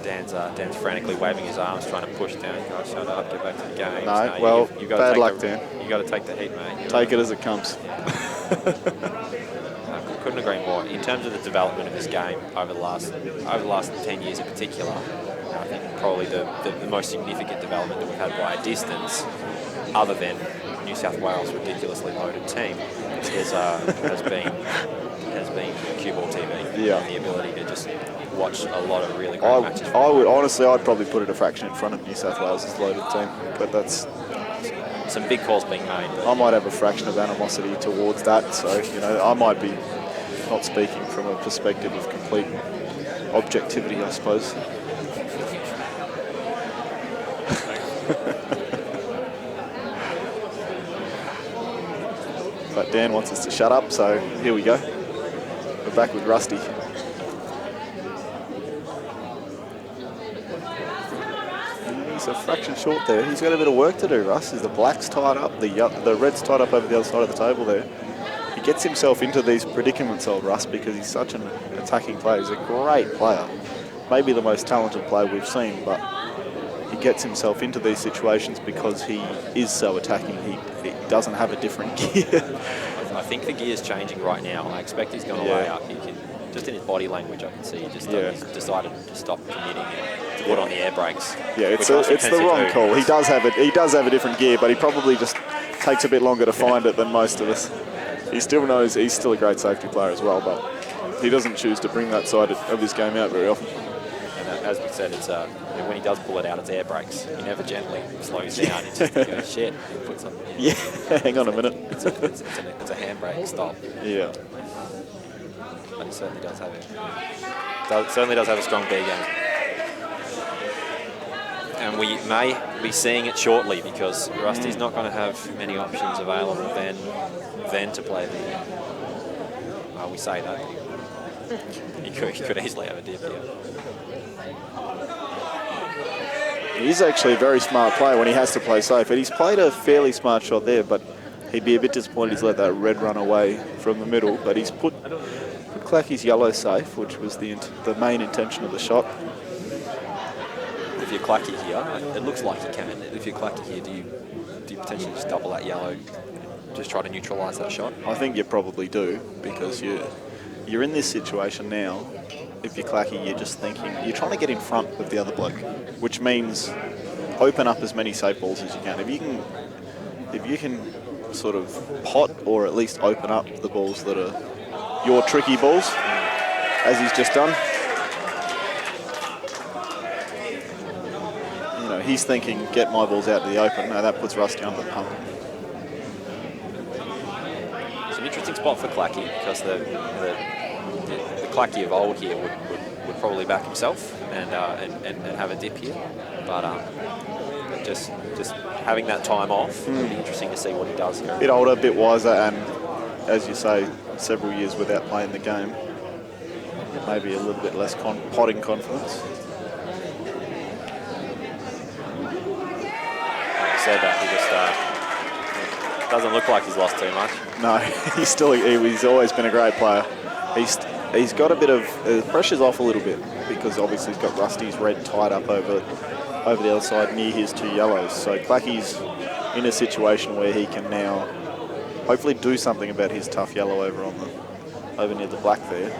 [SPEAKER 5] Dan's frantically waving his arms, trying to push down. Guys, shut up, get back to the game.
[SPEAKER 10] No, well, bad luck, Dan.
[SPEAKER 5] You got to take the heat, mate.
[SPEAKER 10] Take it as it comes.
[SPEAKER 5] I couldn't agree more. In terms of the development of this game over the last 10 years in particular, I think probably the most significant development that we've had by a distance, other than New South Wales' ridiculously loaded team, has been cue ball TV.
[SPEAKER 10] Yeah.
[SPEAKER 5] And the ability to just watch a lot of really great matches.
[SPEAKER 10] I'd probably put it a fraction in front of New South Wales' loaded team, but that's
[SPEAKER 5] some big calls being made.
[SPEAKER 10] I might have a fraction of animosity towards that, so you know, I might be not speaking from a perspective of complete objectivity, I suppose. But Dan wants us to shut up, so here we go. We're back with Rusty. He's a fraction short there. He's got a bit of work to do, Russ. As the black's tied up, the red's tied up over the other side of the table there. He gets himself into these predicaments, old Russ, because he's such an attacking player. He's a great player. Maybe the most talented player we've seen, but he gets himself into these situations because he is so attacking. doesn't have a different gear.
[SPEAKER 5] I think the gear's changing right now. I expect he's going to lay up. He can, just in his body language, I can see he's decided to stop committing and to put on the air brakes.
[SPEAKER 10] Yeah, it's the wrong call. He does have it. He does have a different gear, but he probably just takes a bit longer to find it than most of us. He still knows he's still a great safety player as well, but he doesn't choose to bring that side of his game out very often.
[SPEAKER 5] And as we said, it's when he does pull it out, it's air brakes. He never gently slows down. It's just goes, shit, puts up.
[SPEAKER 10] Yeah, hang on a minute.
[SPEAKER 5] It's a handbrake stop.
[SPEAKER 10] Yeah.
[SPEAKER 5] But he certainly does have it. Certainly does have a strong B game. And we may be seeing it shortly because Rusty's not going to have many options available then to play the. We say that. He could easily have a dip here.
[SPEAKER 10] He's actually a very smart player when he has to play safe. And he's played a fairly smart shot there, but he'd be a bit disappointed he's let that red run away from the middle. But he's put Clacky's yellow safe, which was the main intention of the shot.
[SPEAKER 5] If you're Clacky here, it looks like you can. If you're Clacky here, do you potentially just double that yellow, just try to neutralise that shot?
[SPEAKER 10] I think you probably do, because you're in this situation now. If you're Clacky, you're just thinking, you're trying to get in front of the other bloke, which means open up as many safe balls as you can. If you can sort of pot or at least open up the balls that are your tricky balls, as he's just done. You know, he's thinking, get my balls out to the open. Now that puts Rusty under the pump.
[SPEAKER 5] It's an interesting spot for Clacky because the Clacky of old here would probably back himself and have a dip here, but just having that time off, it'll be interesting to see what he does here.
[SPEAKER 10] A bit older, a bit wiser, and as you say, several years without playing the game, maybe a little bit less potting confidence.
[SPEAKER 5] Like I said, he just doesn't look like he's lost too much.
[SPEAKER 10] No, he's always been a great player. He's got a bit of pressure's off a little bit because obviously he's got Rusty's red tied up over the other side near his two yellows. So Clacky's in a situation where he can now hopefully do something about his tough yellow over near the black there.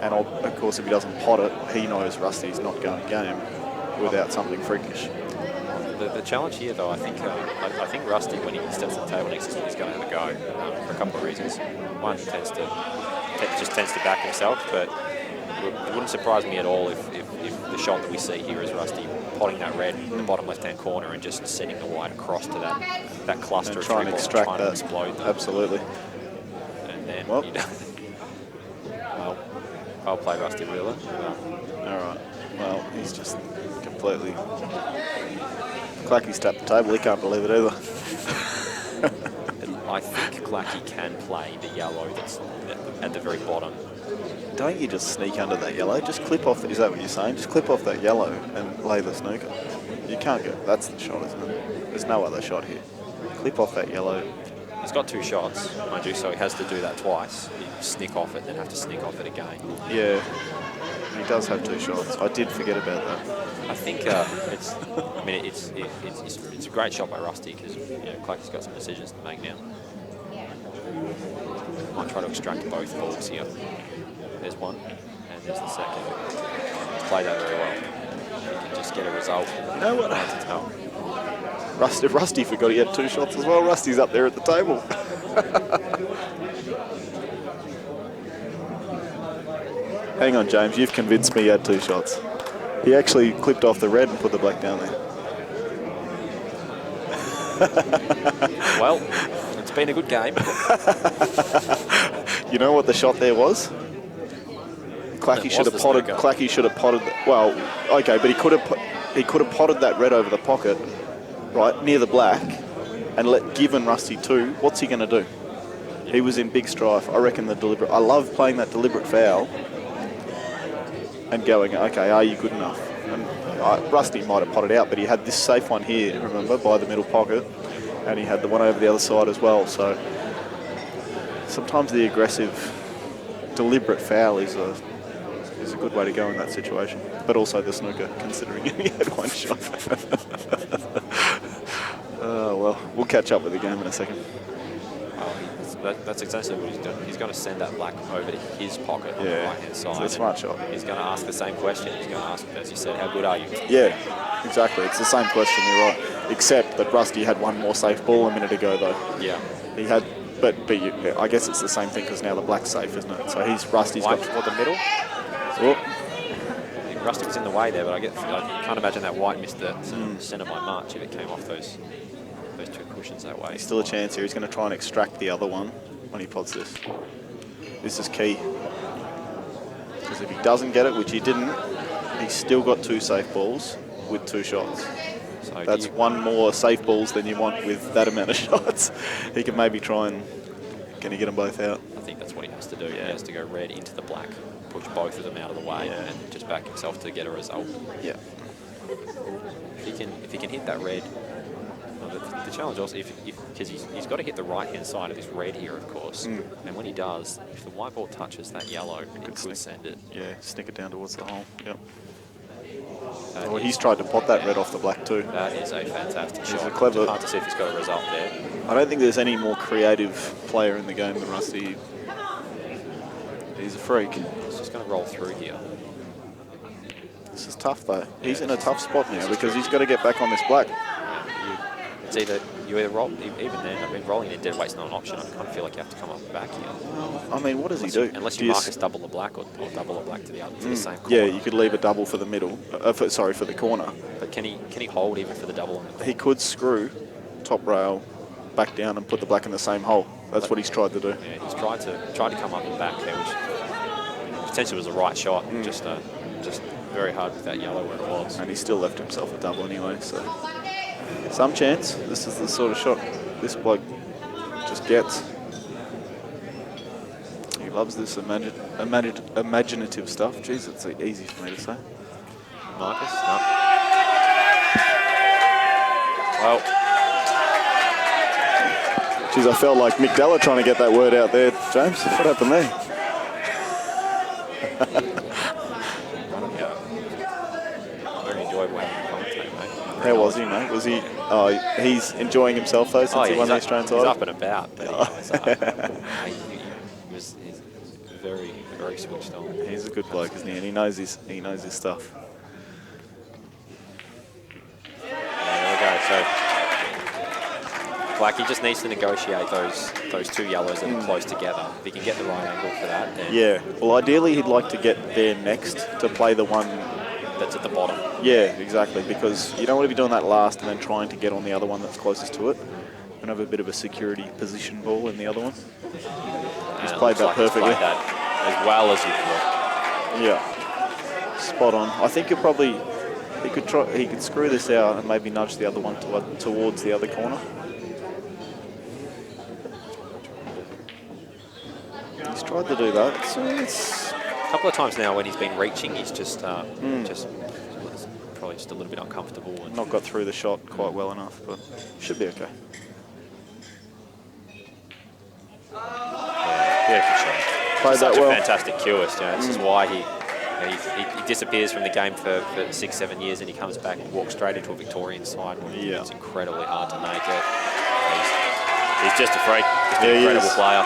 [SPEAKER 10] And of course, if he doesn't pot it, he knows Rusty's not going game without something freakish.
[SPEAKER 5] The challenge here, though, I think Rusty, when he steps to the table next to him, he's going to have a go for a couple of reasons. One, he tends to back himself, but it wouldn't surprise me at all if the shot that we see here is Rusty potting that red in the bottom left-hand corner and just setting the white across to that cluster
[SPEAKER 10] and
[SPEAKER 5] of
[SPEAKER 10] trying to extract
[SPEAKER 5] trying
[SPEAKER 10] that.
[SPEAKER 5] To explode them.
[SPEAKER 10] Absolutely.
[SPEAKER 5] And then
[SPEAKER 10] well
[SPEAKER 5] played, Rusty Wheeler.
[SPEAKER 10] All right. Well, he's just completely. Clacky's tapped the table. He can't believe it either.
[SPEAKER 5] I think Clacky can play the yellow that's at the very bottom.
[SPEAKER 10] Don't you just sneak under that yellow? Just clip off. Is that what you're saying? Just clip off that yellow and lay the snooker. You can't go. That's the shot, isn't it? There's no other shot here. Clip off that yellow.
[SPEAKER 5] He's got two shots, mind you, so he has to do that twice. You snick off it, then have to snick off it again.
[SPEAKER 10] Yeah, he does have two shots. I did forget about that.
[SPEAKER 5] I think it's a great shot by Rusty because Clacky's got some decisions to make now. Might try to extract both balls here. There's one, and there's the second. He's played that very well. He can just get a result.
[SPEAKER 10] You know what? Rusty forgot he had two shots as well. Rusty's up there at the table. Hang on, James. You've convinced me he had two shots. He actually clipped off the red and put the black down there.
[SPEAKER 5] Well, it's been a good game.
[SPEAKER 10] You know what the shot there was? Clacky should have potted. Clacky should have potted. Well, okay, but he could have potted that red over the pocket, right near the black, and given Rusty two. What's he going to do? He was in big strife. I reckon the deliberate. I love playing that deliberate foul and going, okay, are you good enough? And Rusty might have potted out, but he had this safe one here, remember, by the middle pocket, and he had the one over the other side as well. So sometimes the aggressive, deliberate foul is a good way to go in that situation. But also the snooker, considering he had one shot. Well, We'll catch up with the game in a second.
[SPEAKER 5] That's exactly what he's doing. He's going to send that black over to his pocket on the right-hand side.
[SPEAKER 10] It's a smart shot.
[SPEAKER 5] He's going to ask the same question. He's going to ask, as you said, how good are you?
[SPEAKER 10] Yeah, exactly. It's the same question, you're right. Except that Rusty had one more safe ball a minute ago, though.
[SPEAKER 5] Yeah.
[SPEAKER 10] He had, but I guess it's the same thing because now the black's safe, isn't it? So Rusty's
[SPEAKER 5] White
[SPEAKER 10] got...
[SPEAKER 5] toward the middle.
[SPEAKER 10] Oh.
[SPEAKER 5] Rusty was in the way there, but I can't imagine that White missed the centre by much if it came off those two cushions that way.
[SPEAKER 10] There's still a chance here. He's going to try and extract the other one when he pods this. This is key. Because if he doesn't get it, which he didn't, he's still got 2 safe balls with 2 shots. So that's one more safe balls than you want with that amount of shots. He can maybe try and... Can he get them both out?
[SPEAKER 5] I think that's what he has to do. Yeah. He has to go red into the black, push both of them out of the way, and just back himself to get a result.
[SPEAKER 10] Yeah.
[SPEAKER 5] If he can hit that red... The challenge also, because he's got to hit the right-hand side of this red here, of course. And when he does, if the white ball touches that yellow, it could send it.
[SPEAKER 10] Yeah, snick it down towards the hole. Yep. Well, he's tried to pot that red off the black too.
[SPEAKER 5] That is a fantastic shot.
[SPEAKER 10] He's a clever...
[SPEAKER 5] It's hard to see if he's got a result there.
[SPEAKER 10] I don't think there's any more creative player in the game than Rusty. He's a freak.
[SPEAKER 5] He's just going to roll through here.
[SPEAKER 10] This is tough though. He's in a tough spot now because he's got to get back on this black.
[SPEAKER 5] It's either you either roll, even then, I mean, rolling in dead weight's not an option. I kind of feel like you have to come up back here.
[SPEAKER 10] I mean, what does he do?
[SPEAKER 5] Unless you Marcus double the black or double the black to the other, to the same corner.
[SPEAKER 10] Yeah, you could leave a double for the middle. For the corner.
[SPEAKER 5] But can he hold even for the double?
[SPEAKER 10] He could screw top rail back down and put the black in the same hole. That's what he's tried to do.
[SPEAKER 5] Yeah, he's tried to come up and back there, which potentially was the right shot. Just very hard with that yellow where it was.
[SPEAKER 10] And he still left himself a double anyway, so some chance. This is the sort of shot this bloke just gets. He loves this imaginative stuff. Jeez, it's easy for me to say.
[SPEAKER 5] Marcus, no. Well,
[SPEAKER 10] geez, I felt like Mick Della trying to get that word out there, James. What happened there?
[SPEAKER 5] very enjoyable commentating, mate.
[SPEAKER 10] How was he, mate? Was he? Oh, he's enjoying himself though since he won the Australian title.
[SPEAKER 5] He's up and about, but he's very, very switched on.
[SPEAKER 10] He's a good bloke, isn't he? And he knows his stuff.
[SPEAKER 5] There we go. So Blackie just needs to negotiate those 2 yellows that are close together. If he can get the right angle for that, then
[SPEAKER 10] yeah. Well, ideally he'd like to get there next to play the one
[SPEAKER 5] that's at the bottom.
[SPEAKER 10] Yeah, exactly. Because you don't want to be doing that last and then trying to get on the other one that's closest to it. And have a bit of a security position ball in the other one. He's played that perfectly.
[SPEAKER 5] He's played that as well as you could.
[SPEAKER 10] Yeah, spot on. I think he could screw this out and maybe nudge the other one towards the other corner. He's tried to do that. So it's
[SPEAKER 5] a couple of times now when he's been reaching, he's just probably just a little bit uncomfortable. And
[SPEAKER 10] not got through the shot quite well enough, but should be okay.
[SPEAKER 5] Yeah, good shot.
[SPEAKER 10] Played
[SPEAKER 5] Such
[SPEAKER 10] that well.
[SPEAKER 5] A fantastic cueist. This is why he disappears from the game for 6-7 years and he comes back and walks straight into a Victorian side.
[SPEAKER 10] Yeah.
[SPEAKER 5] It's incredibly hard to make it. He's just a freak. Just an
[SPEAKER 10] he
[SPEAKER 5] incredible
[SPEAKER 10] is.
[SPEAKER 5] player.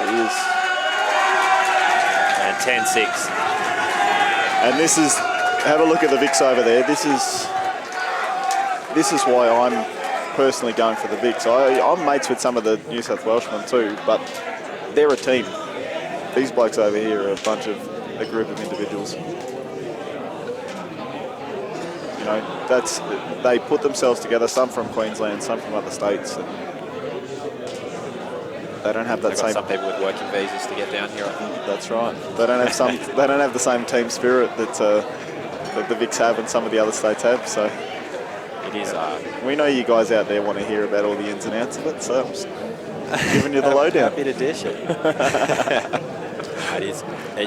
[SPEAKER 10] He is.
[SPEAKER 5] And 10-6.
[SPEAKER 10] And this is, have a look at the Vicks over there. This is why I'm personally going for the Vicks. I'm mates with some of the New South Welshmen too, but they're a team. These blokes over here are a group of individuals. You know, they put themselves together, some from Queensland, some from other states. And they don't have that same.
[SPEAKER 5] Some people with working visas to get down here, I think.
[SPEAKER 10] That's right. They don't have they don't have the same team spirit that the Vicks have and some of the other states have. So
[SPEAKER 5] it is.
[SPEAKER 10] We know you guys out there want to hear about all the ins and outs of it. So I'm just giving you the lowdown.
[SPEAKER 5] Happy to dish it. It is.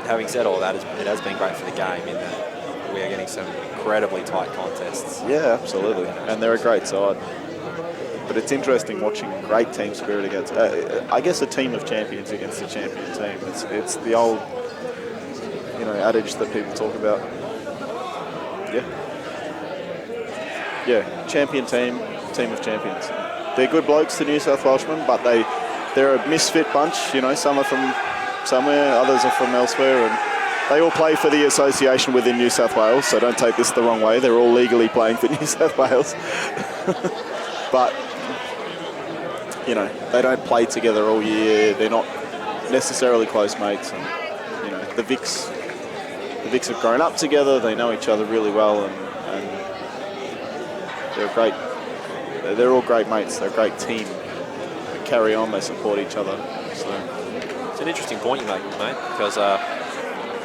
[SPEAKER 5] Having said all that, it has been great for the game in that we are getting some incredibly tight contests.
[SPEAKER 10] Yeah, absolutely. And they're a great side. But it's interesting watching great team spirit against, I guess, a team of champions against a champion team. It's the old, adage that people talk about. Yeah. Yeah, champion team of champions. they're good blokes, the New South Welshmen, but they're a misfit bunch. You know, some are from somewhere, others are from elsewhere, and they all play for the association within New South Wales. So don't take this the wrong way. They're all legally playing for New South Wales, but you know, they don't play together all year. They're not necessarily close mates, and you know, the Vics have grown up together. They know each other really well, and they're all great mates. They're a great team. They carry on. They support each other. So
[SPEAKER 5] it's an interesting point you make, mate, because a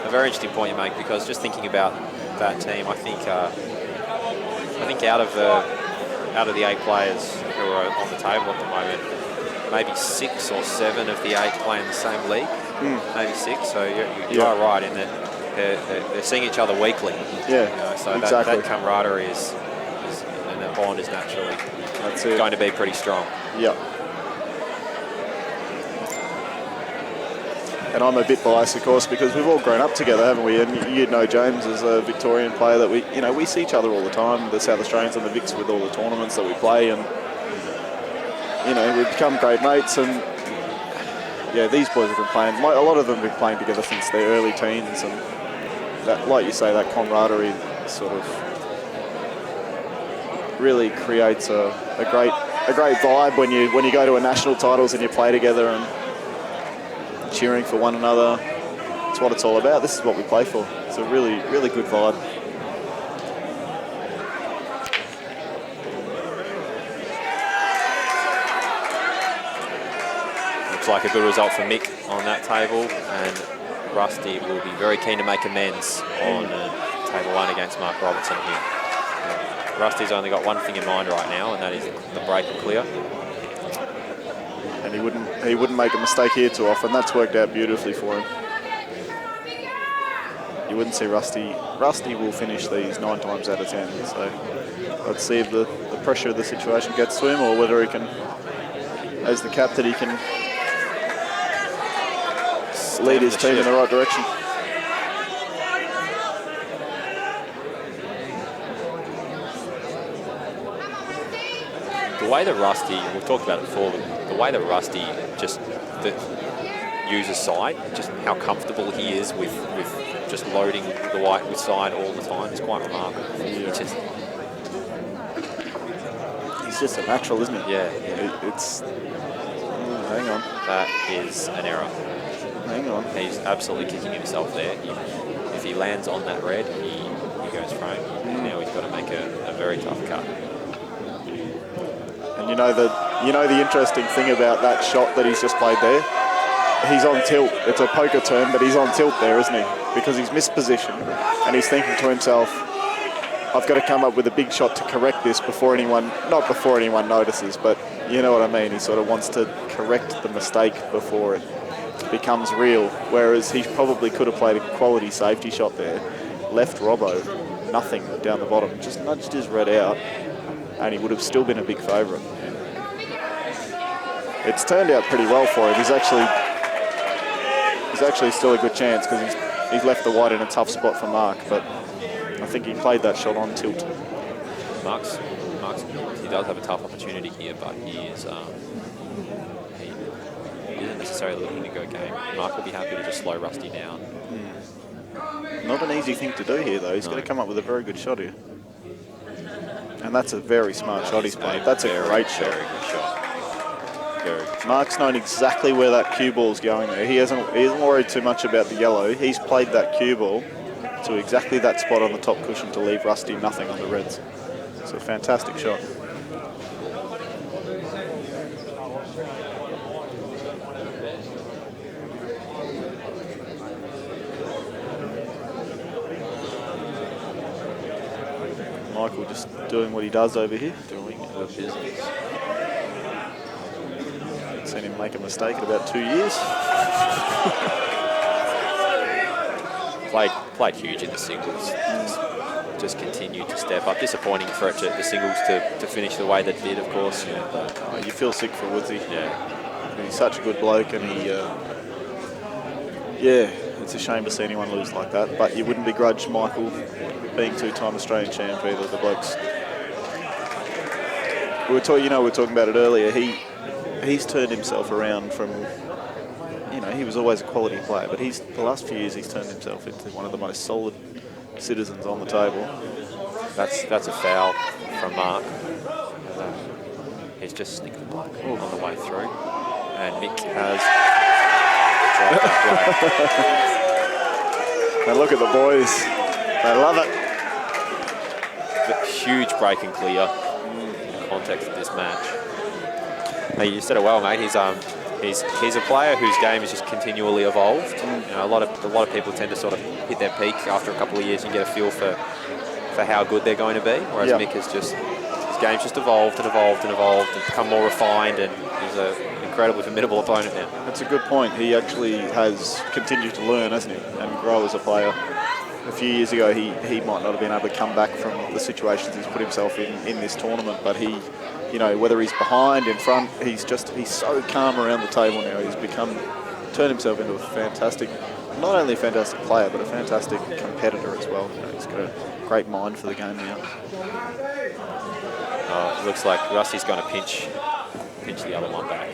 [SPEAKER 5] very interesting point you make, because just thinking about that team, I think out of the 8 players who are on the table at the moment, maybe 6 or 7 of the 8 play in the same league, maybe 6. So you are right in that they're seeing each other weekly.
[SPEAKER 10] Yeah,
[SPEAKER 5] you know, so
[SPEAKER 10] exactly.
[SPEAKER 5] that camaraderie is and that bond is naturally going to be pretty strong.
[SPEAKER 10] Yeah. And I'm a bit biased, of course, because we've all grown up together, haven't we? And you know James as a Victorian player that we see each other all the time, the South Australians and the Vics, with all the tournaments that we play, and you know, we've become great mates. And yeah, these boys have been playing, a lot of them have been playing together since their early teens, and that, like you say, that camaraderie sort of really creates a great vibe when you go to a national titles and you play together and cheering for one another. It's what it's all about. This is what we play for. It's a really, really good vibe.
[SPEAKER 5] Looks like a good result for Mick on that table, and Rusty will be very keen to make amends on table 1 against Mark Robertson here. Rusty's only got one thing in mind right now, and that is the break and clear.
[SPEAKER 10] And he wouldn't make a mistake here too often. That's worked out beautifully for him. You wouldn't see Rusty will finish these 9 times out of 10. So let's see if the pressure of the situation gets to him, or whether he can, as the captain, he can lead his team in the right direction.
[SPEAKER 5] The way that Rusty, we've talked about it before, but the way that Rusty just uses side, just how comfortable he is with just loading the white with side all the time, is quite remarkable.
[SPEAKER 10] Yeah. He's just a natural, isn't he?
[SPEAKER 5] Yeah.
[SPEAKER 10] It's hang on.
[SPEAKER 5] That is an error.
[SPEAKER 10] Hang on.
[SPEAKER 5] He's absolutely kicking himself there. If he lands on that red, he goes frame. Now he's got to make a very tough cut.
[SPEAKER 10] And you know the interesting thing about that shot that he's just played there? He's on tilt. It's a poker turn, but he's on tilt there, isn't he? Because he's missed position, and he's thinking to himself, I've got to come up with a big shot to correct this not before anyone notices, but you know what I mean. He sort of wants to correct the mistake before it becomes real, whereas he probably could have played a quality safety shot there, left Robbo nothing down the bottom, just nudged his red out, and he would have still been a big favourite. It's turned out pretty well for him. He's actually still a good chance, because he's left the white in a tough spot for Mark, but I think he played that shot on tilt.
[SPEAKER 5] Mark's he does have a tough opportunity here, but he isn't necessarily looking to go game. Mark will be happy to just slow Rusty down.
[SPEAKER 10] Not an easy thing to do here, though. He's going to come up with a very good shot here. And that's a very smart shot he's played. That's a great shot.
[SPEAKER 5] Very good shot. Very good shot.
[SPEAKER 10] Mark's known exactly where that cue ball's going there. He hasn't worried too much about the yellow. He's played that cue ball to exactly that spot on the top cushion to leave Rusty nothing on the reds. It's a fantastic shot. Michael just doing what he does over here.
[SPEAKER 5] Doing the business.
[SPEAKER 10] Seen him make a mistake in about 2 years.
[SPEAKER 5] Played huge in the singles. Just continued to step up. Disappointing for the singles to finish the way that did, of course. Yeah, but
[SPEAKER 10] you feel sick for Woodsy.
[SPEAKER 5] Yeah.
[SPEAKER 10] He's such a good bloke, and it's a shame to see anyone lose like that. But you wouldn't begrudge Michael being 2-time Australian champ either. The bloke's we were talking about it earlier. He's turned himself around from, he was always a quality player, but the last few years he's turned himself into one of the most solid citizens on the table.
[SPEAKER 5] That's a foul from Mark. He's just snicked the bloke on the way through, and Mick has dropped that bloke.
[SPEAKER 10] And look at the boys. They love it.
[SPEAKER 5] But huge break and clear in the context of this match. Hey, you said it well, mate. He's a player whose game has just continually evolved. A lot of people tend to sort of hit their peak after a couple of years and get a feel for how good they're going to be. Whereas Mick has his game's just evolved and evolved and evolved and become more refined, and he's an incredibly formidable opponent now.
[SPEAKER 10] That's a good point. He actually has continued to learn, hasn't he, and grow as a player. A few years ago, he might not have been able to come back from the situations he's put himself in this tournament, but he, whether he's behind, in front, he's so calm around the table now. He's turned himself into a fantastic, not only a fantastic player, but a fantastic competitor as well. He's got a great mind for the game now.
[SPEAKER 5] It looks like Rusty's going to pinch the other one back.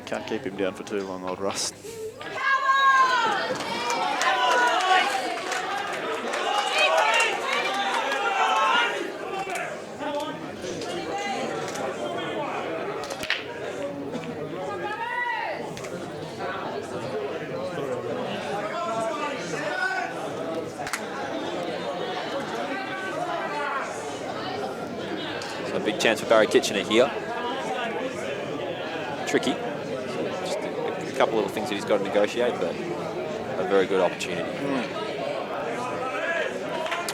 [SPEAKER 10] Can't keep him down for too long, old Russ.
[SPEAKER 5] So a big chance for Barry Kitchener here. Tricky. Just a couple of little things that he's got to negotiate, but a very good opportunity.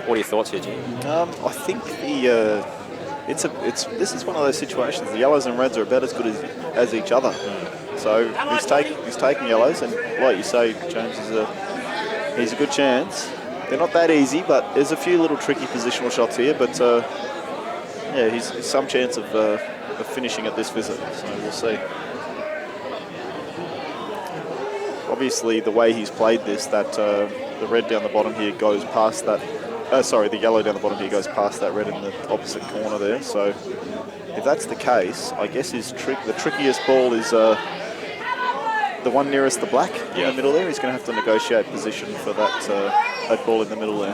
[SPEAKER 5] What are your thoughts here, Jim?
[SPEAKER 10] I think this is one of those situations. The yellows and reds are about as good as each other. So he's taking yellows, and like you say, James he's a good chance. They're not that easy, but there's a few little tricky positional shots here. But he's some chance of finishing at this visit. So we'll see. Obviously, the way he's played this, that the red down the bottom here goes past that. The yellow down the bottom here goes past that red in the opposite corner there. So if that's the case, I guess the trickiest ball is the one nearest the black in the middle there. He's going to have to negotiate position for that ball in the middle there.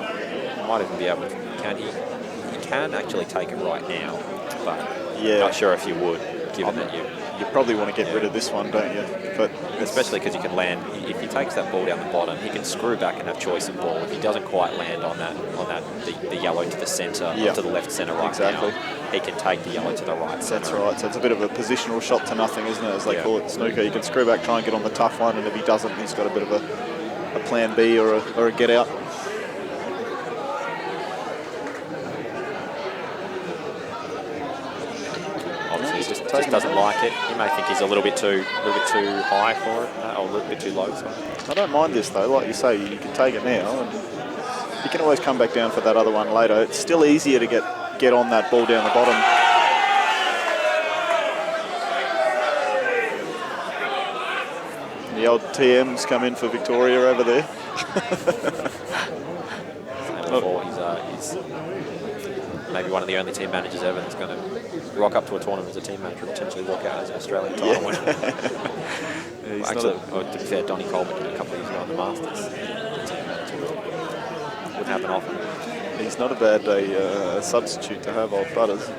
[SPEAKER 5] Might even be able to. He can actually take it right now, but not sure if you would, given that
[SPEAKER 10] you probably want to get rid of this one, don't you? But
[SPEAKER 5] especially because you can land. If he takes that ball down the bottom, he can screw back and have choice of ball. If he doesn't quite land on the yellow to the centre, to the left centre right now, he can take the yellow to the right centre.
[SPEAKER 10] That's right. So it's a bit of a positional shot to nothing, isn't it? As they call it, snooker. You can screw back, try and get on the tough one, and if he doesn't, he's got a bit of a plan B or a get out.
[SPEAKER 5] Obviously, he just doesn't like it. He may think he's a little bit too high for it, or a little bit too low. So.
[SPEAKER 10] I don't mind this though. Like you say, you can take it now, and you can always come back down for that other one later. It's still easier to get on that ball down the bottom. The old TM's come in for Victoria over there.
[SPEAKER 5] He's maybe one of the only team managers ever that's going to rock up to a tournament as a team manager and potentially walk out as an Australian title winner. To be fair, Donny Coleman did a couple of years ago on the Masters. Would happen often.
[SPEAKER 10] He's not a bad substitute to have, old Butters.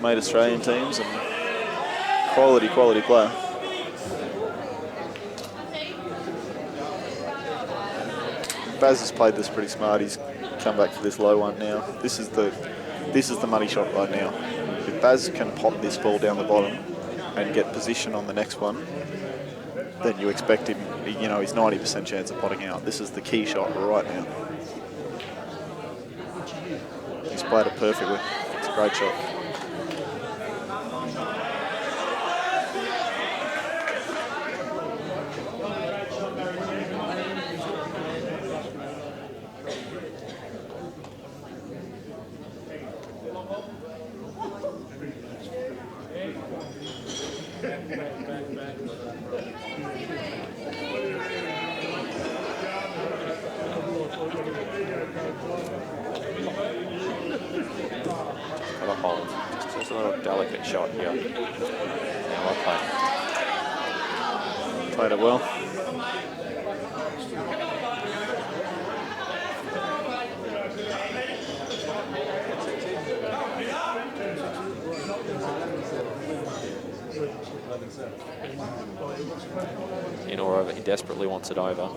[SPEAKER 10] Made Australian teams and quality player. Baz has played this pretty smart. He's come back for this low one now. This is the money shot right now. If Baz can pop this ball down the bottom and get position on the next one, then you expect him, he's 90% chance of potting out. This is the key shot right now. He's played it perfectly. It's a great shot.
[SPEAKER 5] a little delicate shot here. Yeah, well played.
[SPEAKER 10] Played it well.
[SPEAKER 5] In or over, he desperately wants it over.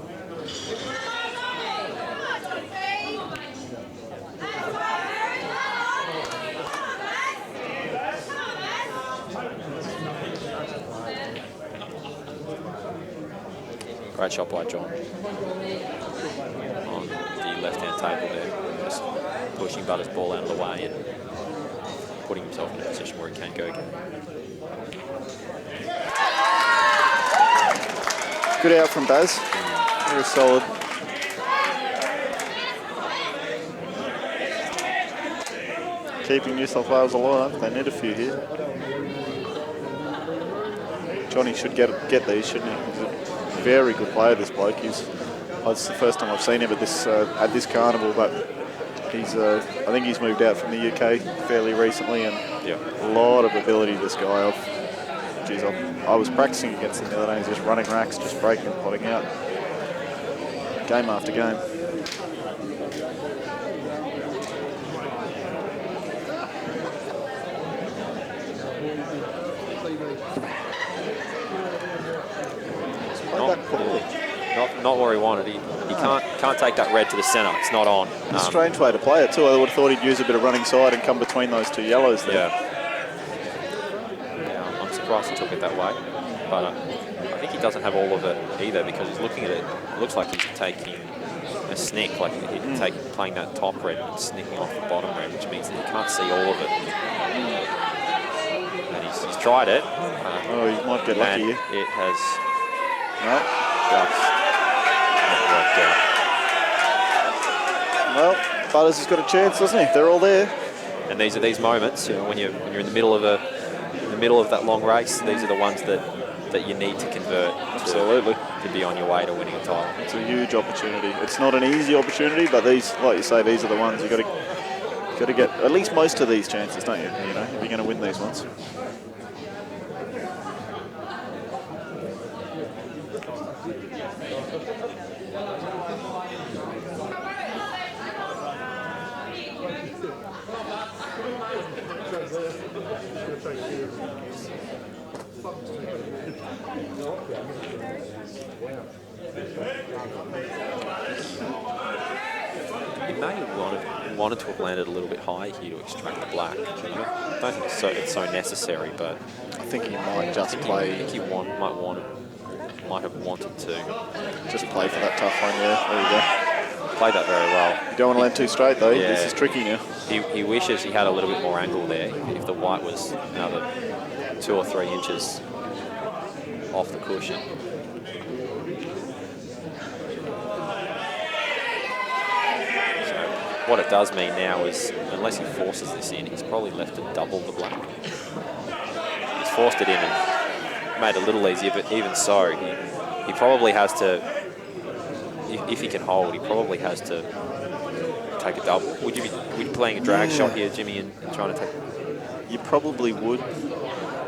[SPEAKER 5] Great shot by John on the left-hand table there, just pushing Butter's ball out of the way and putting himself in a position where he can go again.
[SPEAKER 10] Good out from Baz. Very solid. Keeping New South Wales alive. They need a few here. Johnny should get these, shouldn't he? He's a very good player, this bloke. It's the first time I've seen him at this carnival, but he's I think he's moved out from the UK fairly recently, and a lot of ability, this guy. Geez, I was practicing against him the other day. He's just running racks, just breaking and potting out, game after game.
[SPEAKER 5] Not where he wanted. He can't take that red to the centre. It's not on.
[SPEAKER 10] It's a strange way to play it too. I would have thought he'd use a bit of running side and come between those two yellows there.
[SPEAKER 5] Yeah, I'm surprised he took it that way. But I think he doesn't have all of it either, because he's looking at it. It looks like he's taking a snick, like he's playing that top red and snicking off the bottom red, which means that he can't see all of it. And he's tried it.
[SPEAKER 10] Oh, he might get lucky here.
[SPEAKER 5] It has
[SPEAKER 10] just not worked out. Well, Butters has got a chance, doesn't he? They're all there.
[SPEAKER 5] And these are these moments, you know, when you're in the middle of that long race. These are the ones that you need to convert.
[SPEAKER 10] Absolutely.
[SPEAKER 5] To be on your way to winning a title.
[SPEAKER 10] It's a huge opportunity. It's not an easy opportunity, but these, like you say, these are the ones you got to get at least most of these chances, don't you? You know, if you're going to win these ones.
[SPEAKER 5] He may have wanted to have landed a little bit high here to extract the black. I don't think it's so necessary, but
[SPEAKER 10] I think he might just play.
[SPEAKER 5] I think he might have wanted to
[SPEAKER 10] just play for that tough one. Yeah, there you go.
[SPEAKER 5] Played that very well.
[SPEAKER 10] You don't want to land too straight though.
[SPEAKER 5] Yeah.
[SPEAKER 10] This is tricky now.
[SPEAKER 5] He wishes he had a little bit more angle there. If the white was another 2 or 3 inches off the cushion. What it does mean now is, unless he forces this in, he's probably left to double the black. He's forced it in and made it a little easier, but even so, he probably has to, if he can hold, he probably has to take a double. Would you be playing a drag shot here, Jimmy, and trying to take?
[SPEAKER 10] You probably would.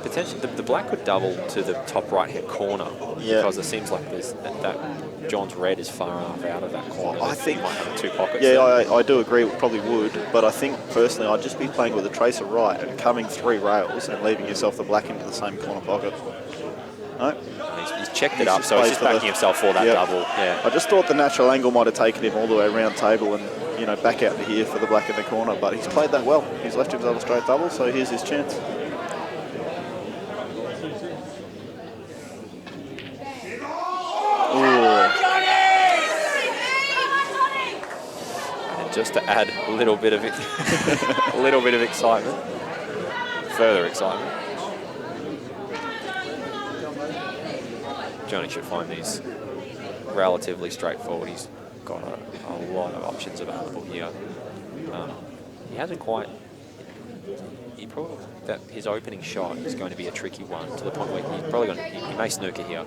[SPEAKER 5] Potentially, the black could double to the top right-hand corner, because it seems like there's that John's red is far enough out of that corner.
[SPEAKER 10] I think
[SPEAKER 5] he might have 2 pockets.
[SPEAKER 10] Yeah, I do agree. It probably would, but I think personally, I'd just be playing with a tracer right and coming 3 rails and leaving yourself the black into the same corner pocket. No,
[SPEAKER 5] he's checked it up, so he's just backing himself for that double. Yeah.
[SPEAKER 10] I just thought the natural angle might have taken him all the way around table and back out to here for the black in the corner, but he's played that well. He's left himself a straight double, so here's his chance.
[SPEAKER 5] Just to add a little bit of excitement, further excitement. Johnny should find these relatively straightforward. He's got a lot of options available here. He hasn't quite. His opening shot is going to be a tricky one, to the point where he's probably going. He may snooker here.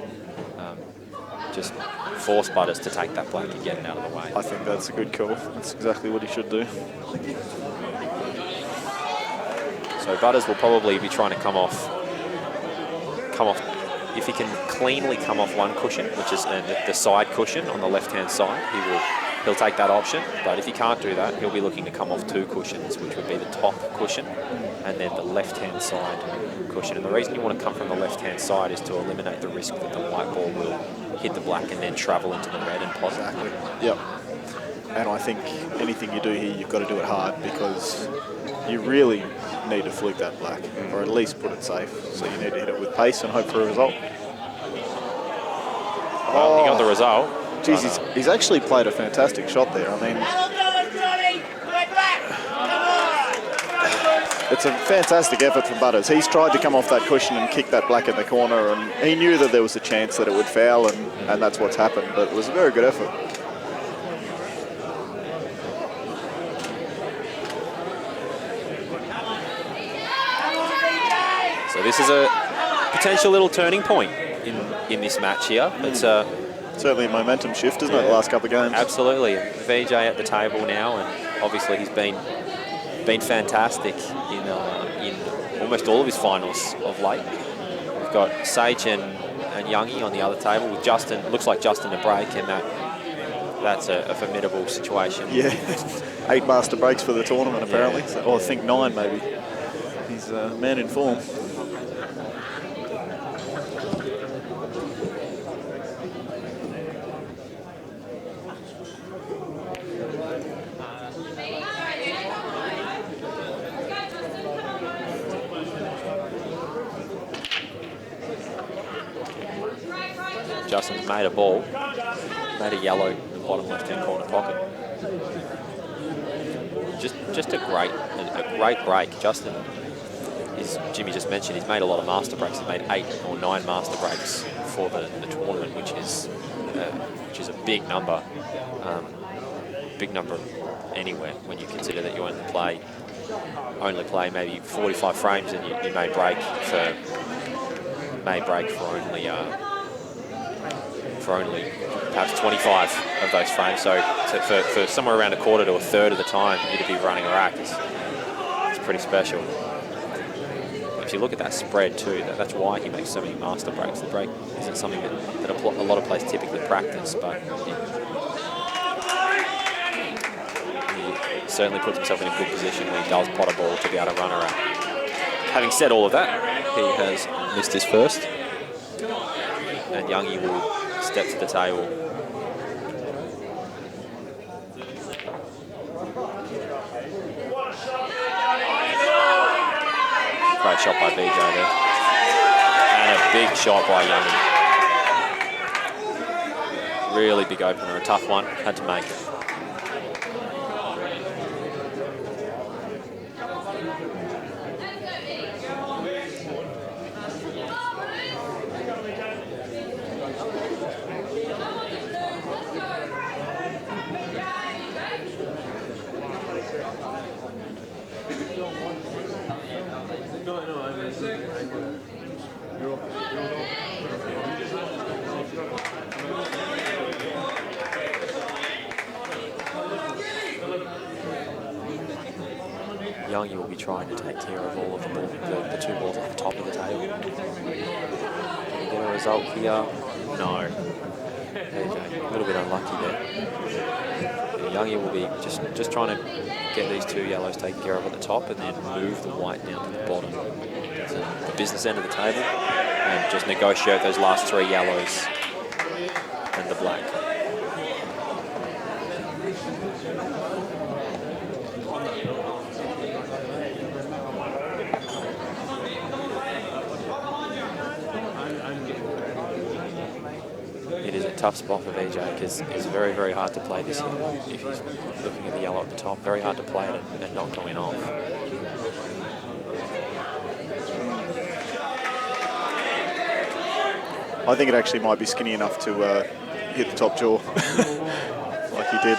[SPEAKER 5] Just force Butters to take that black and get it out of the way.
[SPEAKER 10] I think that's a good call. That's exactly what he should do.
[SPEAKER 5] So Butters will probably be trying to come off. If he can cleanly come off one cushion, which is the side cushion on the left-hand side, he'll take that option. But if he can't do that, he'll be looking to come off two cushions, which would be the top cushion and then the left-hand side cushion. And the reason you want to come from the left-hand side is to eliminate the risk that the white ball will hit the black and then travel into the red and pot.
[SPEAKER 10] Exactly. Yep. And I think anything you do here, you've got to do it hard, because you really need to fluke that black, or at least put it safe. So you need to hit it with pace and hope for a result.
[SPEAKER 5] Well, he got the result.
[SPEAKER 10] Geez, he's actually played a fantastic shot there. I mean, it's a fantastic effort from Butters. He's tried to come off that cushion and kick that black in the corner, and he knew that there was a chance that it would foul, and that's what's happened. But it was a very good effort.
[SPEAKER 5] So this is a potential little turning point in this match here. It's
[SPEAKER 10] certainly a momentum shift, isn't it, the last couple of games?
[SPEAKER 5] Absolutely. VJ at the table now, and obviously he's been fantastic in almost all of his finals of late. We've got Sage and Youngie on the other table with Justin. Looks like Justin to break, and that's a formidable situation.
[SPEAKER 10] Yeah, 8 master breaks for the tournament apparently, so, or I think 9 maybe. He's a man in form.
[SPEAKER 5] Justin's made a ball, made a yellow in the bottom left-hand corner pocket. Just a great break. Justin, as Jimmy just mentioned, he's made a lot of master breaks. He's made 8 or 9 master breaks for the tournament, which is a big number. Big number anywhere when you consider that you only play maybe 45 frames, and you may break for only perhaps 25 of those frames. So for somewhere around a quarter to a third of the time you to be running a rack, it's pretty special. If you look at that spread too, that's why he makes so many master breaks. The break isn't something that a lot of players typically practice, but he certainly puts himself in a good position when he does pot a ball to be able to run a rack. Having said all of that, he has missed his first, and Youngie will step to the table. Great shot by VJ there. And a big shot by Youngie. Really big opener, a tough one, had to make it. Youngie will be trying to take care of all of the 2 balls at the top of the table. Can we get a result here? No. VJ, a little bit unlucky there. Youngie will be just trying to get these 2 yellows taken care of at the top, and then move the white down to the bottom, to the business end of the table, and just negotiate those last 3 yellows and the black. It is a tough spot for VJ, because it's very, very hard to play this here. If he's looking at the yellow at the top, very hard to play it and not going off.
[SPEAKER 10] I think it actually might be skinny enough to hit the top jaw, like he did.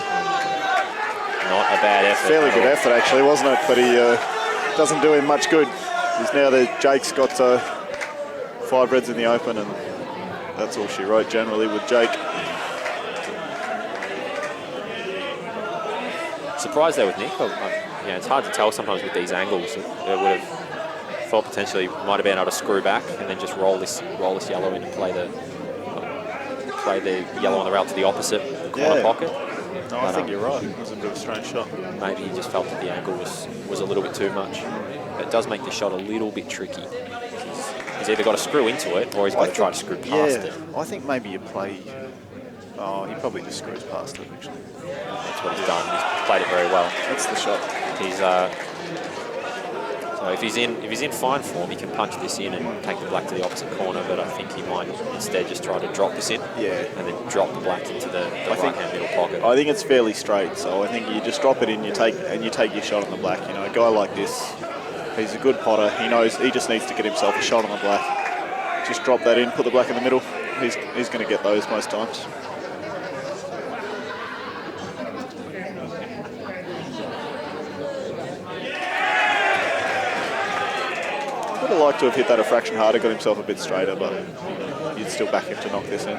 [SPEAKER 5] Not a bad effort.
[SPEAKER 10] Fairly good effort, actually, wasn't it? But he doesn't do him much good. He's now there. Jake's got 5 reds in the open, and that's all she wrote generally with Jake.
[SPEAKER 5] Surprised there with Nick. It's hard to tell sometimes with these angles. It would have thought potentially might have been able to screw back and then just roll this yellow in and play the yellow on the rail to the opposite corner pocket.
[SPEAKER 10] No, I think you're right. It was a bit of a strange shot.
[SPEAKER 5] Maybe he just felt that the angle was a little bit too much. It does make the shot a little bit tricky. He's either got to screw into it or he's got to try to screw past it.
[SPEAKER 10] I think maybe you play... Oh, he probably just screws past it, actually.
[SPEAKER 5] That's what he's done. He's played it very well.
[SPEAKER 10] That's the shot.
[SPEAKER 5] He's so if he's in fine form, he can punch this in and take the black to the opposite corner. But I think he might instead just try to drop this in, and then drop the black into the right-hand middle pocket.
[SPEAKER 10] I think it's fairly straight, so I think you just drop it in, you take your shot on the black. You know, a guy like this, he's a good potter. He knows he just needs to get himself a shot on the black. Just drop that in, put the black in the middle. He's going to get those most times. Would have liked to have hit that a fraction harder, got himself a bit straighter, but you'd still back him to knock this in.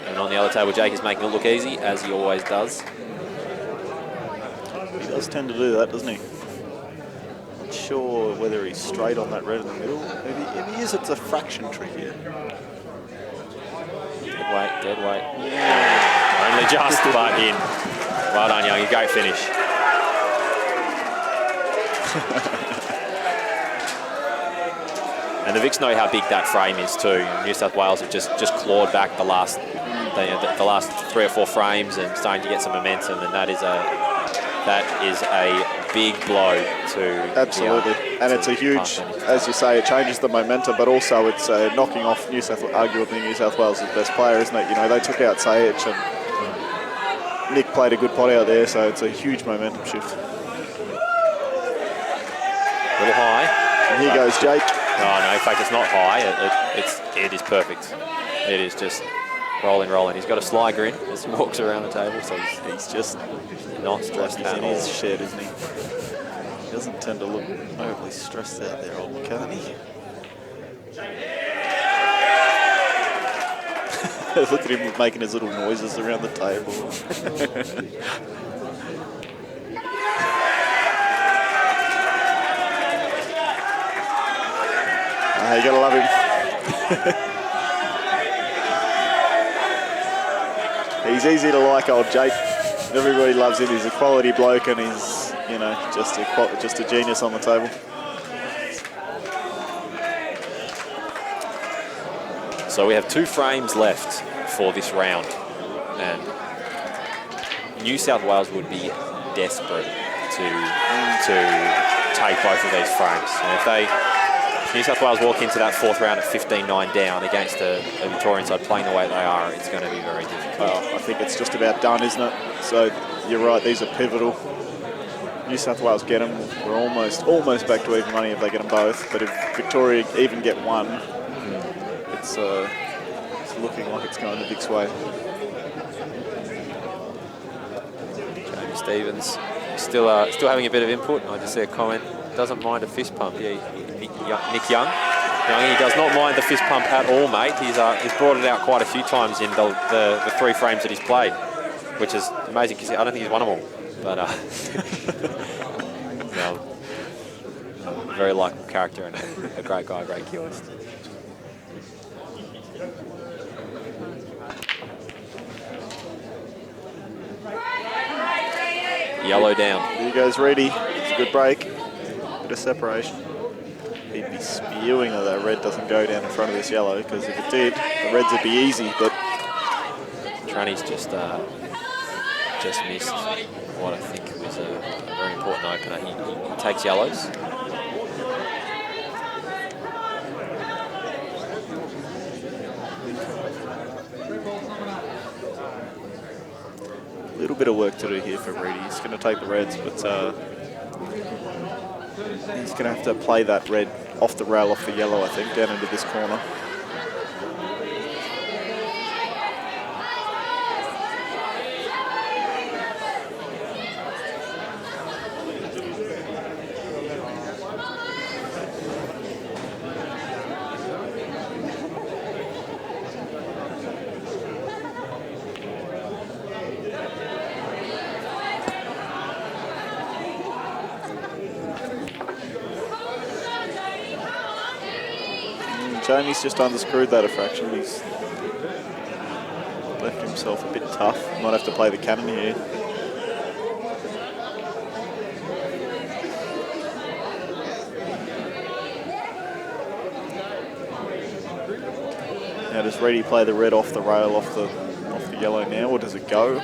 [SPEAKER 5] And on the other table, Jake is making it look easy, as he always does.
[SPEAKER 10] He does tend to do that, doesn't he? Not sure whether he's straight on that red in the middle. If he is, it's a fraction trickier.
[SPEAKER 5] Dead weight. Yeah. Only just, but in. Well done, Young. A great finish. And the Vics know how big that frame is too. New South Wales have just clawed back the last 3 or 4 frames and starting to get some momentum, and that is a big blow to
[SPEAKER 10] absolutely. And it's a huge, as you say, it changes the momentum, but also it's knocking off arguably New South Wales' best player, isn't it? You know, they took out Sayich and Nick played a good pot out there, so it's a huge momentum shift.
[SPEAKER 5] A little high.
[SPEAKER 10] And here goes Jake.
[SPEAKER 5] No, in fact, it's not high. It is perfect. It is just rolling. He's got a sly grin as he walks around the table, so he's just not stressed
[SPEAKER 10] He's
[SPEAKER 5] at
[SPEAKER 10] in
[SPEAKER 5] all.
[SPEAKER 10] his shed, isn't he? He doesn't tend to look overly stressed out there, old McCartney. Look at him making his little noises around the table. You gotta love him. He's easy to like, old Jake. Everybody loves him. He's a quality bloke, and he's, you know, just a genius on the table.
[SPEAKER 5] So we have 2 frames left for this round, and New South Wales would be desperate to take both of these frames. And if New South Wales walk into that 4th round at 15-9 down against a Victorian side playing the way they are, it's going to be very difficult.
[SPEAKER 10] Well, I think it's just about done, isn't it? So you're right, these are pivotal. New South Wales get them. We're almost back to even money if they get them both. But if Victoria even get one, it's looking like it's going the Vic's way.
[SPEAKER 5] Jamie Stevens still having a bit of input. I just see a comment. Doesn't mind a fist pump. Yeah, Nick Young. He does not mind the fist pump at all, mate. He's brought it out quite a few times in the 3 frames that he's played, which is amazing because I don't think he's won them all. But no, very likable character and a great guy, great killist. Yellow down.
[SPEAKER 10] Here goes Reedy. It's a good break. Bit of separation. He'd be spewing that red doesn't go down in front of this yellow, because if it did, the reds would be easy, but
[SPEAKER 5] Tranny's just missed what I think was a very important opener. He takes yellows.
[SPEAKER 10] a little bit of work to do here for Reedy. He's going to take the reds, but he's going to have to play that red off the rail, off the yellow, I think, down into this corner. Jamie's just underscrewed that a fraction. He's left himself a bit tough. Might have to play the cannon here. Now does Reedy play the red off the rail, off the yellow now, or does it go?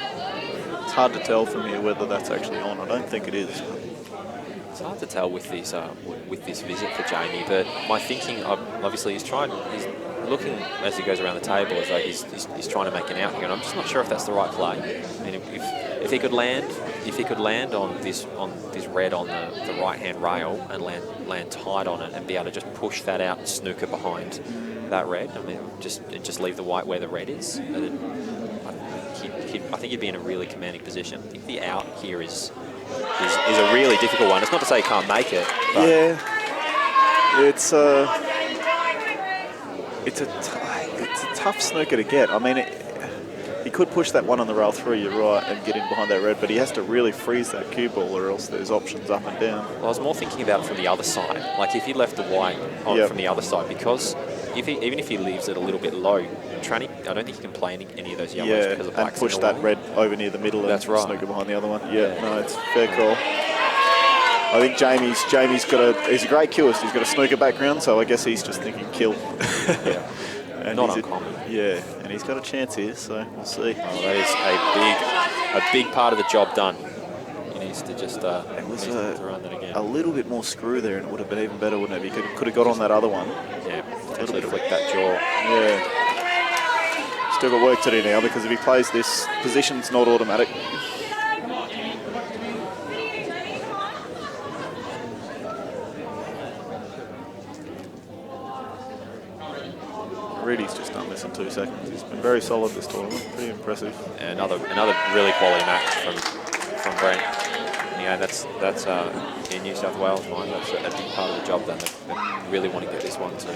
[SPEAKER 10] It's hard to tell from here whether that's actually on. I don't think it is.
[SPEAKER 5] It's hard to tell with this visit for Jamie, but my thinking obviously he's looking as he goes around the table as though he's trying to make an out here, and I'm just not sure if that's the right play. I mean, if he could land on this red on the right hand rail and land tight on it and be able to just push that out and snooker behind that red, I mean, just leave the white where the red is. I think he'd be in a really commanding position. I think the out here is a really difficult one. It's not to say he can't make it. But
[SPEAKER 10] yeah, it's a tough snooker to get. I mean, he could push that one on the rail through, you're right, and get in behind that red, but he has to really freeze that cue ball or else there's options up and down.
[SPEAKER 5] Well, I was more thinking about it from the other side. Like if he left the white on from the other side, because even if he leaves it a little bit low, Tranny, I don't think he can play any of those yellows because of blacks.
[SPEAKER 10] And push that red over near the middle and snooker behind the other one. Yeah, no, it's a fair call. I think Jamie's he's a great cueist. He's got a snooker background, so I guess he's just thinking kill. And
[SPEAKER 5] not uncommon.
[SPEAKER 10] And he's got a chance here, so we'll see.
[SPEAKER 5] Oh, that is a big part of the job done. He needs to just to run that again.
[SPEAKER 10] A little bit more screw there, and it would have been even better, wouldn't it? He could have got on that other one.
[SPEAKER 5] Yeah, potentially flick that jaw.
[SPEAKER 10] Yeah. Still got work to do now, because if he plays this, position's not automatic. Reedy's just done this in 2 seconds. He's been very solid this tournament. Pretty impressive.
[SPEAKER 5] And another really quality match from Brent. Yeah, that's in New South Wales mind. That's a big part of the job. Then they really want to get this one too.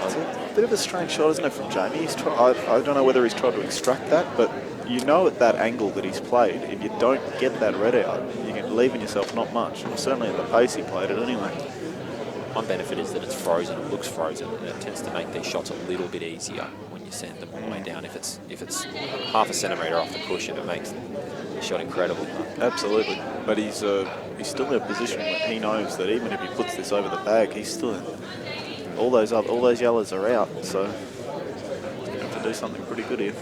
[SPEAKER 10] It's a bit of a strange shot, isn't it, from Jamie? I don't know whether he's tried to extract that, but you know at that angle that he's played, if you don't get that red out, you're leaving yourself not much. And certainly at the pace he played it anyway.
[SPEAKER 5] One benefit is that it's frozen, it looks frozen, and it tends to make these shots a little bit easier when you send them all the way down. If it's half a centimetre off the cushion, it makes the shot incredible.
[SPEAKER 10] Absolutely. But he's still in a position where he knows that even if he puts this over the bag, he's still in. All those yellows are out, so he's going to have to do something pretty good here.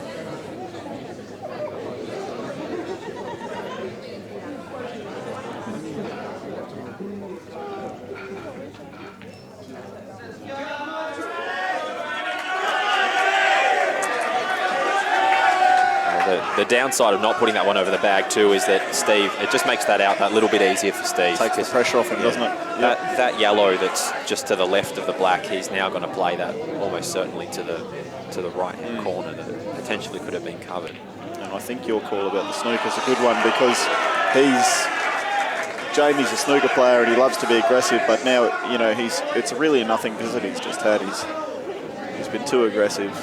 [SPEAKER 5] The downside of not putting that one over the bag too is that Steve, it just makes that out that little bit easier for Steve.
[SPEAKER 10] Takes the pressure off him, doesn't it?
[SPEAKER 5] That yellow that's just to the left of the black, he's now going to play that almost certainly to the right-hand corner that potentially could have been covered.
[SPEAKER 10] And I think your call about the snooker's a good one, because Jamie's a snooker player and he loves to be aggressive, but now it's really a nothing visit he's just had. He's been too aggressive.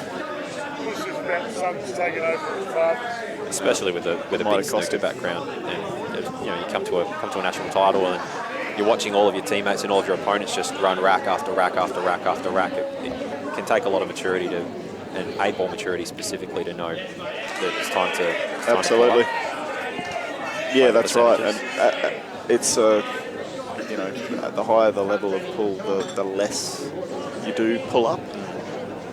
[SPEAKER 5] Especially with a big snooker background, and you come to a national title and you're watching all of your teammates and all of your opponents just run rack after rack after rack after rack. It can take a lot of maturity and 8-ball maturity specifically to know that it's time to.
[SPEAKER 10] Absolutely. Yeah, that's right. And it's the higher the level of pull, the less you do pull up.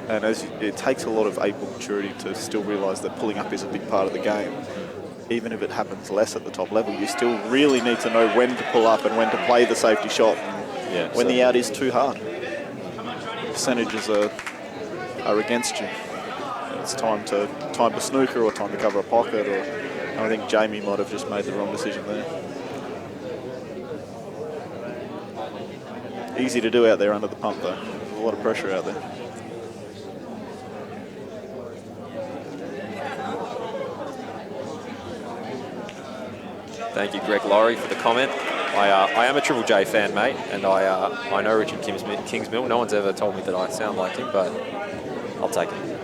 [SPEAKER 10] And it takes a lot of 8-ball maturity to still realise that pulling up is a big part of the game. Even if it happens less at the top level, you still really need to know when to pull up and when to play the safety shot. When the out is too hard. Percentages are against you. It's time to snooker or time to cover a pocket. And I think Jamie might have just made the wrong decision there. Easy to do out there under the pump though. There's a lot of pressure out there.
[SPEAKER 5] Thank you, Greg Laurie, for the comment. I am a Triple J fan, mate, and I know Richard Kingsmill. No one's ever told me that I sound like him, but I'll take it.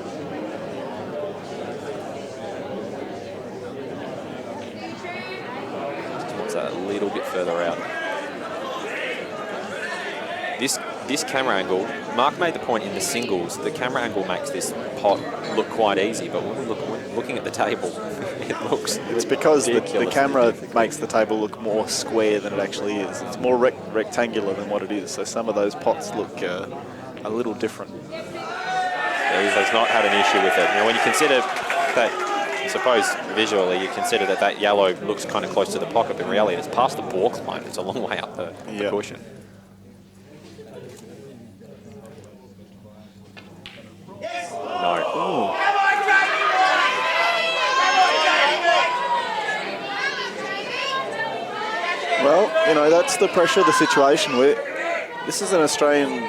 [SPEAKER 5] comes a little bit further out. This camera angle, Mark made the point in the singles, the camera angle makes this pot look quite easy, but when we're looking at the table, it looks
[SPEAKER 10] It's because the camera makes the table look more square than it actually is. It's more rectangular than what it is, so some of those pots look a little different.
[SPEAKER 5] Yeah, he's not had an issue with it. When you consider that, I suppose visually, you consider that yellow looks kind of close to the pocket, but in reality it's past the balk line. It's a long way up the cushion. No. Ooh.
[SPEAKER 10] Well, that's the pressure of the situation. This is an Australian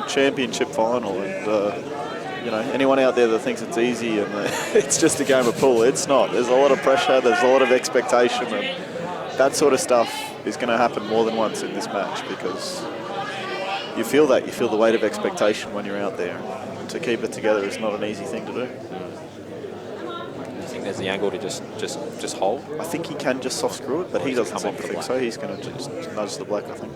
[SPEAKER 10] Championship final, and anyone out there that thinks it's easy and it's just a game of pool, it's not. There's a lot of pressure, there's a lot of expectation, and that sort of stuff is going to happen more than once in this match because you feel the weight of expectation when you're out there. To keep it together is not an easy thing to do.
[SPEAKER 5] You think there's the angle to just hold?
[SPEAKER 10] I think he can just soft screw it, but he doesn't seem to think so. He's going to just nudge the black, I think.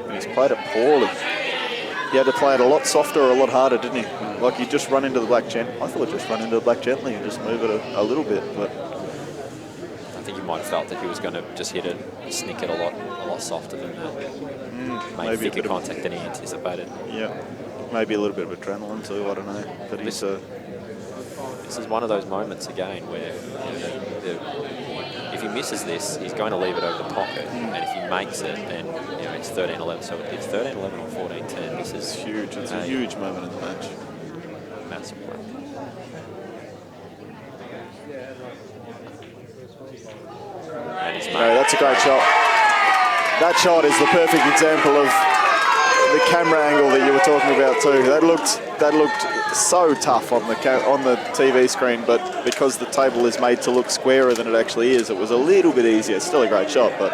[SPEAKER 10] And he's played it poorly. He had to play it a lot softer or a lot harder, didn't he? Like he just run into the black gently. I thought he'd just run into the black gently and just move it a little bit, but
[SPEAKER 5] I think he might have felt that he was going to just hit it, sneak it a lot softer than that. Maybe thicker contact than he anticipated.
[SPEAKER 10] Yeah, maybe a little bit of adrenaline too. I don't know. But
[SPEAKER 5] this is one of those moments again where if he misses this, he's going to leave it over the pocket, and if he makes it, then it's 13-11. So it's 13-11 or 14-10. This is
[SPEAKER 10] huge. It's a huge moment in the match.
[SPEAKER 5] Massive one.
[SPEAKER 10] No, that's a great shot. That shot is the perfect example of the camera angle that you were talking about too. That looked so tough on the TV screen, but because the table is made to look squarer than it actually is, it was a little bit easier. It's still a great shot, but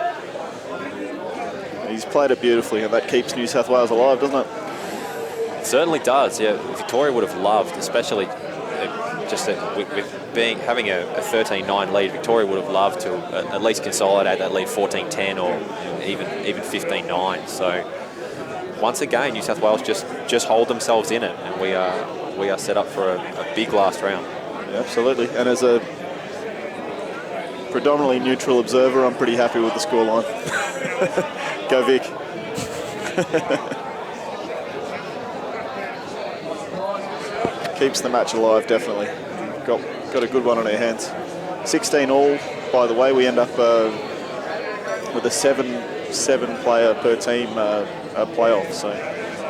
[SPEAKER 10] he's played it beautifully, and that keeps New South Wales alive, doesn't it?
[SPEAKER 5] It certainly does. Yeah, Victoria would have loved, especially with having a 13-9 lead. Victoria would have loved to at least consolidate that lead 14-10 or even 15-9. So once again, New South Wales just hold themselves in it, and we are set up for a big last round.
[SPEAKER 10] Yeah, absolutely. And as a predominantly neutral observer, I'm pretty happy with the scoreline. Go Vic. Keeps the match alive, definitely. Got a good one on our hands. 16 all, by the way. We end up with a seven player per team playoff. So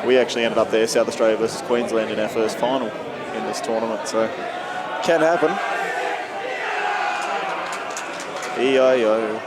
[SPEAKER 10] we actually ended up there, South Australia versus Queensland, in our first final in this tournament. So can happen. E-I-O.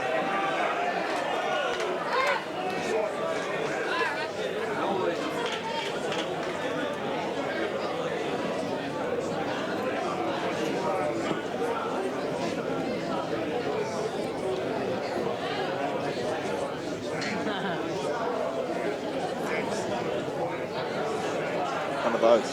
[SPEAKER 10] One of those.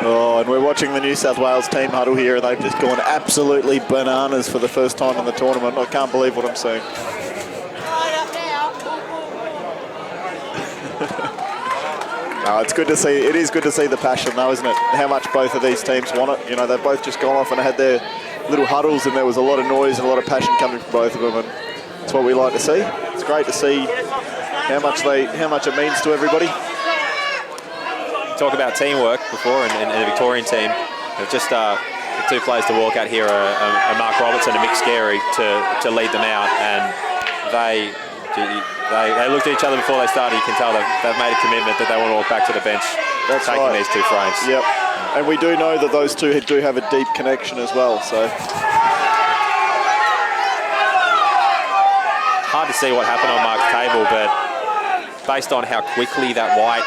[SPEAKER 10] Oh, and we're watching the New South Wales team huddle here, and they've just gone absolutely bananas for the first time in the tournament. I can't believe what I'm seeing. No, it's good to see. It is good to see the passion, though, isn't it? How much both of these teams want it. You know, they've both just gone off and had their little huddles, and there was a lot of noise and a lot of passion coming from both of them, and it's what we like to see. It's great to see how much it means to everybody.
[SPEAKER 5] Talk about teamwork before, and the Victorian team have just the two players to walk out here are Mark Robertson and Mick Scarey to lead them out, and they looked at each other before they started. You can tell they've made a commitment that they want to walk back to the bench.
[SPEAKER 10] That's
[SPEAKER 5] taking
[SPEAKER 10] right.
[SPEAKER 5] These two frames.
[SPEAKER 10] Yep, and we do know that those two do have a deep connection as well. So
[SPEAKER 5] hard to see what happened on Mark's table, but based on how quickly that white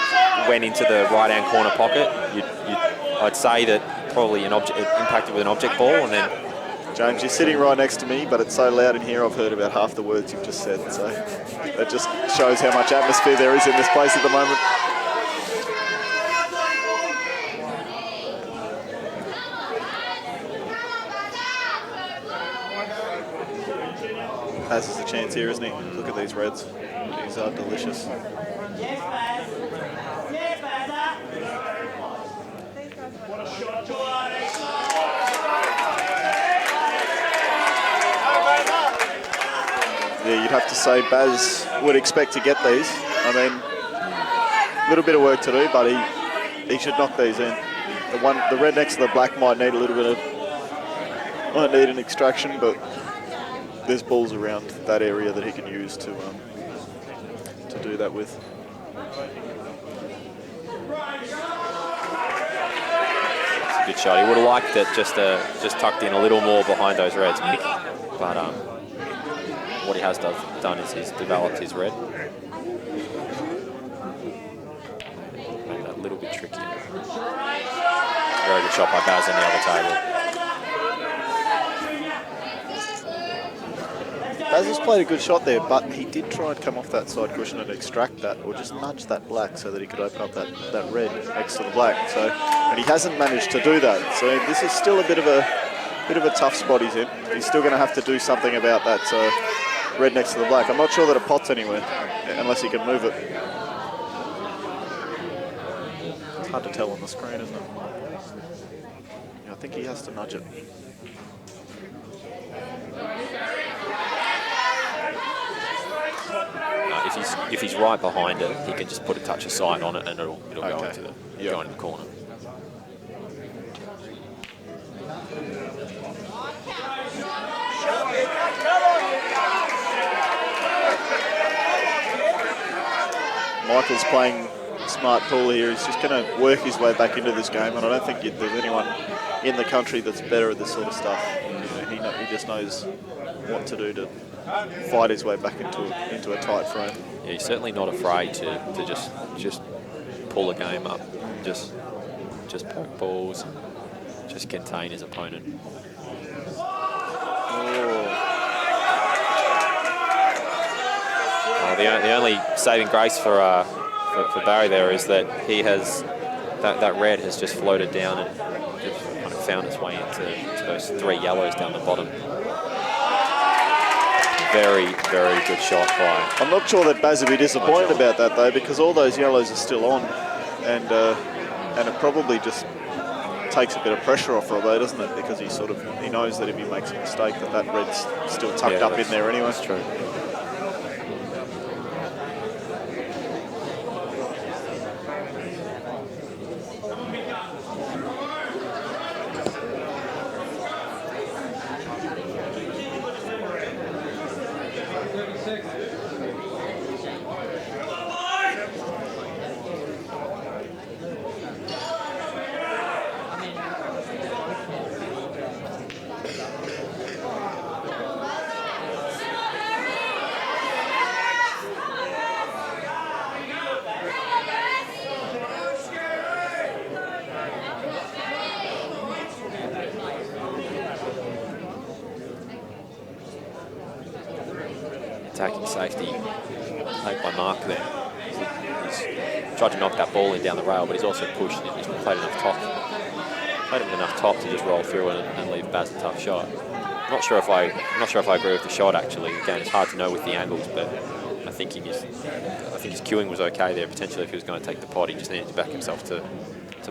[SPEAKER 5] went into the right-hand corner pocket, I'd say that probably it impacted with an object ball, and then
[SPEAKER 10] James, you're sitting right next to me, but it's so loud in here I've heard about half the words you've just said, so that just shows how much atmosphere there is in this place at the moment. Has is a chance here, isn't he? Look at these reds. These are delicious. Yeah, you'd have to say Baz would expect to get these. I mean, a little bit of work to do, but he should knock these in. The red next to the black might need a little bit of, might need an extraction, but there's balls around that area that he can use to do that with.
[SPEAKER 5] It's a good shot. He would have liked it just tucked in a little more behind those reds, Mick. But what he has done is he's developed his red. Made that a little bit trickier. Very good shot by Baz on the other table.
[SPEAKER 10] Baz has played a good shot there, but he did try and come off that side cushion and extract that, or just nudge that black so that he could open up that red next to the black. So, and he hasn't managed to do that. So this is still a bit of a tough spot he's in. He's still going to have to do something about that red next to the black. I'm not sure that a pot's anywhere, unless he can move it. It's hard to tell on the screen, isn't it? Yeah, I think he has to nudge it.
[SPEAKER 5] If he's right behind it, he can just put a touch of sight on it, and it'll go into the go into the corner.
[SPEAKER 10] Michael's playing smart pool here. He's just going to work his way back into this game, and I don't think there's anyone in the country that's better at this sort of stuff. You know, he just knows what to do to fight his way back into a tight frame.
[SPEAKER 5] Yeah, he's certainly not afraid to just pull a game up, just poke balls, just contain his opponent. The only saving grace for Barry there is that he has that red has just floated down and just kind of found its way into those three yellows down the bottom. Very, very good shot by.
[SPEAKER 10] I'm not sure that Baz will be disappointed about that though, because all those yellows are still on, and it probably just takes a bit of pressure off Robbo, doesn't it? Because he knows that if he makes a mistake, that red's still tucked up in there anyway.
[SPEAKER 5] That's true. Attacking safety played by Mark there. He's tried to knock that ball in down the rail, but he's also pushed it. He's played enough top. Played him enough top to just roll through and leave Baz a tough shot. I'm not sure if I agree with the shot actually. Again, it's hard to know with the angles, but I think his cueing was okay there. Potentially, if he was going to take the pot, he just needed to back himself to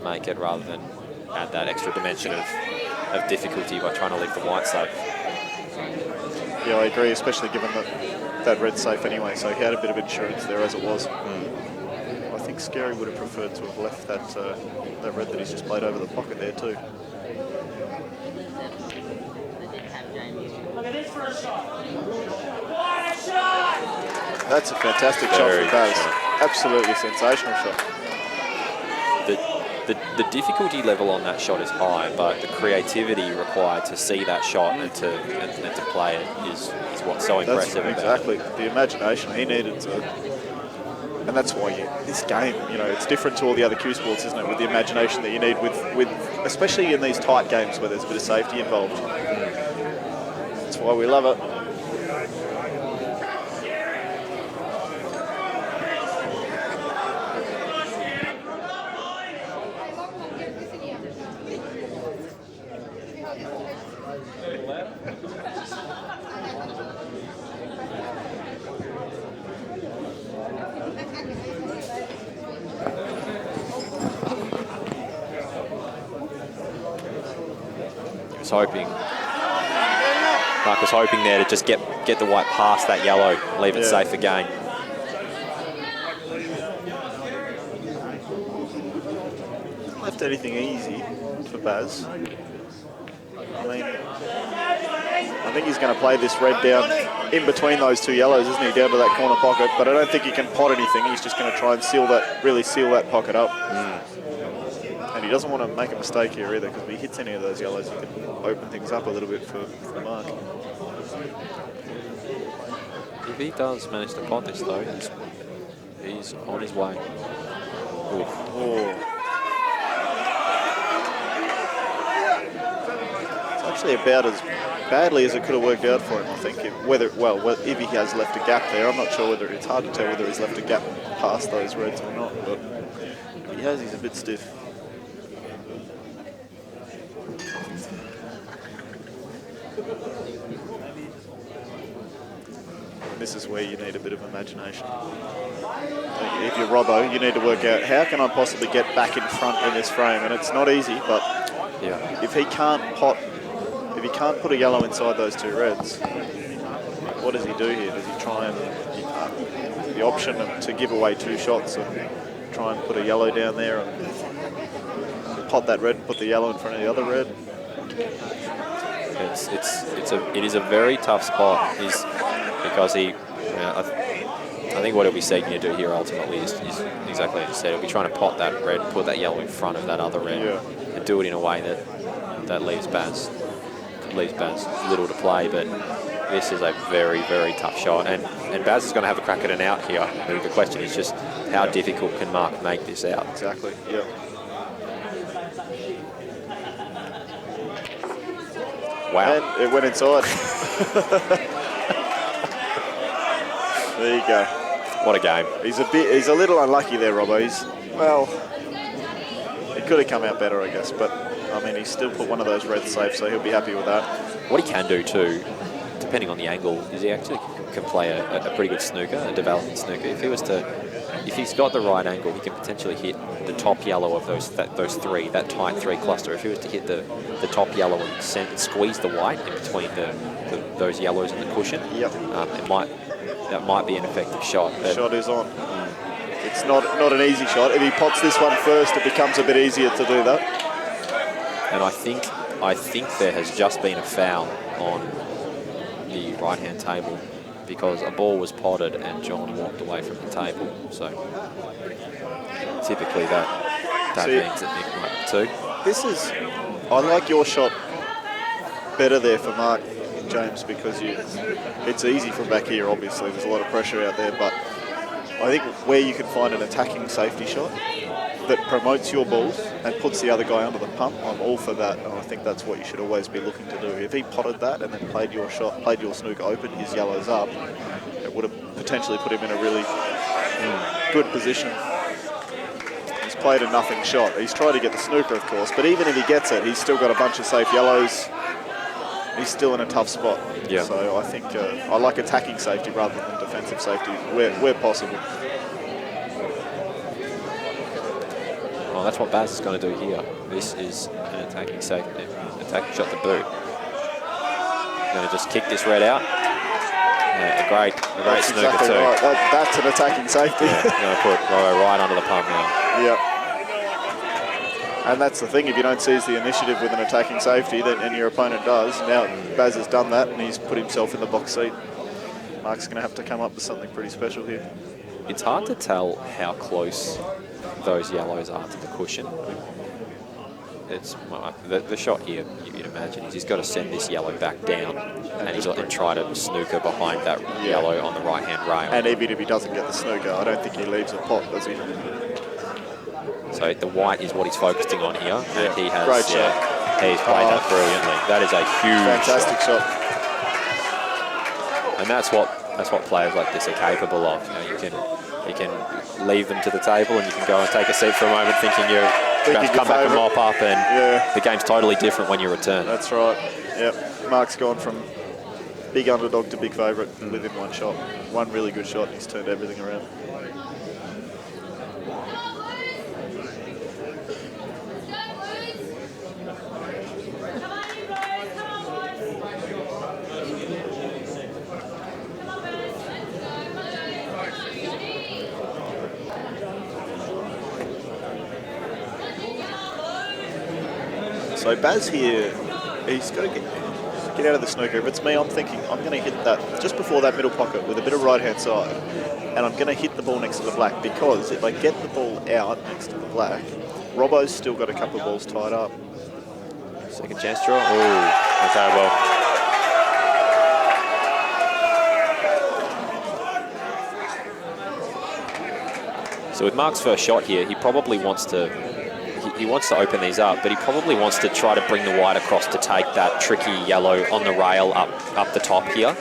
[SPEAKER 5] make it rather than add that extra dimension of difficulty by trying to leave the white safe.
[SPEAKER 10] Yeah, I agree, especially given that red's safe anyway, so he had a bit of insurance there as it was. I think Scary would have preferred to have left that red that he's just played over the pocket there too.
[SPEAKER 6] Look at this first shot. What a shot!
[SPEAKER 10] That's a fantastic shot from Baz. Absolutely sensational shot.
[SPEAKER 5] The difficulty level on that shot is high, but the creativity required to see that shot and to play it is what's so impressive.
[SPEAKER 10] Exactly. The imagination he needed to, and that's why this game, it's different to all the other cue sports, isn't it? With the imagination that you need with especially in these tight games where there's a bit of safety involved. That's why we love it.
[SPEAKER 5] Mark was hoping there to just get the white past that yellow, leave it safe again.
[SPEAKER 10] Hasn't left anything easy for Baz. I mean, I think he's going to play this red down in between those two yellows, isn't he, down to that corner pocket, but I don't think he can pot anything. He's just going to try and really seal that pocket up. And he doesn't want to make a mistake here either, because if he hits any of those yellows, he can open things up a little bit for Mark.
[SPEAKER 5] If he does manage to pot this though, he's on his way.
[SPEAKER 10] It's actually about as badly as it could have worked out for him, I think. If he has left a gap there, I'm not sure whether it's hard to tell whether he's left a gap past those reds or not, but if he has, he's a bit stiff. This is where you need a bit of imagination. If you're Robbo, you need to work out how can I possibly get back in front in this frame, and it's not easy. But if he can't put a yellow inside those two reds, what does he do here? Does he try and the option to give away two shots and try and put a yellow down there and pot that red and put the yellow in front of the other red?
[SPEAKER 5] It is a very tough spot. Because I think what he'll be seeking to do here ultimately is exactly as you said. He'll be trying to pot that red, put that yellow in front of that other red, and do it in a way that leaves Baz little to play. But this is a very, very tough shot, and Baz is going to have a crack at an out here. The question is just how difficult can Mark make this out?
[SPEAKER 10] Exactly. Yeah.
[SPEAKER 5] Wow.
[SPEAKER 10] And it went inside. There you go.
[SPEAKER 5] What a game.
[SPEAKER 10] He's a little unlucky there, Robbo. It could have come out better, I guess, but I mean, he's still put one of those reds safe, so he'll be happy with that.
[SPEAKER 5] What he can do too, depending on the angle, is he actually can play a pretty good snooker, a developing snooker. If he's got the right angle, he can potentially hit the top yellow of those three, that tight three cluster. If he was to hit the top yellow and squeeze the white in between those yellows and the cushion, that might be an effective shot.
[SPEAKER 10] The shot is on. It's not an easy shot. If he pots this one first, it becomes a bit easier to do that.
[SPEAKER 5] And I think there has just been a foul on the right-hand table because a ball was potted and John walked away from the table. So typically that means that Nick might too.
[SPEAKER 10] I like your shot better there for Mark, James, because it's easy from back here, obviously. There's a lot of pressure out there, but I think where you can find an attacking safety shot that promotes your balls and puts the other guy under the pump, I'm all for that, and I think that's what you should always be looking to do. If he potted that and then played your snooker, opened his yellows up, it would have potentially put him in a really good position. He's played a nothing shot. He's tried to get the snooker, of course, but even if he gets it, he's still got a bunch of safe yellows. He's still in a tough spot.
[SPEAKER 5] Yeah.
[SPEAKER 10] So I think I like attacking safety rather than defensive safety where possible.
[SPEAKER 5] Well, that's what Baz is going to do here. This is an attacking safety, attacking shot to boot. Going to just kick this red out. Yeah, a great snooker
[SPEAKER 10] exactly
[SPEAKER 5] too.
[SPEAKER 10] Right. That's an attacking safety.
[SPEAKER 5] Yeah, going to put Robbo right under the pump now.
[SPEAKER 10] Yep. And that's the thing, if you don't seize the initiative with an attacking safety, and your opponent does, now Baz has done that and he's put himself in the box seat. Mark's going to have to come up with something pretty special here.
[SPEAKER 5] It's hard to tell how close those yellows are to the cushion. It's the shot here, you'd imagine, is he's got to send this yellow back down and try to snooker behind that yellow on the right-hand rail.
[SPEAKER 10] And even if he doesn't get the snooker, I don't think he leaves a pot, does he?
[SPEAKER 5] So the white is what he's focusing on here, and he has
[SPEAKER 10] Great shot.
[SPEAKER 5] He's played that brilliantly. That is a huge
[SPEAKER 10] fantastic shot.
[SPEAKER 5] And that's what players like this are capable of. You can leave them to the table, and you can go and take a seat for a moment, thinking you're about to come back and mop up, and the game's totally different when you return.
[SPEAKER 10] That's right. Yep. Mark's gone from big underdog to big favourite within one shot. One really good shot, and he's turned everything around. So Baz here, he's got to get out of the snooker. If it's me, I'm thinking I'm going to hit that just before that middle pocket with a bit of right-hand side, and I'm going to hit the ball next to the black, because if I get the ball out next to the black, Robbo's still got a couple of balls tied up.
[SPEAKER 5] Second chance draw. Oh, okay, well. So with Mark's first shot here, he probably wants to open these up, but he probably wants to try to bring the white across to take that tricky yellow on the rail up the top here.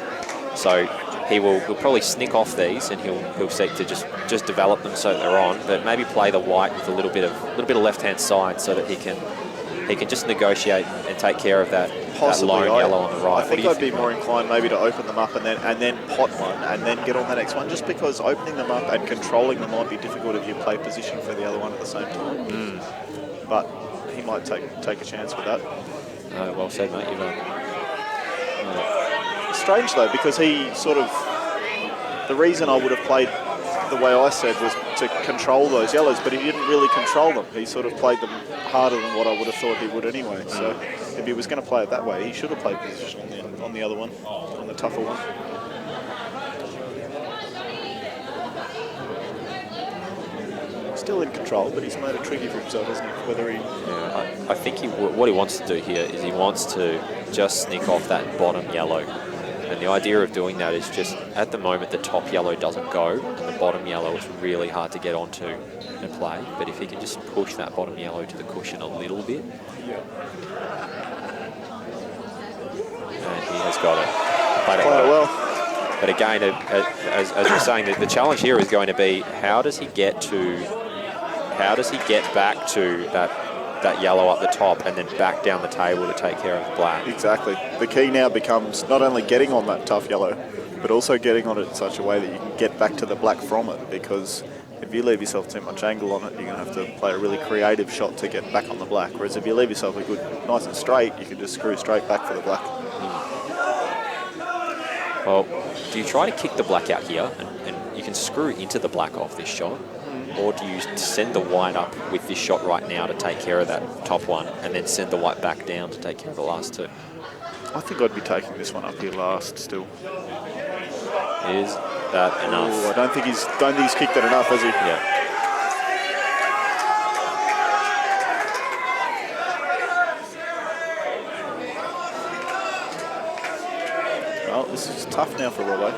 [SPEAKER 5] So he'll probably snick off these, and he'll seek to just develop them so that they're on, but maybe play the white with a little bit of left-hand side so that he can just negotiate and take care of that lone yellow on the right.
[SPEAKER 10] I think I'd be more inclined maybe to open them up and then pot one and then get on the next one, just because opening them up and controlling them might be difficult if you play position for the other one at the same time. But he might take a chance with that.
[SPEAKER 5] Well said, mate.
[SPEAKER 10] Strange though, because he sort of, the reason I would have played the way I said was to control those yellows, but he didn't really control them. He sort of played them harder than what I would have thought he would anyway. So if he was going to play it that way, he should have played position on the other one, on the tougher one. Still in control, but he's made it tricky for himself, hasn't he? Whether he...
[SPEAKER 5] Yeah, I think what he wants to do here is he wants to just sneak off that bottom yellow. And the idea of doing that is just, at the moment, the top yellow doesn't go, and the bottom yellow is really hard to get onto and play. But if he can just push that bottom yellow to the cushion a little bit, and he has got it. Played it well. But again, as we're saying, the challenge here is going to be how does he get back to that yellow up the top and then back down the table to take care of the black.
[SPEAKER 10] Exactly. The key now becomes not only getting on that tough yellow, but also getting on it in such a way that you can get back to the black from it, because if you leave yourself too much angle on it, you're going to have to play a really creative shot to get back on the black. Whereas if you leave yourself a good, nice and straight, you can just screw straight back for the black.
[SPEAKER 5] Well, do you try to kick the black out here, and you can screw into the black off this shot? Or do you send the white up with this shot right now to take care of that top one, and then send the white back down to take care of the last two?
[SPEAKER 10] I think I'd be taking this one up here last still.
[SPEAKER 5] Is that enough?
[SPEAKER 10] Ooh, I don't think he's kicked it enough, has he?
[SPEAKER 5] Yeah.
[SPEAKER 10] Well, this is tough now for Robbo,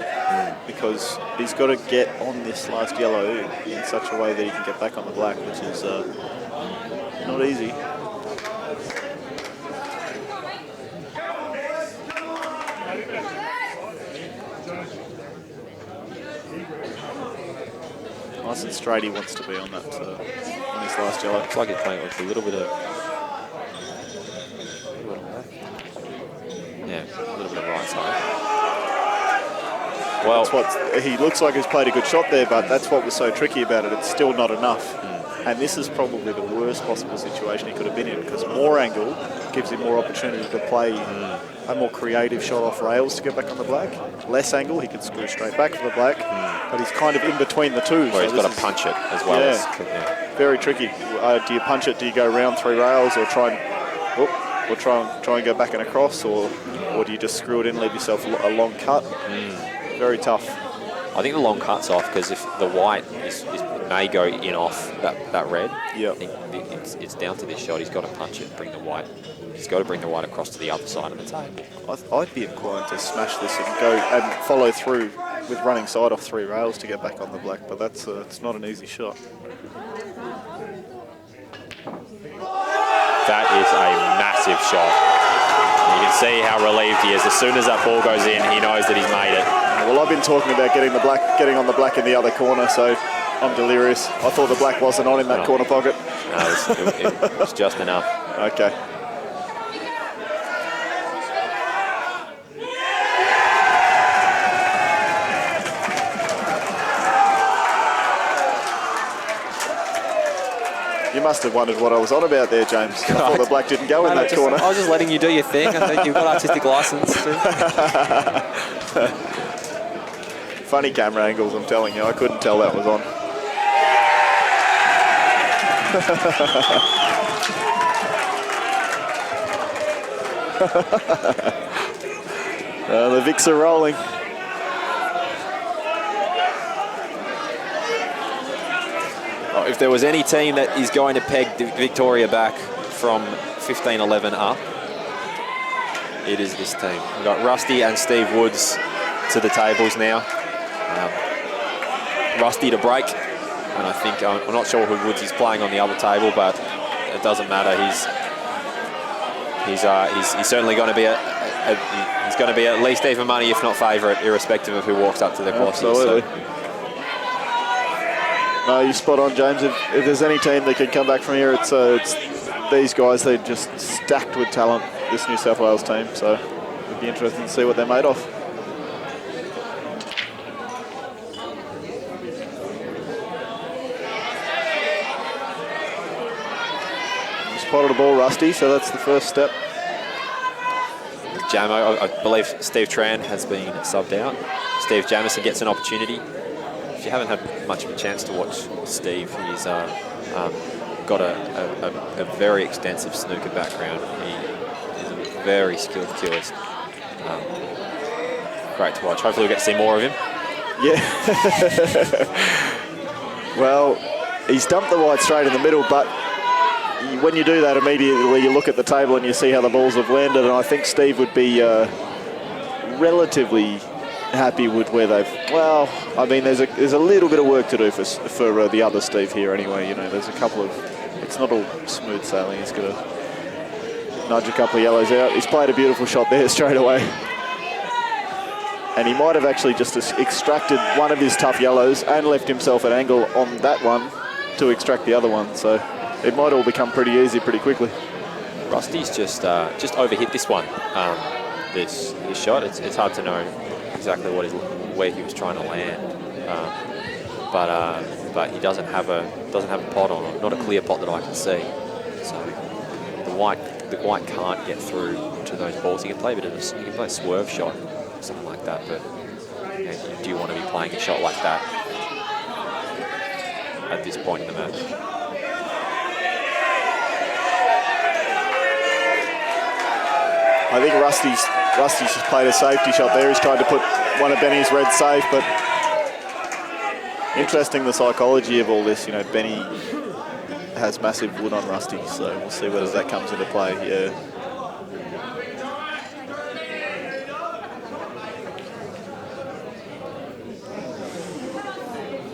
[SPEAKER 10] because he's got to get on this last yellow in such a way that he can get back on the black, which is not easy. Nice and straight he wants to be on that on this last yellow.
[SPEAKER 5] Looks like he's playing with a little bit of... Yeah, a little bit of right side. Well,
[SPEAKER 10] he looks like he's played a good shot there, but that's what was so tricky about it. It's still not enough. And this is probably the worst possible situation he could have been in, because more angle gives him more opportunity to play a more creative shot off rails to get back on the black. Less angle, he can screw straight back for the black, but he's kind of in between the two.
[SPEAKER 5] Where he's got to punch it as well.
[SPEAKER 10] Yeah, very tricky. Do you punch it? Do you go round three rails, or try and go back and across, or do you just screw it in, leave yourself a long cut? Very tough.
[SPEAKER 5] I think the long cut's off, because if the white may go in off that red,
[SPEAKER 10] yep.
[SPEAKER 5] I think it's down to this shot. He's got to punch it and bring the white. He's got to bring the white across to the other side of the table.
[SPEAKER 10] I'd be inclined to smash this and go and follow through with running side off three rails to get back on the black, but that's it's not an easy shot.
[SPEAKER 5] That is a massive shot. You can see how relieved he is. As soon as that ball goes in, he knows that he's made it.
[SPEAKER 10] well, I've been talking about getting on the black in the other corner, so I'm delirious. I thought the black wasn't on in that corner pocket.
[SPEAKER 5] No, it was just enough.
[SPEAKER 10] Okay. You must have wondered what I was on about there, James. I thought the black didn't go in that corner.
[SPEAKER 5] I was just letting you do your thing. I think you've got artistic license.
[SPEAKER 10] Funny camera angles, I'm telling you. I couldn't tell that was on. The Vicks are rolling.
[SPEAKER 5] Oh, if there was any team that is going to peg Victoria back from 15-11 up, it is this team. We've got Rusty and Steve Woods to the tables now. Rusty to break, and I think I'm not sure who Woods is playing on the other table, but it doesn't matter. He's certainly going to be he's going to be at least even money, if not favourite, irrespective of who walks up to the course.
[SPEAKER 10] Absolutely. No, you're spot on, James. If there's any team that can come back from here, it's these guys. They're just stacked with talent, this New South Wales team. So it'd be interesting to see what they're made of. You spotted a ball, Rusty, so that's the first step.
[SPEAKER 5] Jamo, I believe Steve Tran has been subbed out. Steve Jamison gets an opportunity. If you haven't had much of a chance to watch Steve, he's got a very extensive snooker background. He is a very skilled curist. Great to watch. Hopefully we'll get to see more of him.
[SPEAKER 10] Yeah. Well, he's dumped the white straight in the middle, but when you do that, immediately you look at the table and you see how the balls have landed, and I think Steve would be relatively happy with where they've. Well, I mean, there's a little bit of work to do for the other Steve here anyway. You know, there's a couple of. It's not all smooth sailing. He's got to nudge a couple of yellows out. He's played a beautiful shot there straight away, and he might have actually just extracted one of his tough yellows and left himself an angle on that one to extract the other one. So it might all become pretty easy pretty quickly.
[SPEAKER 5] Rusty's just overhit this one. This shot. It's hard to know exactly where he was trying to land, but he doesn't have a pot on it, not a clear pot that I can see. So the white can't get through to those balls. He can play a swerve shot, something like that. But do you want to be playing a shot like that at this point in the match?
[SPEAKER 10] I think Rusty's just played a safety shot there. He's tried to put one of Benny's reds safe, but interesting the psychology of all this. You know, Benny has massive wood on Rusty, so we'll see whether that comes into play. Yeah.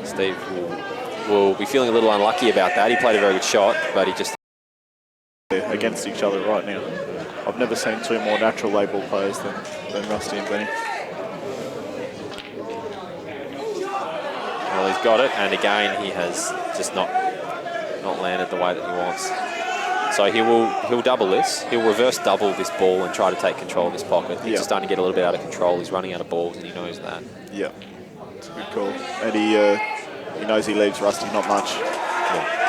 [SPEAKER 5] Steve will be feeling a little unlucky about that. He played a very good shot, but he just
[SPEAKER 10] against each other right now. I've never seen two more natural label players than Rusty and Benny.
[SPEAKER 5] Well, he's got it, and again he has just not landed the way that he wants. So he'll double this. He'll reverse double this ball and try to take control of this pocket. He's just starting to get a little bit out of control. He's running out of balls, and he knows that.
[SPEAKER 10] Yeah, it's a good call. And he knows he leaves Rusty not much.
[SPEAKER 5] Yeah.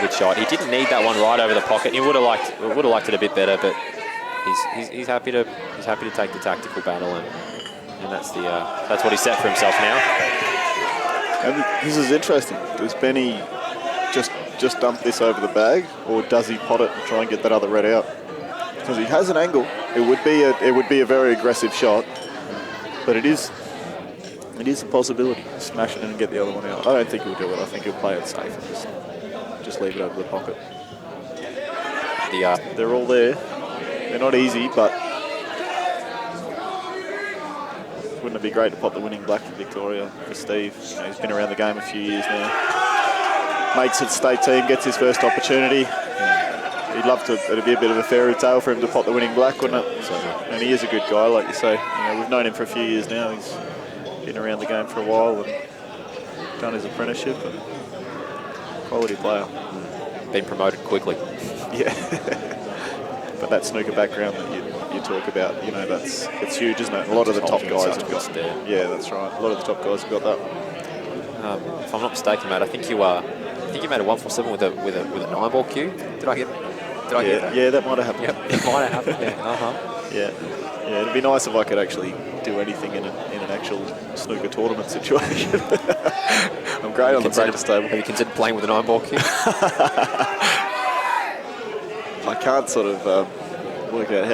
[SPEAKER 5] Good shot. He didn't need that one right over the pocket. He would have liked it a bit better, but he's happy to take the tactical battle, and that's what he's set for himself now.
[SPEAKER 10] And this is interesting. Does Benny just dump this over the bag, or does he pot it and try and get that other red out? Because he has an angle. It would be a very aggressive shot, but it is a possibility. Smash it in and get the other one out. I don't think he'll do it. I think he'll play it safe and just leave it over the pocket. They're all there. They're not easy, but wouldn't it be great to pop the winning black for Victoria, for Steve? You know, he's been around the game a few years now. Makes it state team, gets his first opportunity. he'd love to. It'd be a bit of a fairy tale for him to pot the winning black, wouldn't it? And he is a good guy, like you say. We've known him for a few years now. He's been around the game for a while and done his apprenticeship. And quality player.
[SPEAKER 5] Been promoted quickly.
[SPEAKER 10] Yeah. But that snooker background that you talk about, it's huge, isn't it? A lot of the top guys have got there. Yeah, that's right. A lot of the top guys have got that.
[SPEAKER 5] If I'm not mistaken, mate, I think you made a 147 with a 9-ball cue. Did I get that?
[SPEAKER 10] Yeah, that might have happened.
[SPEAKER 5] Yep, it might have happened. Yeah.
[SPEAKER 10] Yeah. It'd be nice if I could actually do anything in an actual snooker tournament situation. I'm great on the practice table.
[SPEAKER 5] Have you considered playing with a 9-ball cue?
[SPEAKER 10] I can't sort of work out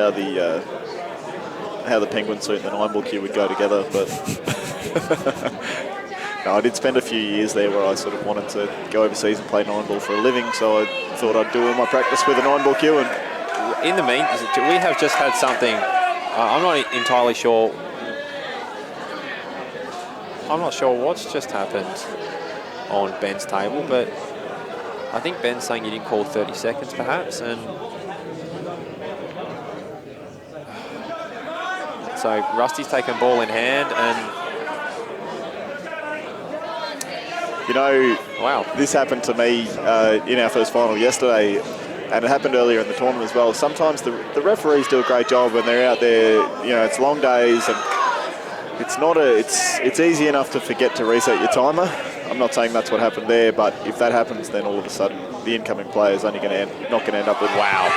[SPEAKER 10] how the penguin suit and the 9-ball cue would go together, but no, I did spend a few years there where I sort of wanted to go overseas and play 9-ball for a living, so I thought I'd do all my practice with a 9-ball cue. And
[SPEAKER 5] in the meantime, we have just had something. I'm not entirely sure. I'm not sure what's just happened on Ben's table, but I think Ben's saying you didn't call 30 seconds, perhaps, and so Rusty's taken ball in hand, and wow,
[SPEAKER 10] this happened to me in our first final yesterday, and it happened earlier in the tournament as well. Sometimes the referees do a great job when they're out there. It's long days, and it's easy enough to forget to reset your timer. I'm not saying that's what happened there, but if that happens, then all of a sudden the incoming player is only not going to end up with wow.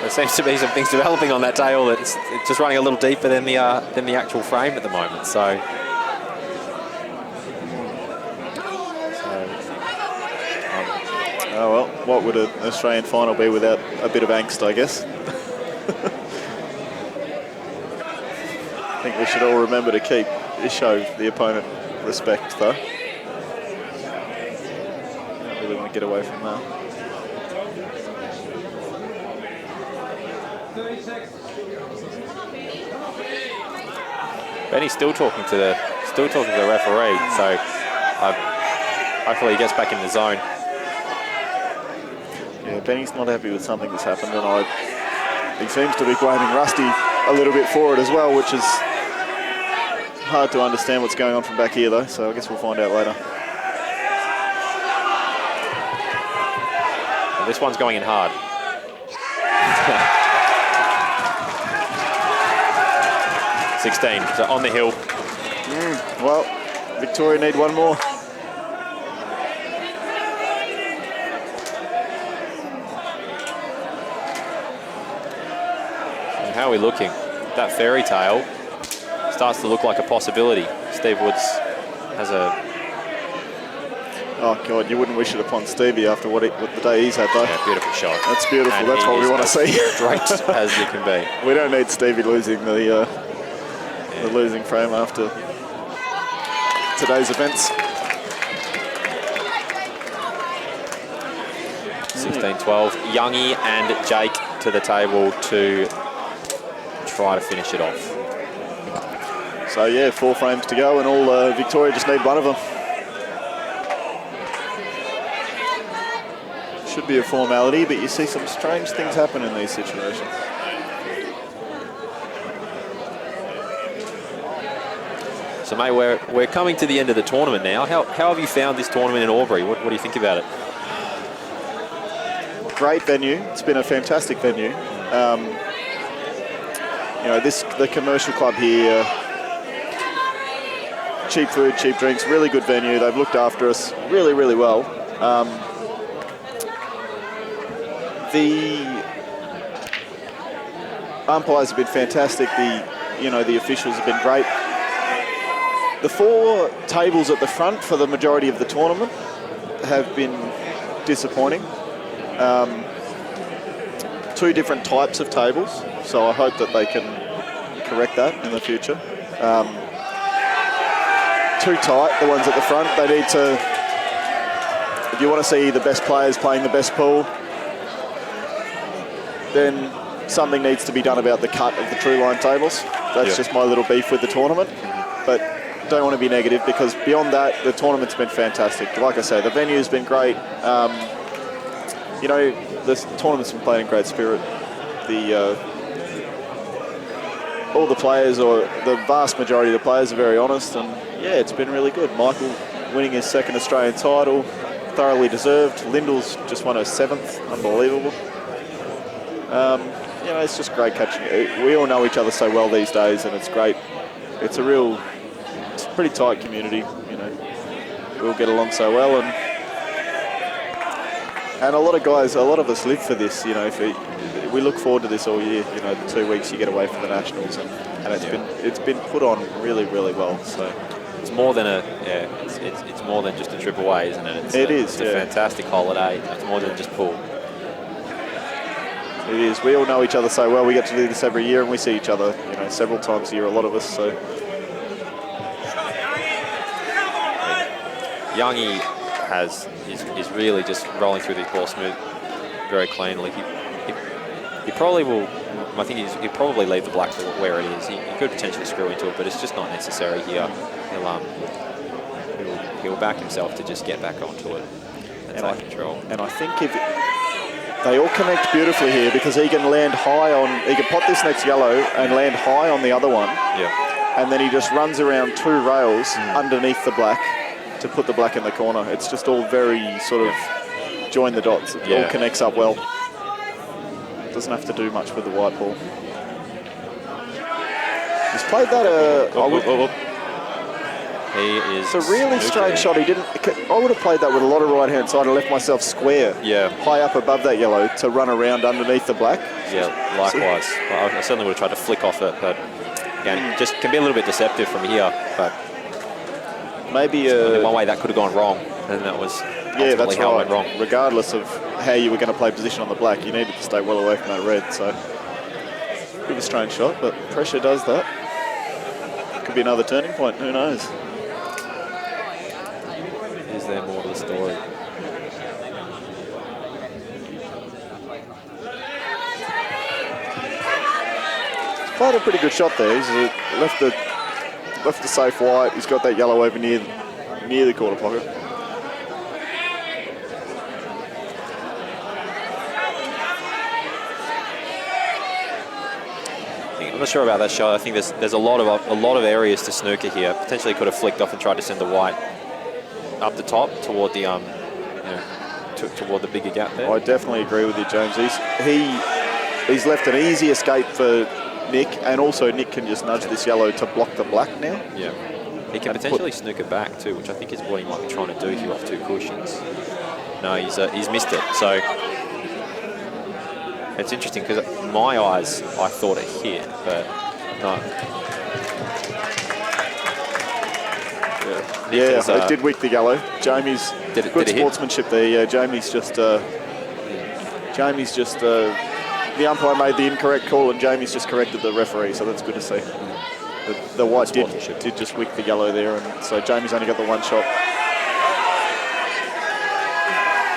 [SPEAKER 5] There seems to be some things developing on that tail that's just running a little deeper than the actual frame at the moment. So
[SPEAKER 10] oh well, what would an Australian final be without a bit of angst, I guess? I think we should all remember to show the opponent respect, though. Don't really want to get away from that.
[SPEAKER 5] Benny's still talking to the referee, so hopefully he gets back in the zone.
[SPEAKER 10] Yeah, Benny's not happy with something that's happened, and he seems to be blaming Rusty a little bit for it as well, which is hard to understand what's going on from back here, though, so I guess we'll find out later.
[SPEAKER 5] And this one's going in hard. 16, so on the hill.
[SPEAKER 10] Well, Victoria need one more.
[SPEAKER 5] And how are we looking? That fairy tale starts to look like a possibility. Steve Woods has a...
[SPEAKER 10] Oh, God, you wouldn't wish it upon Stevie after what the day he's had, though.
[SPEAKER 5] Yeah, beautiful shot.
[SPEAKER 10] That's beautiful.
[SPEAKER 5] And
[SPEAKER 10] that's what we want to see.
[SPEAKER 5] Straight as you can be.
[SPEAKER 10] We don't need Stevie losing the losing frame after today's events.
[SPEAKER 5] 16-12. Youngie and Jake to the table to try to finish it off.
[SPEAKER 10] So, yeah, 4 frames to go, and all Victoria just need one of them. Should be a formality, but you see some strange things happen in these situations.
[SPEAKER 5] So, mate, we're coming to the end of the tournament now. How have you found this tournament in Albury? What do you think about it?
[SPEAKER 10] Great venue. It's been a fantastic venue. The commercial club here, cheap food, cheap drinks, really good venue. They've looked after us really, really well. The umpires have been fantastic. The officials have been great. The 4 tables at the front for the majority of the tournament have been disappointing. 2 different types of tables, so I hope that they can correct that in the future. Too tight, the ones at the front. if you want to see the best players playing the best pool, then something needs to be done about the cut of the true line tables. That's just my little beef with the tournament. But don't want to be negative, because beyond that, the tournament's been fantastic. Like I say, the venue's been great. You know, the tournament's been played in great spirit. All the players, or the vast majority of the players, are very honest, and yeah, it's been really good. Michael winning his second Australian title, thoroughly deserved. Lyndall's just won her 7th, unbelievable. You know, it's just great catching. We all know each other so well these days, and it's great. It's a pretty tight community. You know, we all get along so well, and a lot of guys, a lot of us live for this. You know, we look forward to this all year. You know, the 2 weeks you get away from the nationals, and it's been put on really, really well. So
[SPEAKER 5] it's more than it's more than just a trip away, isn't it? It's a fantastic holiday. It's more than just pool.
[SPEAKER 10] It is. We all know each other so well. We get to do this every year, and we see each other, you know, several times a year. A lot of us. So
[SPEAKER 5] Youngie is really just rolling through these balls smooth, very cleanly. He probably will. I think he'll probably leave the black where it is. He could potentially screw into it, but it's just not necessary here. He'll back himself to just get back onto it and take control.
[SPEAKER 10] And I think if they all connect beautifully here, because he can land high on. He can pot this next yellow and land high on the other one.
[SPEAKER 5] Yeah.
[SPEAKER 10] And then he just runs around 2 rails underneath the black to put the black in the corner. It's just all very sort of join the dots. It all connects up well. Doesn't have to do much with the white ball. He's played that. It's a really strange shot. He didn't. I would have played that with a lot of right hand side and left myself square.
[SPEAKER 5] Yeah.
[SPEAKER 10] High up above that yellow to run around underneath the black.
[SPEAKER 5] Yeah, likewise. I certainly would have tried to flick off it, but again, just can be a little bit deceptive from here. But
[SPEAKER 10] maybe
[SPEAKER 5] one way that could have gone wrong, and that was
[SPEAKER 10] that's
[SPEAKER 5] how
[SPEAKER 10] right.
[SPEAKER 5] it went wrong.
[SPEAKER 10] Regardless of how you were going to play position on the black, you needed to stay well away from that red. So, bit of a strange shot, but pressure does that. Could be another turning point. Who knows?
[SPEAKER 5] Is there more to the story?
[SPEAKER 10] He's played a pretty good shot there. He's left the safe white. He's got that yellow over near the quarter pocket.
[SPEAKER 5] I'm not sure about that shot. I think there's a lot of areas to snooker here. Potentially could have flicked off and tried to send the white up the top toward the toward the bigger gap there.
[SPEAKER 10] I definitely agree with you, James. He's left an easy escape for Nick, and also Nick can just nudge this yellow to block the black now.
[SPEAKER 5] Yeah, he can potentially snooker back too, which I think is what he might be trying to do here off 2 cushions. No, he's missed it. So it's interesting because my eyes, I thought it hit, but no.
[SPEAKER 10] Yeah, it did wick the yellow. Jamie's good sportsmanship there. Yeah, Jamie's just the umpire made the incorrect call, and Jamie's just corrected the referee, so that's good to see. The white did just wick the yellow there, and so Jamie's only got the 1 shot.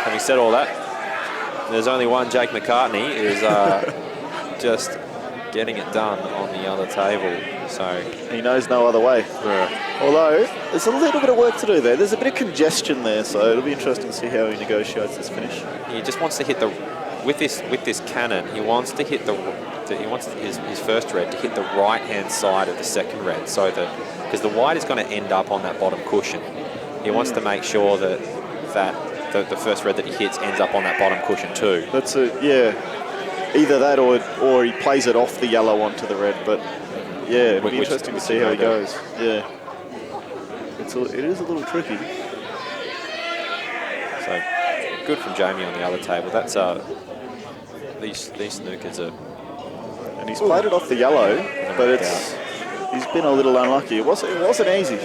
[SPEAKER 5] Having said all that, there's only one Jake McCartney who's just getting it done on the other table. So
[SPEAKER 10] he knows no other way.
[SPEAKER 5] Yeah.
[SPEAKER 10] Although there's a little bit of work to do there. There's a bit of congestion there, so it'll be interesting to see how he negotiates this finish.
[SPEAKER 5] He just wants to hit with this cannon. He wants to hit his first red to hit the right hand side of the second red, so that because the white is going to end up on that bottom cushion. He wants to make sure that the first red that he hits ends up on that bottom cushion too.
[SPEAKER 10] That's either that or he plays it off the yellow onto the red. But yeah, it'll be interesting to see how he goes. Yeah, it is a little tricky.
[SPEAKER 5] So good from Jamie on the other table. That's these snookers are.
[SPEAKER 10] And he's played it off the yellow, but he's been a little unlucky. It wasn't easy.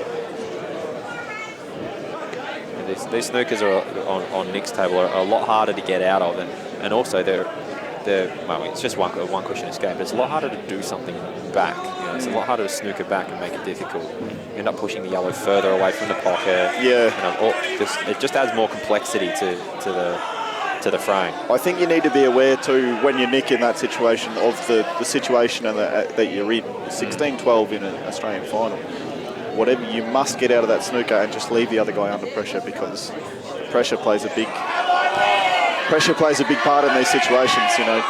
[SPEAKER 5] These snookers are on Nick's table are a lot harder to get out of, and also they're well, it's just one cushion escape. It's a lot harder to do something back. You know, it's a lot harder to snooker back and make it difficult. You end up pushing the yellow further away from the pocket.
[SPEAKER 10] Yeah.
[SPEAKER 5] It just adds more complexity to the frame.
[SPEAKER 10] I think you need to be aware too when you nick in that situation of the situation and that you're in. 16-12 in an Australian final. Whatever, you must get out of that snooker and just leave the other guy under pressure, because pressure plays a big part in these situations. You know,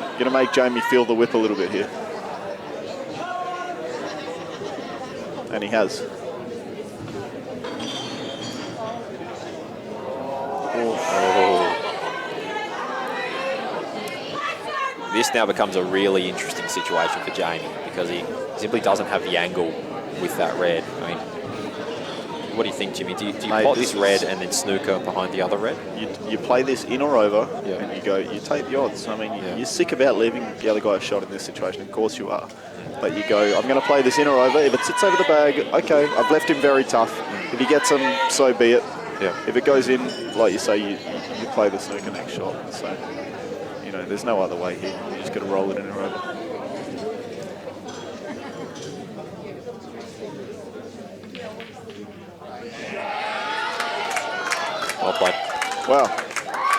[SPEAKER 10] you're going to make Jamie feel the whip a little bit here, and he has.
[SPEAKER 5] This now becomes a really interesting situation for Jamie, because he simply doesn't have the angle with that red. I mean, what do you think, Jimmy? Do you pot this red and then snooker behind the other red?
[SPEAKER 10] You play this in or over, and you take the odds. I mean, you're sick about leaving the other guy a shot in this situation. Of course you are. But you go, I'm going to play this in or over. If it sits over the bag, okay, I've left him very tough. If he gets them, so be it.
[SPEAKER 5] Yeah.
[SPEAKER 10] If it goes in, like you say, you play the snooker next shot. So, you know, there's no other way here. You just got to roll it in or over.
[SPEAKER 5] Well played.
[SPEAKER 10] Wow.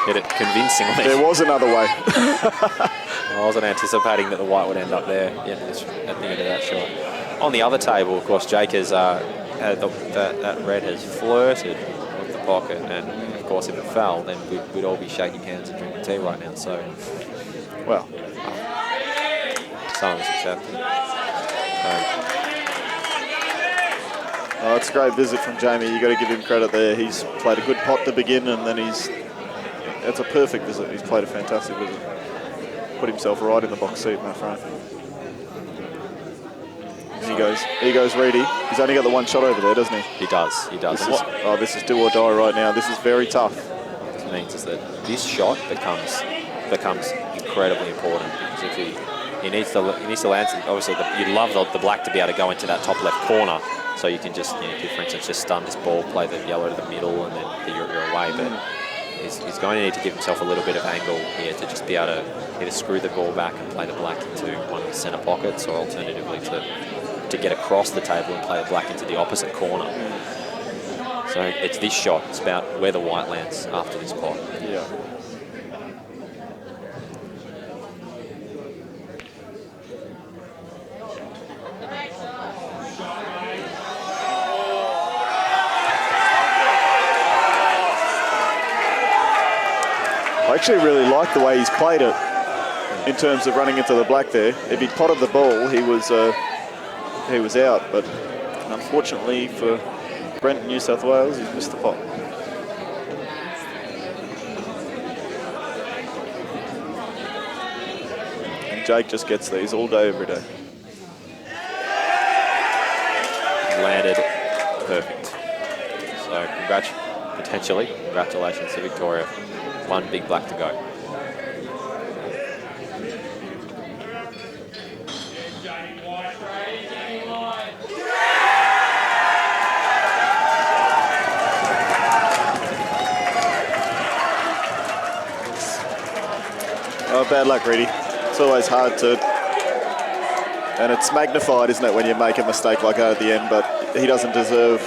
[SPEAKER 5] Hit it convincingly.
[SPEAKER 10] There was another way.
[SPEAKER 5] I wasn't anticipating that the white would end up there at the end of that shot. On the other table, of course, Jake has that red has flirted with the pocket, and of course, if it fell, then we'd all be shaking hands and drinking tea right now. So,
[SPEAKER 10] well,
[SPEAKER 5] some of us accepted.
[SPEAKER 10] Oh, it's a great visit from Jamie. You got to give him credit there. He's played a good pot to begin, and then it's a perfect visit. He's played a fantastic visit. Put himself right in the box seat in that frame. Here goes Reedy. He's only got the one shot over there, doesn't he?
[SPEAKER 5] He does.
[SPEAKER 10] This is do or die right now. This is very tough.
[SPEAKER 5] What this means is that this shot becomes incredibly important, because if he needs to land. Obviously, you'd love the black to be able to go into that top left corner, so you can just, for instance, just stun this ball, play the yellow to the middle, and then you're away. But he's going to need to give himself a little bit of angle here to just be able to either screw the ball back and play the black into one of the centre pockets, or alternatively to get across the table and play the black into the opposite corner. So it's this shot. It's about where the white lands after this pot.
[SPEAKER 10] Yeah. I actually really like the way he's played it in terms of running into the black there. If he'd potted the ball, he was out. But unfortunately for Brent in New South Wales, he's missed the pot. And Jake just gets these all day, every day.
[SPEAKER 5] Landed perfect. So congratulations to Victoria. One big black to go.
[SPEAKER 10] Oh, bad luck, Reedy. It's always hard to... And it's magnified, isn't it, when you make a mistake like that at the end, but he doesn't deserve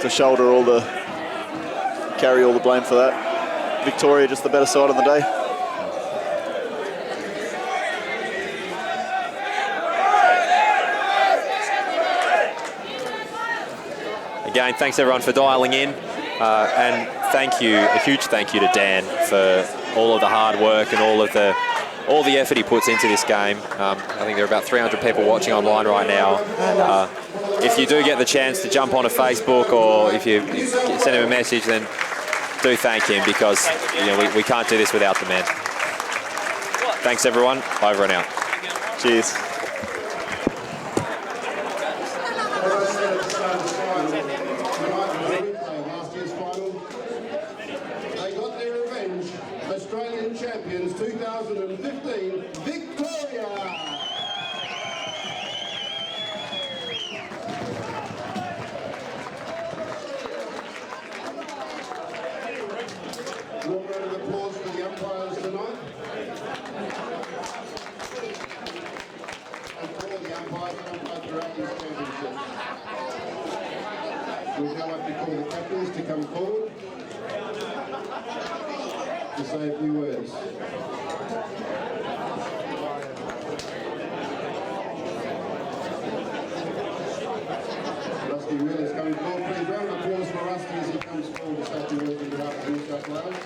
[SPEAKER 10] to shoulder carry all the blame for that. Victoria just the better side on the day.
[SPEAKER 5] Again, thanks everyone for dialing in, and a huge thank you to Dan for all of the hard work and all the effort he puts into this game. I think there are about 300 people watching online right now. If you do get the chance to jump onto Facebook, or if you send him a message, then do thank him, because we can't do this without the man. Thanks everyone. Over and out.
[SPEAKER 10] Cheers.
[SPEAKER 3] They got their revenge. Australian champions 2015, Victoria! Warm round of applause for the umpires tonight. We'd now like to call the captains to come forward to say a few words. Rusty Wheeler is coming forward. Please round of applause for Rusty as he comes forward to say a few words on behalf of New South Wales.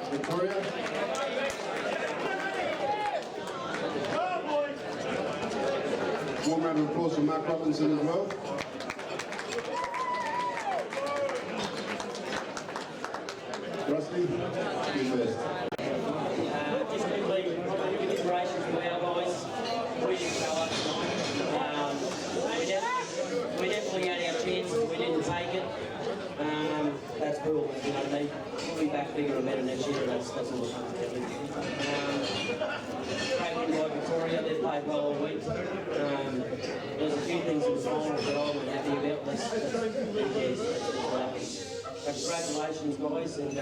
[SPEAKER 3] Victoria. Warm round of applause for Mark Robinson as well. Rusty, you first.
[SPEAKER 7] Just quickly, inspiration from our guys. We didn't go up tonight. We definitely had our chances. We didn't take it. That's cool. You know, we'll be back bigger and better next year. That's all we're trying to do. Great win by Victoria. They played well all week. There's a few things in the final that I wasn't happy about. That's what happened. Congratulations, guys, and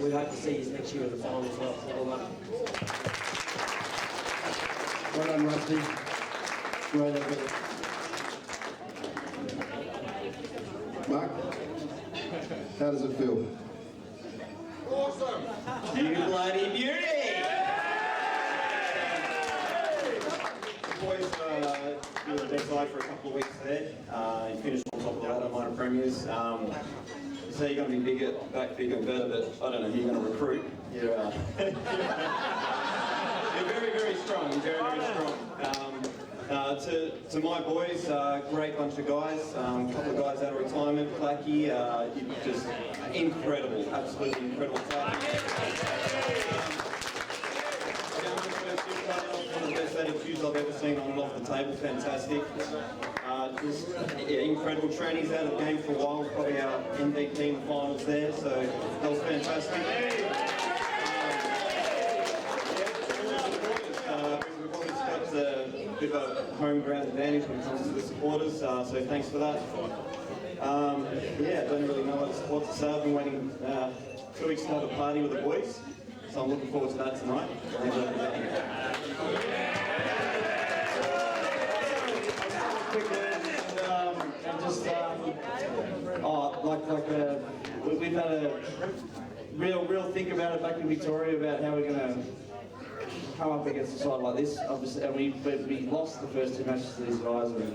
[SPEAKER 7] we hope to see you next year in the final as well. Well done.
[SPEAKER 3] Well done, Rusty. Great effort. Mark, how does it feel?
[SPEAKER 9] Awesome!
[SPEAKER 7] You bloody beauty!
[SPEAKER 11] Boys, you were the best side for a couple of weeks there. You finished on top of the ladder, minor premiers. So you're going to be bigger and better, but I don't know who you're going to recruit. You're, you're very, very strong. You're very, very strong. To my boys, great bunch of guys. A couple of guys out of retirement. Clacky, you're just incredible, absolutely incredible talent. One of the best attitudes I've ever seen on and off the table, fantastic. Just incredible trainees out of the game for a while, probably our MVP in the finals there, so that was fantastic. We've always got a bit of a home ground advantage when it comes to the supporters, so thanks for that. Yeah, don't really know what to say. I've been waiting 2 weeks to have a party with the boys. So I'm looking forward to that tonight. We've had a real think about it back in Victoria about how we're going to come up against a side like this. Obviously, and we lost the first 2 matches to these guys, and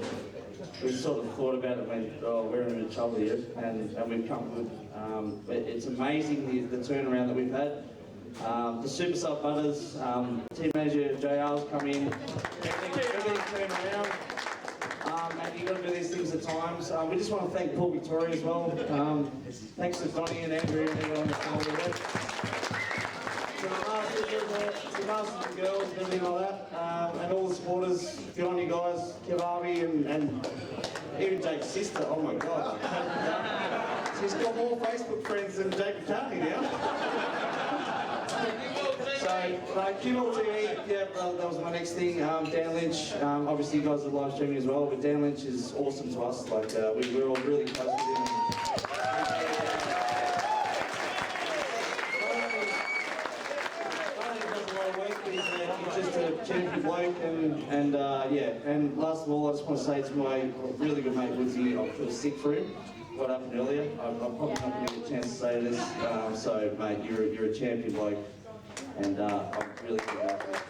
[SPEAKER 11] we sort of thought about it and went, oh, we're in trouble here, and we've come good. But it's amazing the turnaround that we've had. The Super Sub Butters, team manager JR's come in, everything's turned around, and you've got to do these things at times. We just want to thank Paul Victoria as well. Thanks to Donnie and Andrew and everyone on the phone with us. To the masters and girls and everything like that, and all the supporters, good on you guys, Kevavi and even Jake's sister, oh my God. She's got more Facebook friends than Jake McCartney now. So, Q-Ball TV, yeah, that was my next thing. Dan Lynch, obviously you guys are live streaming as well, but Dan Lynch is awesome to us. Like, we're all really close with him. He's just a champion bloke, and yeah. And last of all, I just want to say to my really good mate Woodsy, I feel sick for him. What happened earlier? I'm probably not going to get a chance to say this. So, mate, you're a champion bloke. And I'm really good about that.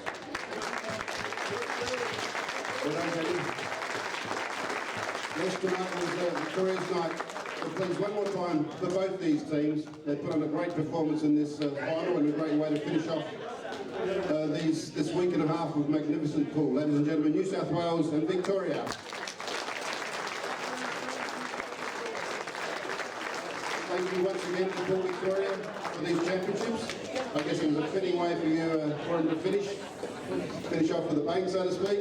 [SPEAKER 3] Yes, tonight was Victoria's night. So please, one more time for both these teams. They put on a great performance in this final and a great way to finish off this week and a half of magnificent pool. Ladies and gentlemen, New South Wales and Victoria. Thank you once again to Paul Victoria for these championships. I guess it was a fitting way for you for him to finish off with a bang, so to speak.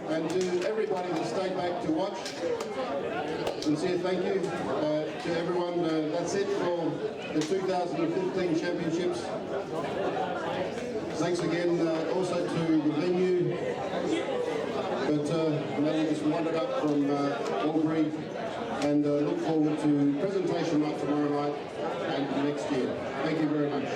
[SPEAKER 3] And to everybody that stayed back to watch, sincere thank you to everyone. That's it for the 2015 championships. Thanks again also to the venue. But now we just wandered up from Albury and look forward to presentation night tomorrow night and next year. Thank you very much.